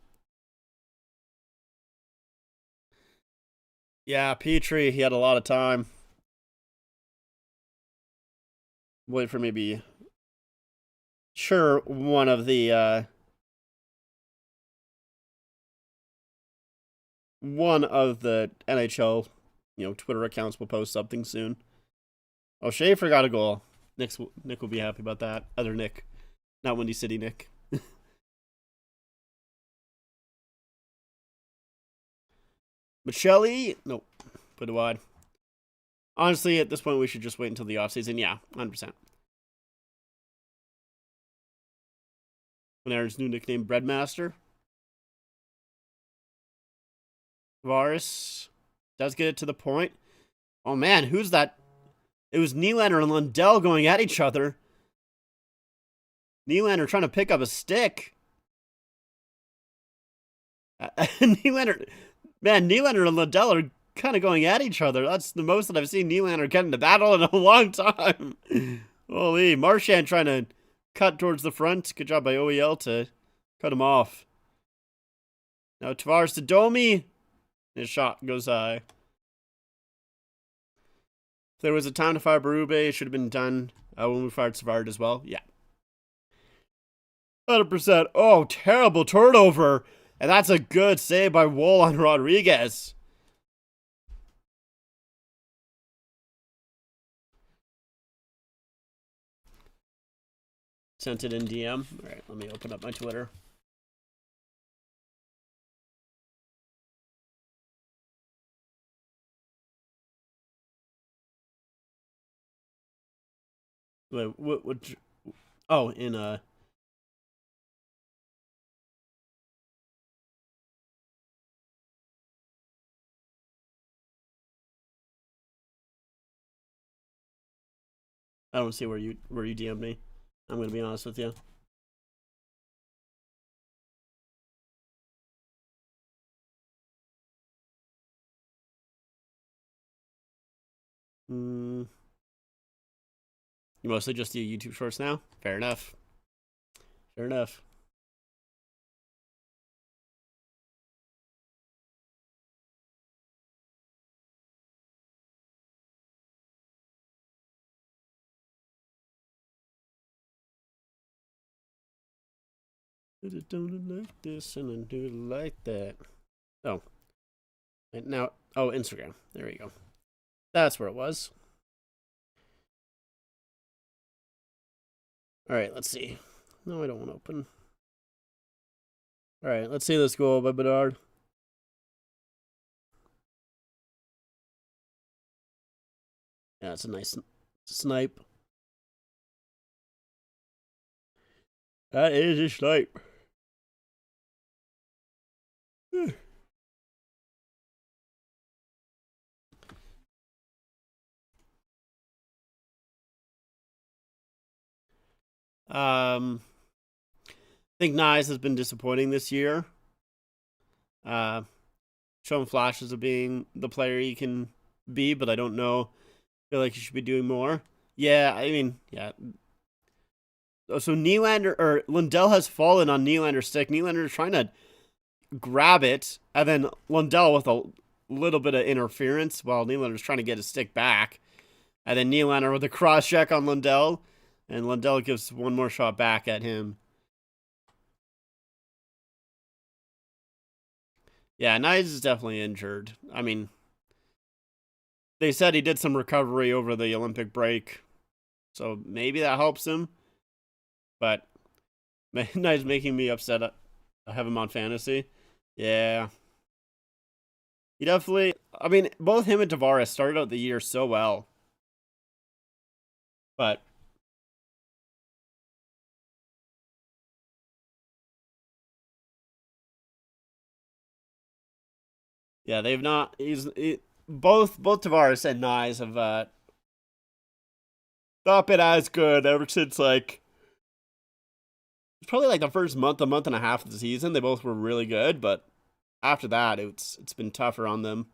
Yeah, Petrie, he had a lot of time. Wait for maybe. Sure, one of the NHL, Twitter accounts will post something soon. Oh, Schaefer got a goal. Nick will be happy about that. Other Nick, not Windy City Nick. Michelli, nope, put it wide. Honestly, at this point, we should just wait until the offseason. Yeah, 100%. Panarin's new nickname, Breadmaster. Tavares does get it to the point. Oh man, who's that? It was Nylander and Lundell going at each other. Nylander trying to pick up a stick. Nylander and Lundell are kind of going at each other. That's the most that I've seen Nylander get into battle in a long time. Holy, Marchand trying to cut towards the front. Good job by OEL to cut him off. Now Tavares to Domi. His shot goes high. If there was a time to fire Berube, it should have been done when we fired Savard as well. Yeah. 100%. Oh, terrible turnover. And that's a good save by Wool on Rodriguez. Sent it in DM. All right, let me open up my Twitter. Wait, what? Oh, in I don't see where you DM'd me. I'm gonna be honest with you. You mostly just do YouTube Shorts now? Fair enough. Fair enough. I just don't like this and I do like that. Oh. And now, oh, Instagram. There we go. That's where it was. All right, let's see. No, I don't want to open. All right, let's see this goal by Bedard. Yeah, it's a nice snipe. That is a snipe. I think Nyes has been disappointing this year. Showing flashes of being the player he can be, but I don't know. I feel like he should be doing more. Yeah, I mean, yeah. So Nylander or Lundell has fallen on Nylander's stick. Nylander is trying to grab it, and then Lundell with a little bit of interference while Nylander's trying to get his stick back. And then Nylander with a cross check on Lundell, and Lundell gives one more shot back at him. Yeah, Nyes is definitely injured. I mean, they said he did some recovery over the Olympic break, so maybe that helps him. But Nyes making me upset. I have him on fantasy. Yeah. He definitely, I mean, both him and Tavares started out the year so well. But yeah, they've not. Both Tavares and Nyes have not been as good ever since like it's probably like the first month, a month and a half of the season. They both were really good, but after that, it's been tougher on them.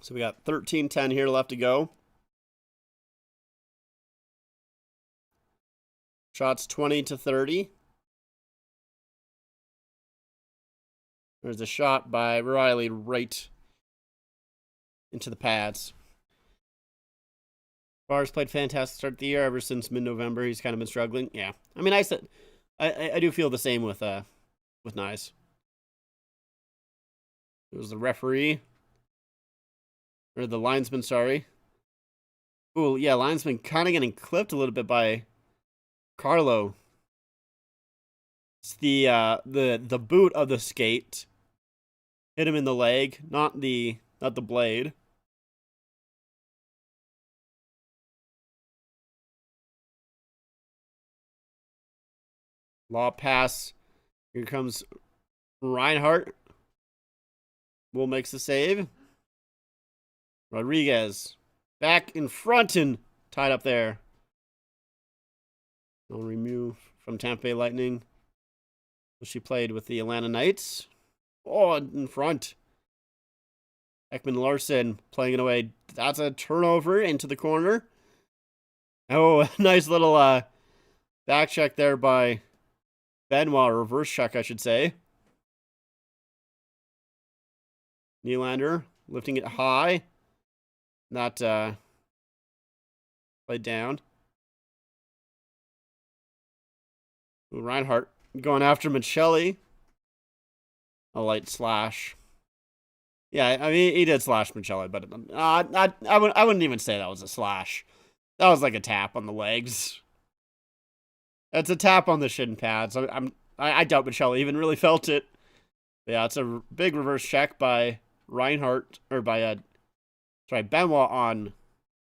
So we got 13-10 here left to go. Shots 20-30. There's a shot by Riley right into the pads. Barr's played fantastic start of the year. Ever since mid-November, he's kind of been struggling. Yeah, I mean, I do feel the same with Nyes. It was the referee or the linesman. Sorry. Oh yeah, linesman kind of getting clipped a little bit by Carlo. It's the boot of the skate hit him in the leg, not the blade. Law pass. Here comes Reinhardt. Will makes the save. Rodriguez back in front and tied up there. No remove from Tampa Bay Lightning. She played with the Atlanta Knights. Oh, in front. Ekman Larson playing it away. That's a turnover into the corner. Oh, nice little back check there by Benoit, reverse check, I should say. Nylander lifting it high. Not played down. Ooh, Reinhardt going after Michelli. A light slash. Yeah, I mean, he did slash Michelli, but I wouldn't even say that was a slash. That was like a tap on the legs. It's a tap on the shin pads. I doubt Michelli even really felt it. But yeah, it's a big reverse check by Reinhardt, or by Benoit on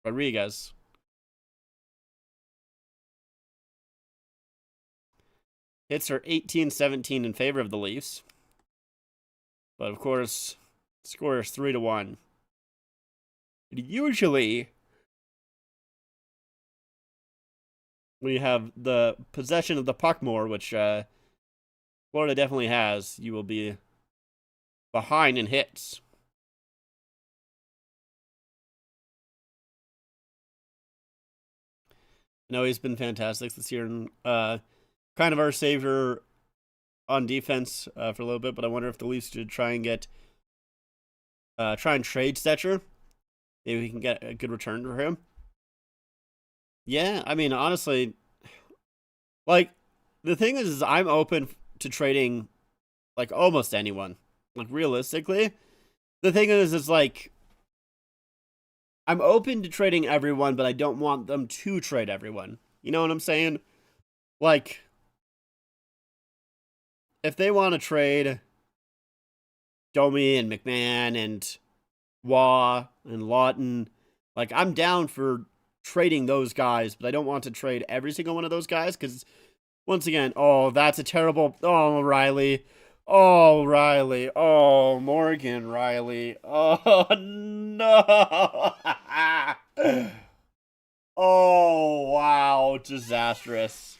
Rodriguez. Hits are 18-17 in favor of the Leafs. But of course, score is 3-1. Usually, we have the possession of the puck more, which Florida definitely has. You will be behind in hits. No, he's been fantastic this year, and kind of our savior on defense for a little bit. But I wonder if the Leafs should try and try and trade Stetcher. Maybe we can get a good return for him. Yeah, I mean, honestly, like the thing is I'm open to trading like almost anyone. Like realistically, the thing is, it's like I'm open to trading everyone, but I don't want them to trade everyone. You know what I'm saying? Like, if they want to trade Domi and McMahon and Waugh and Lawton, like, I'm down for trading those guys, but I don't want to trade every single one of those guys because, once again, oh, that's a terrible. Oh, Riley. Oh, Riley. Oh, Morgan Riley. Oh, no. Oh, wow. Disastrous.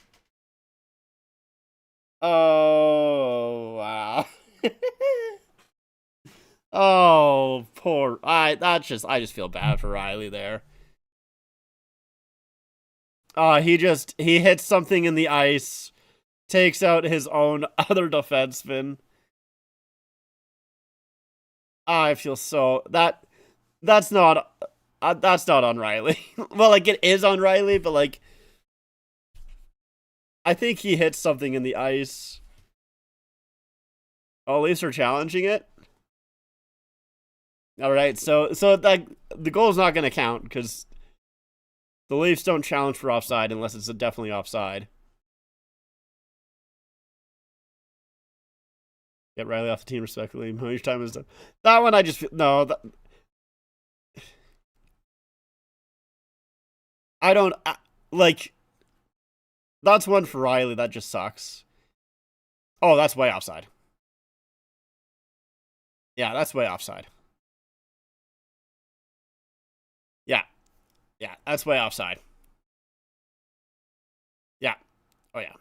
Oh, wow. Oh, poor. I just feel bad for Riley there. He hits something in the ice, takes out his own other defenseman. I feel so that's not on Riley. Well, like it is on Riley, but like I think he hits something in the ice. Oh, at least are challenging it. All right, so like the goal is not going to count because the Leafs don't challenge for offside unless it's definitely offside. Get Riley off the team respectfully. Your time is done. That one I just feel no. I don't like. That's one for Riley that just sucks. Oh, that's way offside. Yeah, that's way offside. Yeah, yeah, that's way offside. Yeah. Oh yeah.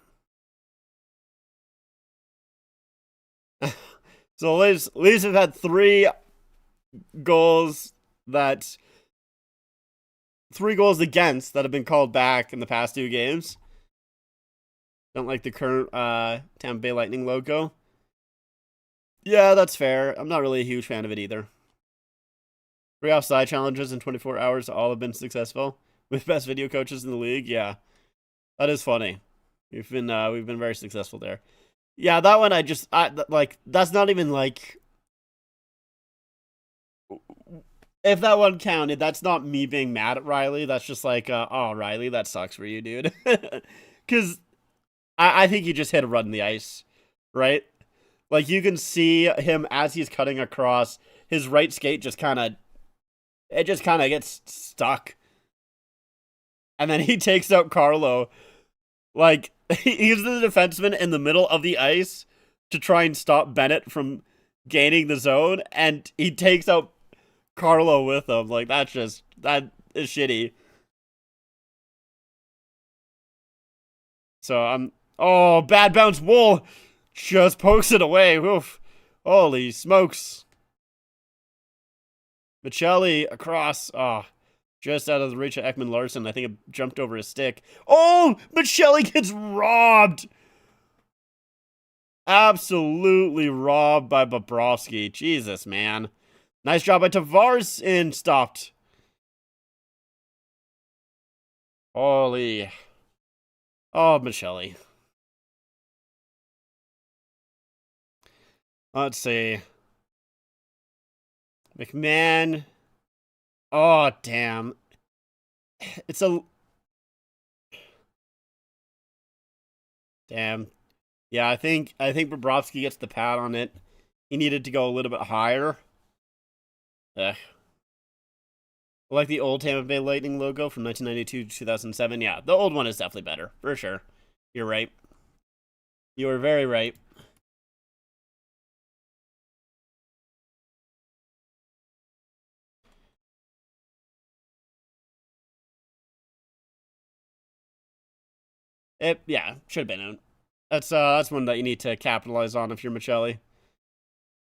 So Leafs have had goals that three goals against that have been called back in the past two games. Don't like the current Tampa Bay Lightning logo. Yeah, that's fair. I'm not really a huge fan of it either. Three offside challenges in 24 hours all have been successful with best video coaches in the league. Yeah, that is funny. We've been very successful there. Yeah, that one I like that's not even like if that one counted, that's not me being mad at Riley. That's just like, oh, Riley, that sucks for you, dude. Because I think he just hit a run in the ice, right? Like you can see him as he's cutting across. His right skate just kind of gets stuck, and then he takes out Carlo. Like he's the defenseman in the middle of the ice to try and stop Bennett from gaining the zone, and he takes out Carlo with him. Like that is shitty. So I'm oh bad bounce Wool just pokes it away. Oof. Holy smokes. Michelli across. Oh, just out of the reach of Ekman Larson. I think it jumped over his stick. Oh, Michelli gets robbed. Absolutely robbed by Bobrovsky. Jesus, man. Nice job by Tavares and stopped. Holy. Oh, Michelli. Let's see. McMahon. Oh, damn. It's a. Damn. Yeah, I think Bobrovsky gets the pad on it. He needed to go a little bit higher. Ugh. Like the old Tampa Bay Lightning logo from 1992 to 2007. Yeah, the old one is definitely better, for sure. You're right. You are very right. Yeah, should have been out. That's one that you need to capitalize on if you're Michelli.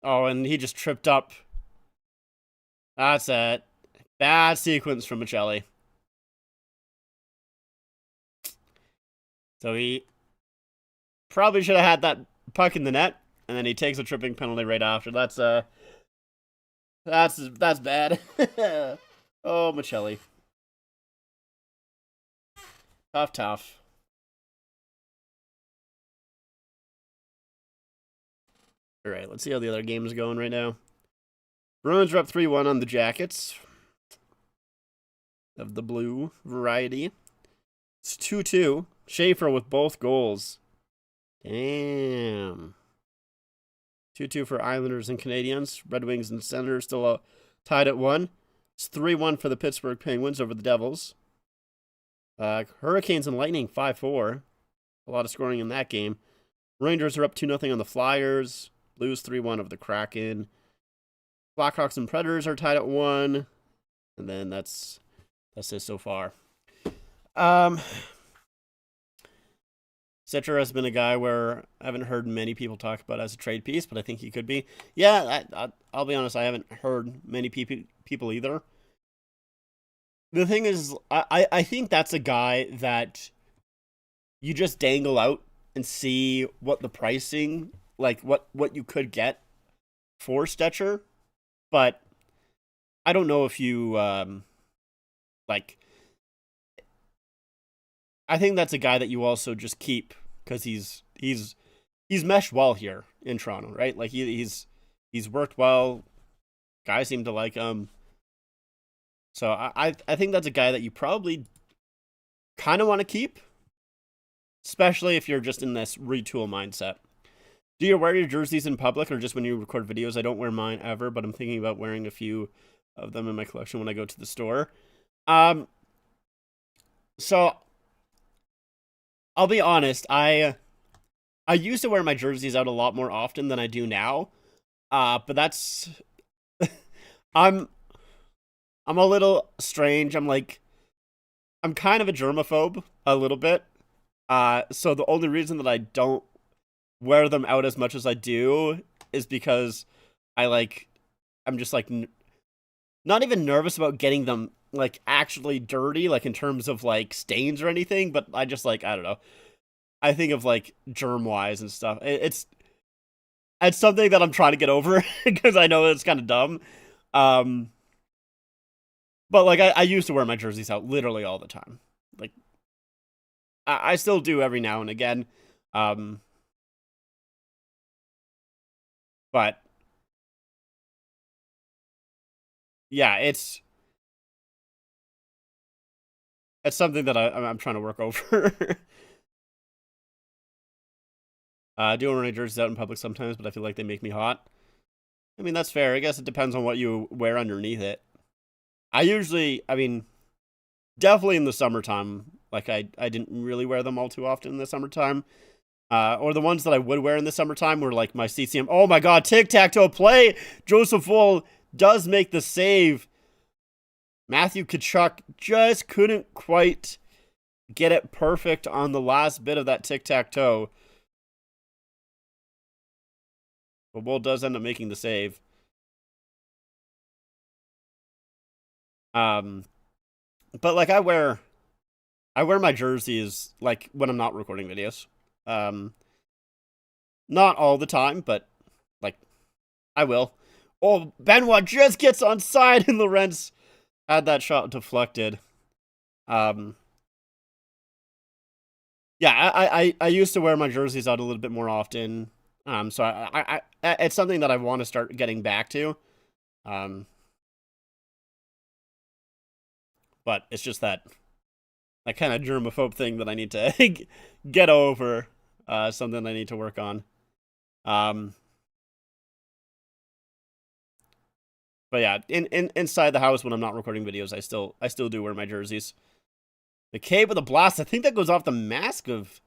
Oh, and he just tripped up. That's it. Bad sequence from Michelli. So he probably should have had that puck in the net, and then he takes a tripping penalty right after. That's bad. Oh, Michelli. Tough. All right, let's see how the other game's going right now. Bruins are up 3-1 on the Jackets of the blue variety. It's 2-2. Schaefer with both goals. Damn. 2-2 for Islanders and Canadiens. Red Wings and Senators still tied at 1. It's 3-1 for the Pittsburgh Penguins over the Devils. Hurricanes and Lightning 5-4. A lot of scoring in that game. Rangers are up 2-0 on the Flyers. Blues 3-1 over the Kraken. Blackhawks and Predators are tied at 1. And then that's it so far. Citra has been a guy where I haven't heard many people talk about as a trade piece, but I think he could be. Yeah, I'll be honest, I haven't heard many people either. The thing is, I think that's a guy that you just dangle out and see what the pricing, like what you could get for Stetcher, but I don't know if you like. I think that's a guy that you also just keep because he's meshed well here in Toronto, right? Like he's worked well. Guys seem to like him. So I think that's a guy that you probably kind of want to keep, especially if you're just in this retool mindset. Do you wear your jerseys in public or just when you record videos? I don't wear mine ever, but I'm thinking about wearing a few of them in my collection when I go to the store. So I'll be honest, I used to wear my jerseys out a lot more often than I do now. But that's I'm a little strange. I'm kind of a germaphobe a little bit. So the only reason that I don't wear them out as much as I do is because I'm just not even nervous about getting them like actually dirty, like in terms of like stains or anything, but I just I don't know. I think of like germ wise and stuff. It's something that I'm trying to get over because I know it's kind of dumb. But like I used to wear my jerseys out literally all the time. Like I still do every now and again. But yeah, it's something that I'm trying to work over. I do wear my jerseys out in public sometimes, but I feel like they make me hot. I mean, that's fair. I guess it depends on what you wear underneath it. I mean, definitely in the summertime. Like I didn't really wear them all too often in the summertime. Or the ones that I would wear in the summertime were like my CCM. Oh my god, tic-tac-toe play! Joseph Woll does make the save. Matthew Tkachuk just couldn't quite get it perfect on the last bit of that tic-tac-toe. But Woll does end up making the save. But like I wear my jerseys like when I'm not recording videos. Not all the time, but like I will. Oh, Benoit just gets on side and Lorenz had that shot deflected. Yeah, I used to wear my jerseys out a little bit more often. So I it's something that I want to start getting back to. But it's just that kind of germaphobe thing that I need to get over. Something I need to work on. But yeah, inside the house when I'm not recording videos, I still do wear my jerseys. The K with a blast. I think that goes off the mask of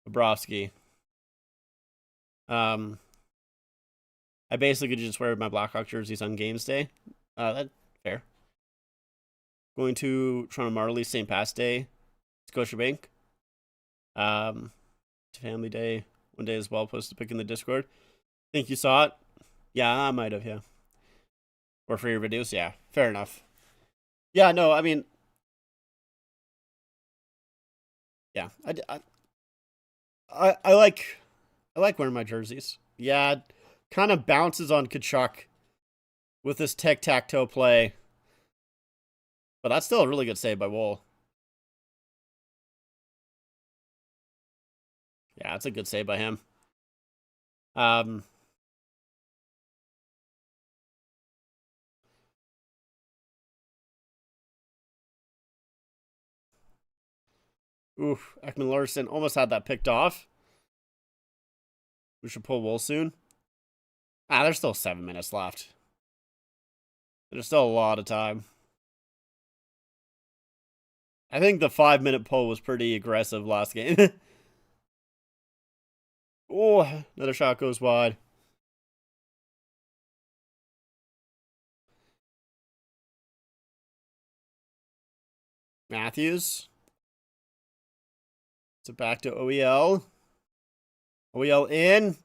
Bobrovsky. I basically just wear my Blackhawk jerseys on games day. That's fair. Going to Toronto Marlies St. Pat's Day, Scotiabank. Family Day one day as well. Posted a pic in the Discord. Think you saw it? Yeah, I might have. Yeah. Or for your videos? Yeah. Fair enough. Yeah. No. I mean. Yeah. I like wearing my jerseys. Yeah. Kind of bounces on Kachuk with this tic-tac-toe play. But that's still a really good save by Wool. Yeah, that's a good save by him. Oof, Ekman Larson almost had that picked off. We should pull Wool soon. There's still 7 minutes left. There's still a lot of time. I think the 5-minute pull was pretty aggressive last game. Oh, another shot goes wide. Matthews. So back to OEL. OEL in.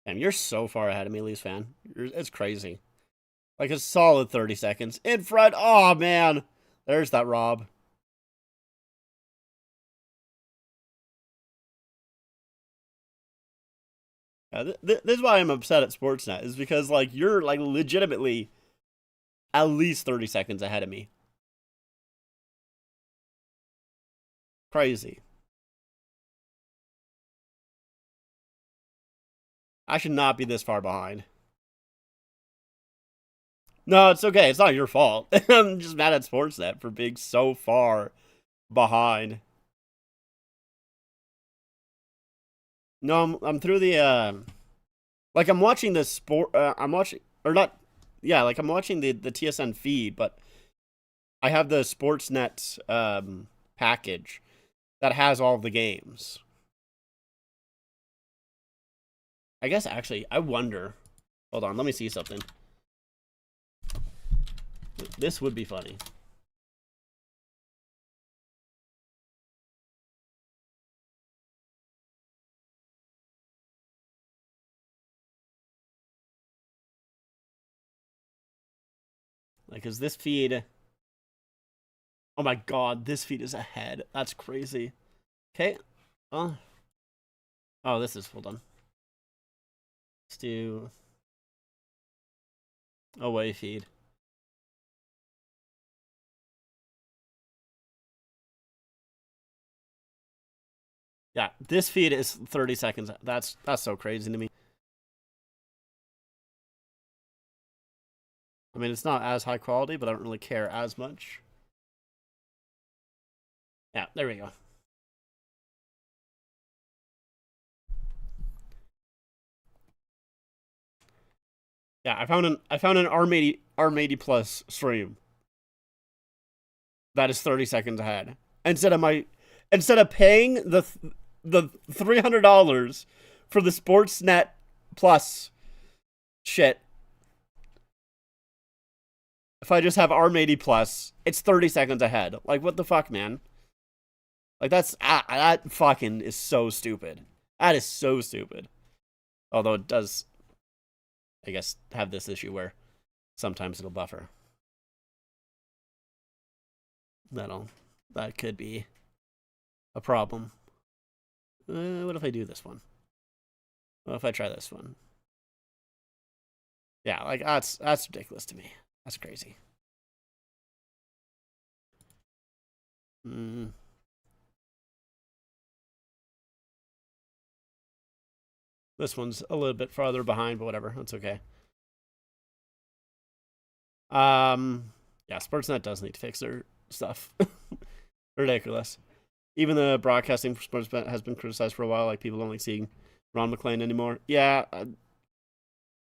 Damn, you're so far ahead of me, Leafs fan. It's crazy. Like a solid 30 seconds. In front. Oh, man. There's that rob. This is why I'm upset at Sportsnet. Is because, like, you're, like, legitimately at least 30 seconds ahead of me. Crazy. I should not be this far behind. No, it's okay. It's not your fault. I'm just mad at Sportsnet for being so far behind. No, I'm through the like I'm watching the sport. I'm watching or not. Yeah, like I'm watching the TSN feed, but I have the Sportsnet package that has all the games. I guess actually, I wonder. Hold on, let me see something. This would be funny. Like, is this feed? Oh my god, this feed is ahead. That's crazy. Okay. Oh, this is, hold on. Let's do away feed. Yeah, this feed is 30 seconds. That's so crazy to me. I mean, it's not as high quality, but I don't really care as much. Yeah, there we go. Yeah, I found an ARM80 Plus stream that is 30 seconds ahead. Instead of paying the $300 for the Sportsnet Plus shit. If I just have ARM80 Plus, it's 30 seconds ahead. Like, what the fuck, man? Like, that fucking is so stupid. That is so stupid. Although it does, I guess, have this issue where sometimes it'll buffer. That could be a problem. What if I do this one? What if I try this one? Yeah, like that's ridiculous to me. That's crazy. This one's a little bit farther behind, but whatever. That's okay. Yeah, Sportsnet does need to fix their stuff. Ridiculous. Even the broadcasting for Sportsnet has been criticized for a while. Like, people don't like seeing Ron McLean anymore. Yeah,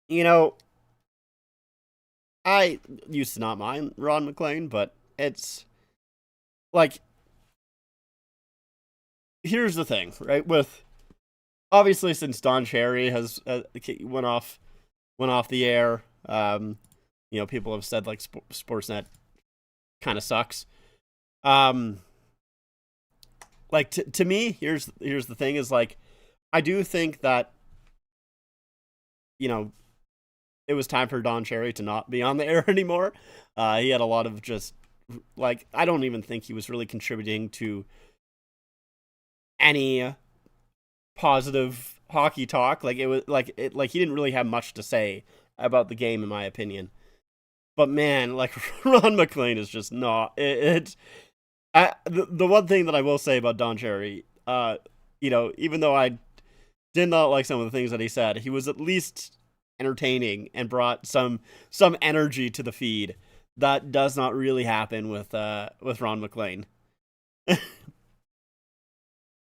you know, I used to not mind Ron McLean, but it's like, here's the thing, right? With obviously, since Don Cherry has went off the air, you know, people have said like Sportsnet kind of sucks. Um, like to me, here's the thing: is like I do think that you know it was time for Don Cherry to not be on the air anymore. He had a lot of just like I don't even think he was really contributing to any positive hockey talk. Like it was like he didn't really have much to say about the game, in my opinion. But man, like Ron McLean is just not it. The one thing that I will say about Don Cherry, even though I did not like some of the things that he said, he was at least entertaining and brought some energy to the feed. That does not really happen with Ron McLean.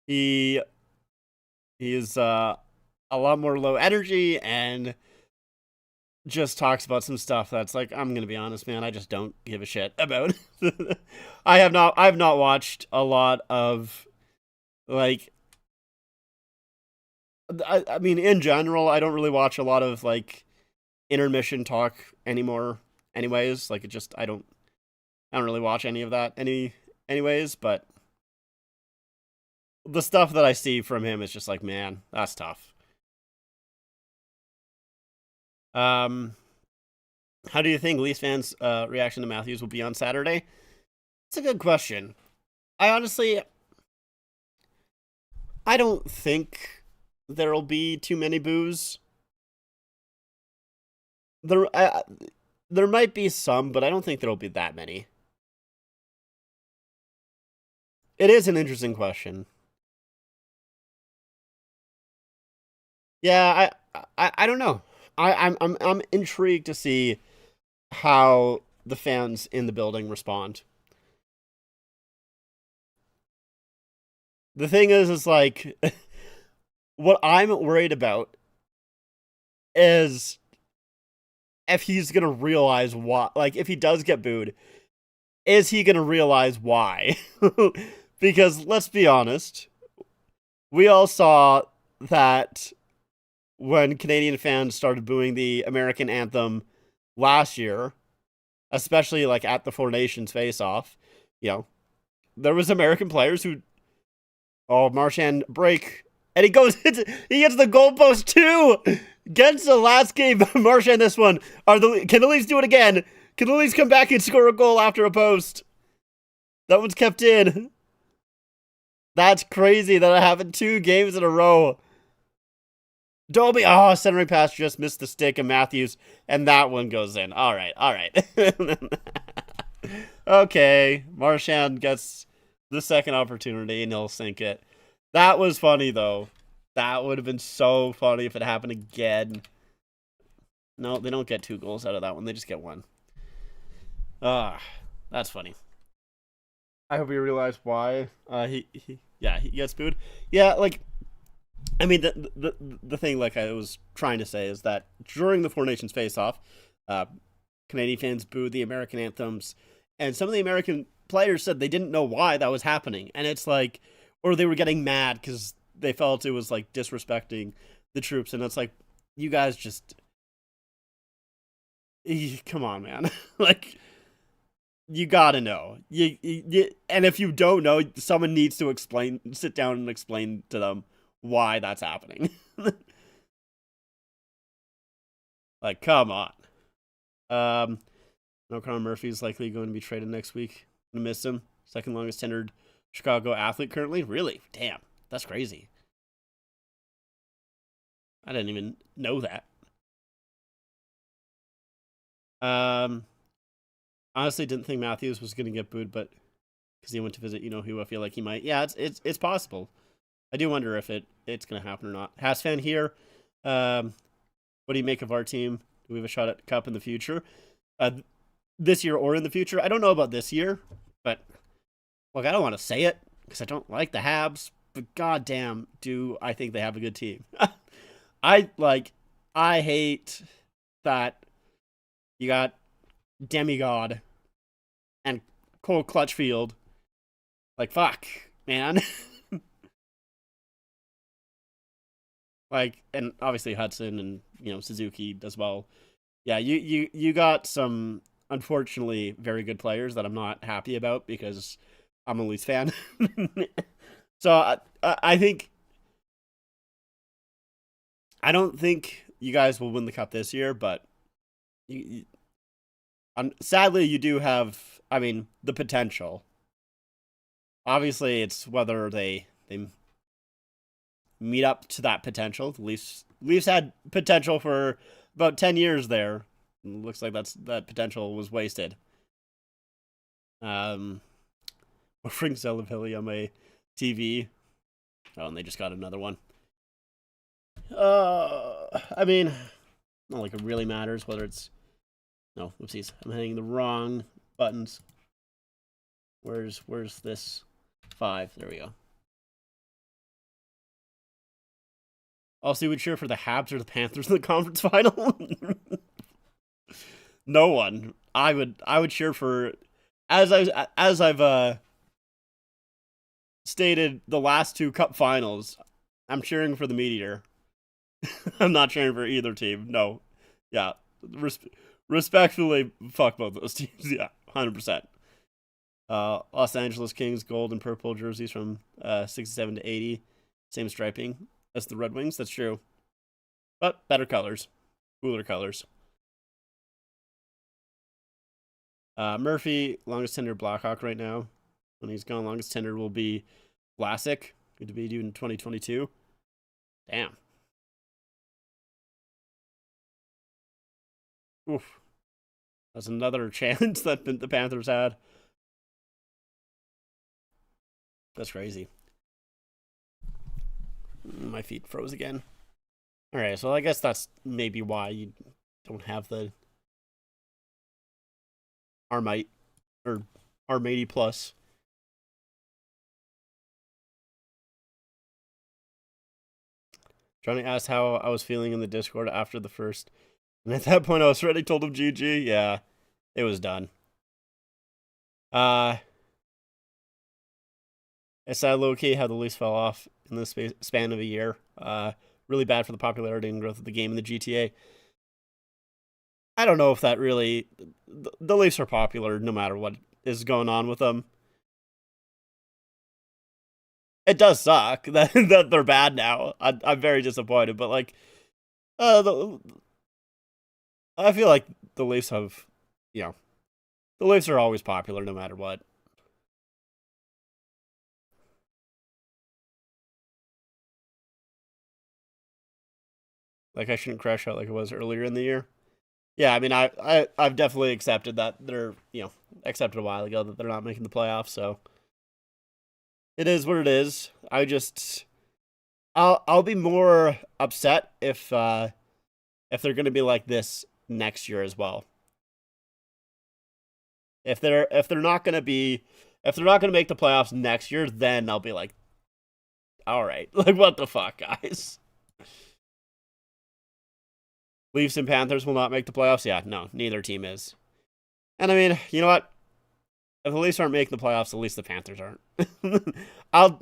he he is a lot more low energy and just talks about some stuff that's like I'm gonna be honest, man. I just don't give a shit about. I've not watched a lot of like. I mean, in general, I don't really watch a lot of like intermission talk anymore. Anyways, like it just I don't really watch any of that anyways. But the stuff that I see from him is just like, man, that's tough. Um, how do you think Leafs fans' reaction to Matthews will be on Saturday? It's a good question. I honestly, I don't think there'll be too many boos. There, there might be some, but I don't think there'll be that many. It is an interesting question. Yeah, I don't know. I'm intrigued to see how the fans in the building respond. The thing is like what I'm worried about is if he's gonna realize why. Like if he does get booed, is he gonna realize why? Because let's be honest, we all saw that when Canadian fans started booing the American anthem last year, especially like at the Four Nations face-off, you know, there was American players who, oh, Marchand break, and he goes, he hits the goalpost too. Gets the last game, Marchand this one. Can the Leafs do it again? Can the Leafs come back and score a goal after a post? That one's kept in. That's crazy that it happened 2 games in a row. Dolby, centering pass just missed the stick of Matthews, and that one goes in. All right. Okay, Marchand gets the second opportunity, and he'll sink it. That was funny, though. That would have been so funny if it happened again. No, they don't get 2 goals out of that one. They just get 1. That's funny. I hope you realize why he gets booed. Yeah, like I mean, the thing, like I was trying to say, is that during the Four Nations face-off, uh, Canadian fans booed the American anthems, and some of the American players said they didn't know why that was happening, and it's like, or they were getting mad because they felt it was like disrespecting the troops, and it's like, you guys just, come on, man, like you gotta know, and if you don't know, someone needs to sit down and explain to them why that's happening. Like, come on. No, Connor Murphy's likely going to be traded next week. I'm gonna miss him. Second longest tenured Chicago athlete currently. Really? Damn, that's crazy. I didn't even know that. Honestly, didn't think Matthews was going to get booed, but because he went to visit, who, I feel like he might. Yeah, it's possible. I do wonder if it's going to happen or not. Has fan here. What do you make of our team? Do we have a shot at Cup in the future? This year or in the future? I don't know about this year, but look, I don't want to say it because I don't like the Habs, but goddamn, do I think they have a good team. I hate that you got Demigod and Cole Clutchfield. Like, fuck, man. Like, and obviously Hudson and Suzuki as well. Yeah, you got some unfortunately very good players that I'm not happy about because I'm a Leafs fan. So I think I don't think you guys will win the cup this year, but sadly you do have. I mean, the potential. Obviously, it's whether they meet up to that potential. The Leafs had potential for about 10 years there. It looks like that potential was wasted. We're bringing Zelapilli on my TV. Oh, and they just got another one. I mean, not like it really matters whether it's. No, oopsies. I'm hitting the wrong buttons. Where's this 5? There we go. Also, you would cheer for the Habs or the Panthers in the conference final? No one. I would cheer for, as I've stated the last 2 cup finals. I'm cheering for the Meteor. I'm not cheering for either team. No. Yeah. Respectfully, fuck both those teams. Yeah, 100%. Los Angeles Kings gold and purple jerseys from 67 to 80. Same striping as the Red Wings. That's true. But better colors. Cooler colors. Murphy, longest tender Blackhawk right now. When he's gone, longest tender will be Vlasic. Good to be due in 2022. Damn. Oof. That's another chance that the Panthers had. That's crazy. My feet froze again. All right, so I guess that's maybe why you don't have the Armite or Armady Plus. Johnny asked how I was feeling in the Discord after the first. And at that point, I was already told him GG. Yeah, it was done. It's sad low-key how the Leafs fell off in the span of a year. Really bad for the popularity and growth of the game in the GTA. I don't know if that really... The Leafs are popular no matter what is going on with them. It does suck that they're bad now. I'm very disappointed, but like... I feel like the Leafs have... The Leafs are always popular no matter what. Like I shouldn't crash out like it was earlier in the year. Yeah, I mean, I've definitely accepted that they're, accepted a while ago that they're not making the playoffs, so it is what it is. I'll be more upset if they're going to be like this next year as well. If they're not going to make the playoffs next year, then I'll be like, all right, like what the fuck, guys. Leafs and Panthers will not make the playoffs? Yeah, no, neither team is. And I mean, you know what? If the Leafs aren't making the playoffs, at least the Panthers aren't. I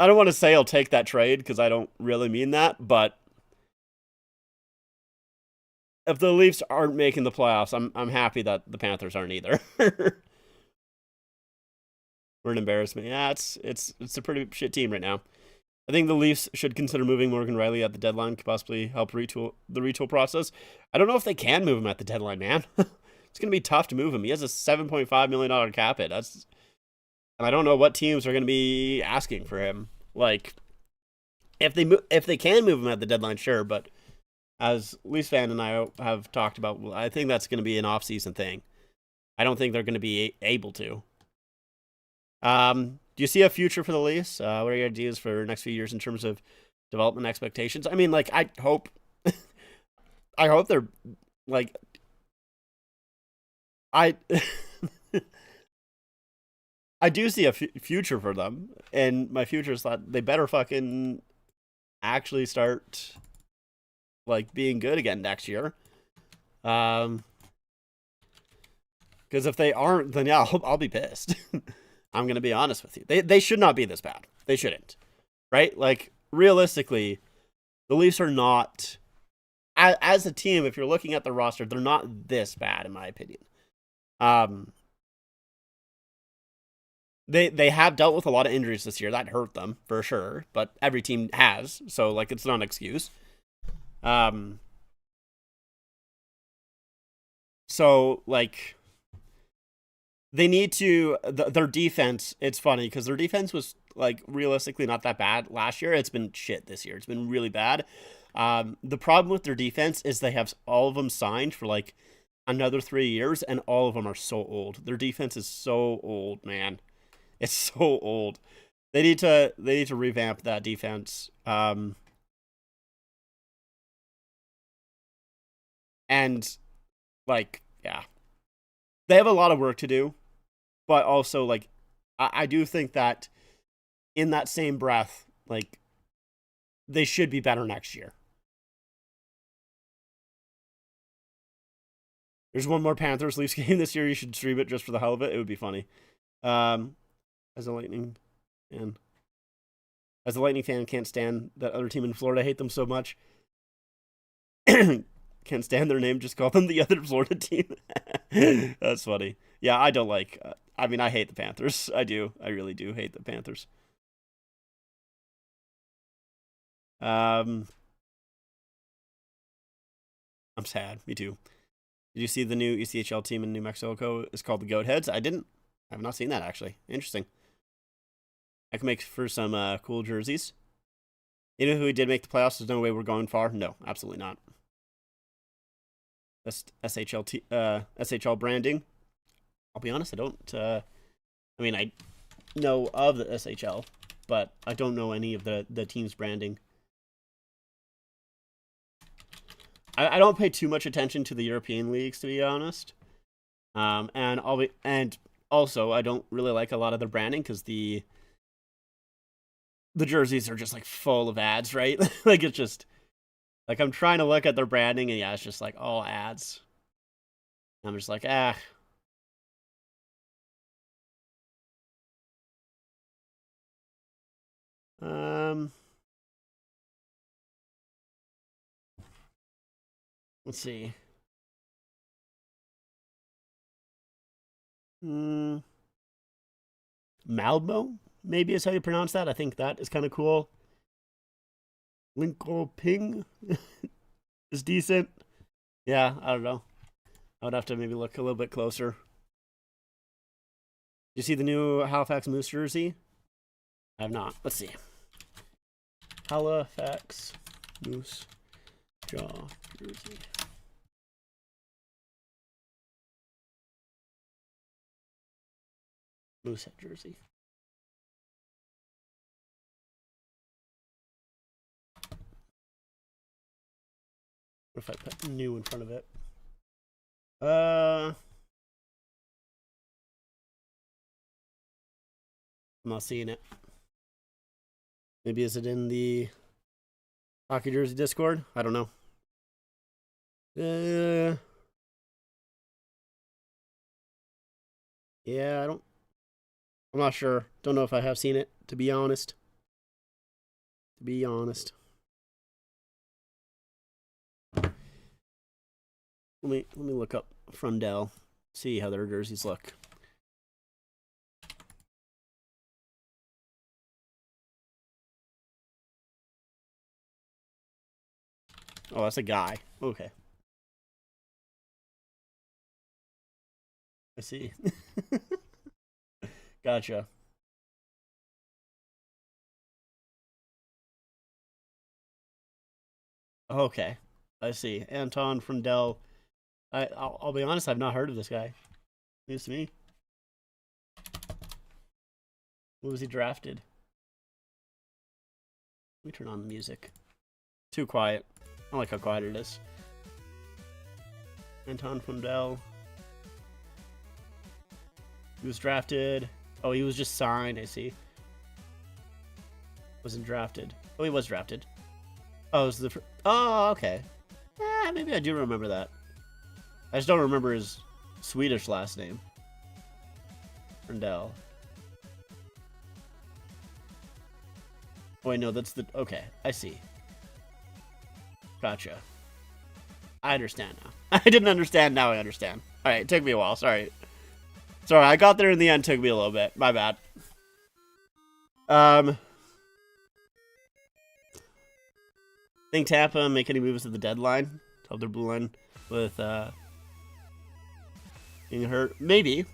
don't want to say I'll take that trade because I don't really mean that, but if the Leafs aren't making the playoffs, I'm happy that the Panthers aren't either. We're an embarrassment. Yeah, it's a pretty shit team right now. I think the Leafs should consider moving Morgan Rielly at the deadline, could possibly help the retool process. I don't know if they can move him at the deadline, man. It's going to be tough to move him. He has a $7.5 million cap hit. And I don't know what teams are going to be asking for him. Like, if they can move him at the deadline, sure, but as Leafs fan and I have talked about, I think that's going to be an off-season thing. I don't think they're going to be able to. Do you see a future for the Leafs? What are your ideas for the next few years in terms of development expectations? I mean, like, I hope they're, like, I do see a future for them, and my future is that they better fucking actually start, like, being good again next year. Because if they aren't, then yeah, I'll be pissed. I'm going to be honest with you. They should not be this bad. They shouldn't. Right? Like, realistically, the Leafs are not as a team, if you're looking at the roster, they're not this bad in my opinion. Um, they have dealt with a lot of injuries this year that hurt them for sure, but every team has, so like it's not an excuse. Um, so like they need to their defense. It's funny because their defense was like realistically not that bad last year. It's been shit this year. It's been really bad. The problem with their defense is they have all of them signed for like another 3 years, and all of them are so old. Their defense is so old, man. It's so old. They need to revamp that defense. And like yeah, they have a lot of work to do, but also like I do think that in that same breath, like they should be better next year. There's one more Panthers Leafs game this year. You should stream it just for the hell of it. It would be funny. Um, as a Lightning fan, as a Lightning fan, can't stand that other team in Florida. I hate them so much. Can't stand their name. Just call them the other Florida team. That's funny. Yeah, I don't like. I mean, I hate the Panthers. I do. I really do hate the Panthers. Um, I'm sad. Me too. Did you see the new ECHL team in New Mexico? It's called the Goat Heads. I didn't. I have not seen that actually. Interesting. That can make for some cool jerseys. You know who did make the playoffs? There's no way we're going far. No, absolutely not. Best SHL branding. I'll be honest. I don't. I mean, I know of the SHL, but I don't know any of the team's branding. I don't pay too much attention to the European leagues, to be honest. And also I don't really like a lot of the branding because the jerseys are just like full of ads, right? Like it's just like I'm trying to look at their branding and yeah, it's just like all ads. I'm just like Um, let's see. Hmm. Malmo, maybe is how you pronounce that. I think that is kind of cool. Linkoping is decent. Yeah, I don't know. I would have to maybe look a little bit closer. You see the new Halifax Moose jersey? I have not. Let's see. Halifax Moose jaw jersey. Moosehead jersey. What if I put new in front of it? I'm not seeing it. Maybe is it in the Hockey Jersey Discord? I don't know. Yeah, I don't. I'm not sure. Don't know if I have seen it. To be honest. To be honest. Let me look up Frundell. See how their jerseys look. Oh, that's a guy. Okay. I see. Gotcha. Okay. I see. Anton Frundell. I'll be honest, I've not heard of this guy. News to me. When was he drafted? Let me turn on the music. Too quiet. I don't like how quiet it is. Anton Frundell. He was drafted. Oh, he was just signed. I see. Wasn't drafted. Oh, he was drafted. Oh, it was the. Oh, okay. Maybe I do remember that. I just don't remember his Swedish last name. Frundell. Oh, wait, no, that's the. Okay, I see. Gotcha. I understand now. I didn't understand, now I understand. Alright, it took me a while, sorry. Sorry, I got there in the end, took me a little bit. My bad. Think Tampa make any moves at the deadline? Tell their blue line with being hurt? Maybe.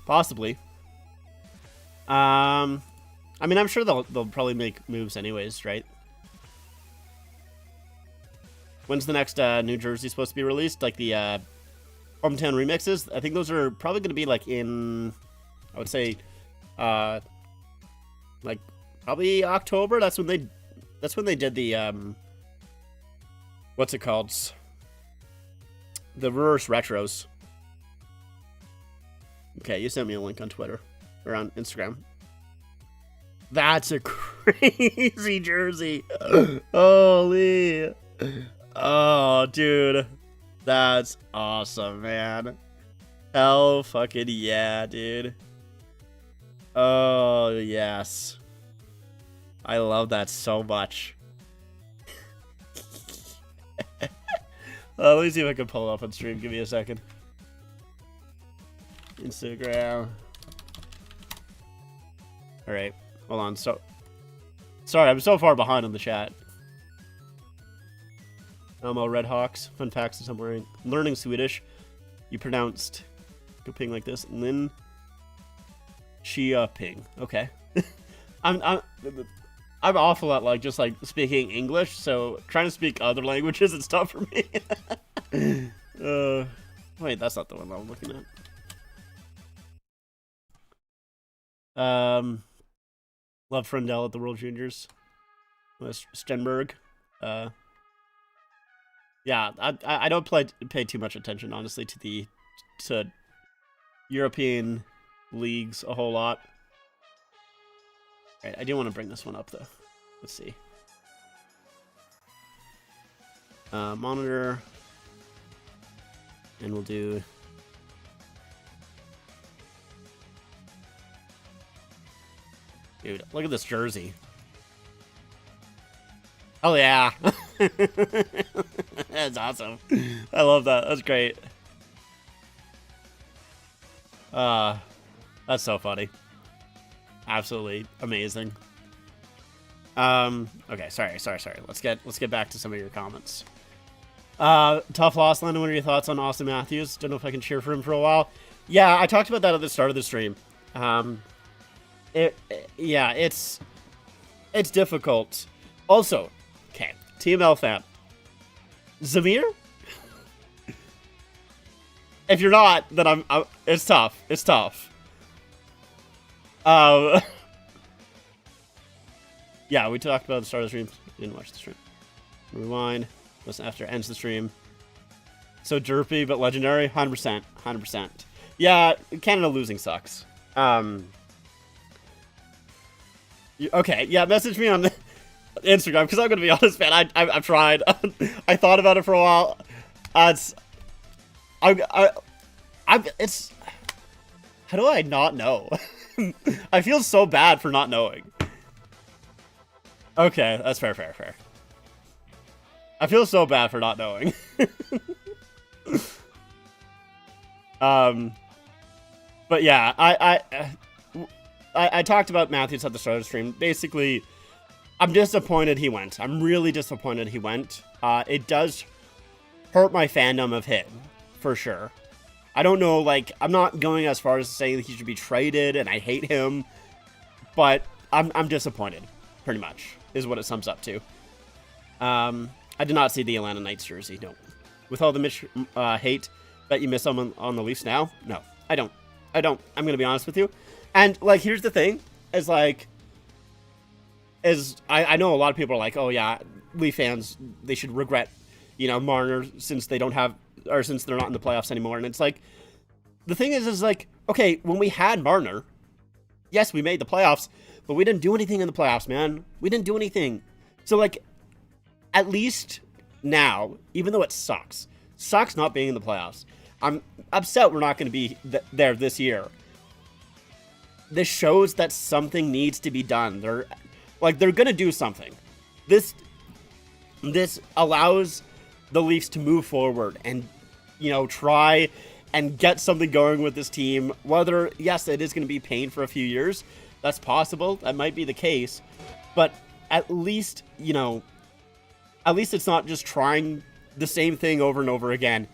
Possibly. I mean, I'm sure they'll probably make moves anyways, right? When's the next New Jersey supposed to be released? Like the Hometown remixes? I think those are probably going to be like in, I would say, like probably October. That's when they did the what's it called? The reverse retros. Okay, you sent me a link on Twitter or on Instagram. That's a crazy jersey. Holy. Oh, dude. That's awesome, man. Hell fucking yeah, dude. Oh, yes. I love that so much. Let me see if I can pull it up on stream. Give me a second. Instagram. Alright. Hold on. So, sorry, I'm so far behind on the chat. Elmo Redhawks. Fun facts since I'm learning Swedish. You pronounced Ping like this. Lin Chia Ping. Okay. I'm awful at like just like speaking English, so trying to speak other languages is tough for me. Wait, that's not the one I'm looking at. Love Frendell at the World Juniors. Stenberg. Yeah, I don't pay too much attention, honestly, to European leagues a whole lot. Right, I do want to bring this one up though. Let's see. Monitor, and we'll do. Dude, look at this jersey. Oh yeah. That's awesome. I love that. That's great. That's so funny. Absolutely amazing. Okay, sorry. Let's get back to some of your comments. Tough loss, Landon. What are your thoughts on Austin Matthews? Don't know if I can cheer for him for a while. Yeah, I talked about that at the start of the stream. It's difficult. Also, okay, TML fan. Zamir? If you're not, then it's tough. It's tough. Yeah, we talked about the start of the stream. Didn't watch the stream. Rewind. Listen after it ends the stream. So derpy, but legendary. 100%. 100%. Yeah, Canada losing sucks. Okay, yeah, message me on Instagram, because I'm going to be honest, man, I've tried. I thought about it for a while. It's... How do I not know? I feel so bad for not knowing. Okay, that's fair. I feel so bad for not knowing. But yeah, I talked about Matthews at the start of the stream. Basically, I'm disappointed he went. I'm really disappointed he went. It does hurt my fandom of him, for sure. I don't know, like, I'm not going as far as saying that he should be traded and I hate him, but I'm disappointed, pretty much, is what it sums up to. I did not see the Atlanta Knights jersey, no. With all the Mitch hate that you miss on the Leafs now, no, I don't. I'm going to be honest with you. And, like, here's the thing, is, like, I know a lot of people are like, oh, yeah, Leaf fans, they should regret, you know, Marner since they don't have, or since they're not in the playoffs anymore. And it's like, the thing is like, okay, when we had Marner, yes, we made the playoffs, but we didn't do anything in the playoffs, man. We didn't do anything. So, like, at least now, even though it sucks not being in the playoffs, I'm upset we're not going to be there this year. This shows that something needs to be done. They're going to do something. This allows the Leafs to move forward and, try and get something going with this team. Whether, yes, it is going to be pain for a few years. That's possible. That might be the case. But at least, it's not just trying the same thing over and over again,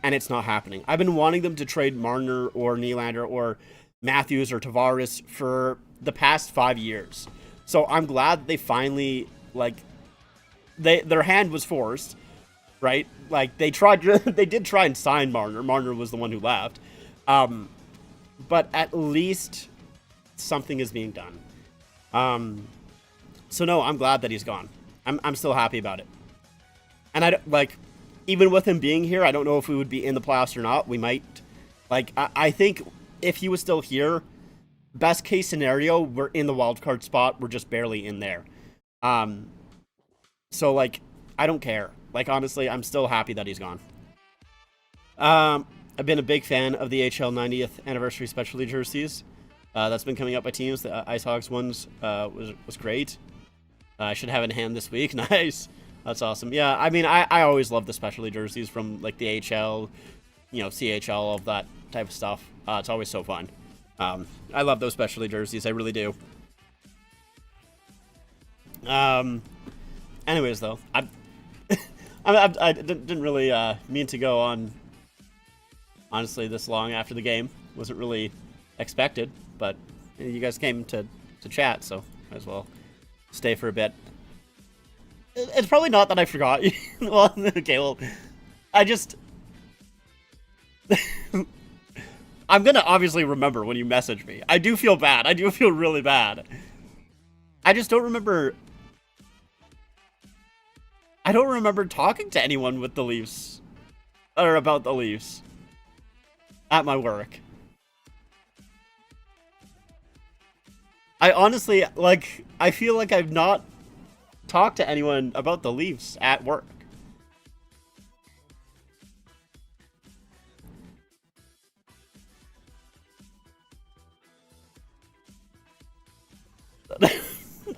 and it's not happening. I've been wanting them to trade Marner or Nylander or Matthews or Tavares for the past 5 years. So I'm glad they finally, their hand was forced, right? Like, they did try and sign Marner. Marner was the one who left. But at least something is being done. So no, I'm glad that he's gone. I'm still happy about it. And even with him being here, I don't know if we would be in the playoffs or not. We might. I think if he was still here, best case scenario, we're in the wild card spot. We're just barely in there. So I don't care. Honestly, I'm still happy that he's gone. I've been a big fan of the HL 90th anniversary specialty jerseys. That's been coming up by teams. The Ice Hogs ones was great. I should have it in hand this week. Nice. That's awesome. Yeah, I mean, I always love the specialty jerseys from the HL, CHL, all of that type of stuff. It's always so fun. I love those specialty jerseys. I really do. Anyways, though, I didn't really mean to go on, honestly, this long after the game. Wasn't really expected, but you guys came to chat, so might as well stay for a bit. It's probably not that I forgot. Well, okay, well, I just... I'm gonna obviously remember when you message me. I do feel bad. I do feel really bad. I just don't remember... I don't remember talking to anyone with the Leafs. Or about the Leafs. At my work. I honestly, I feel like I've not talked to anyone about the Leafs at work.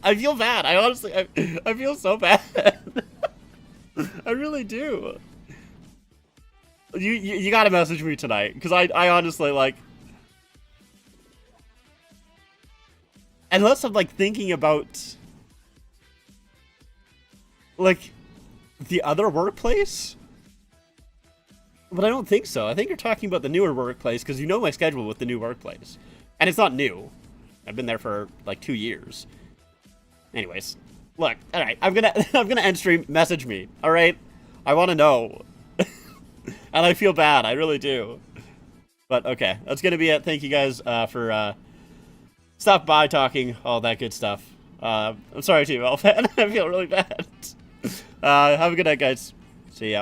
I feel bad. I honestly, I feel so bad. I really do. You gotta message me tonight, because I honestly, unless I'm thinking about the other workplace, but I don't think so. I think you're talking about the newer workplace, because you know my schedule with the new workplace, and it's not new. I've been there for 2 years. Anyways, look, all right, I'm gonna end stream. Message me, all right? I want to know, and I feel bad. I really do. But okay, that's gonna be it. Thank you guys for stopping by, talking, all that good stuff. I'm sorry to you, Elfan. I feel really bad. Have a good night, guys. See ya.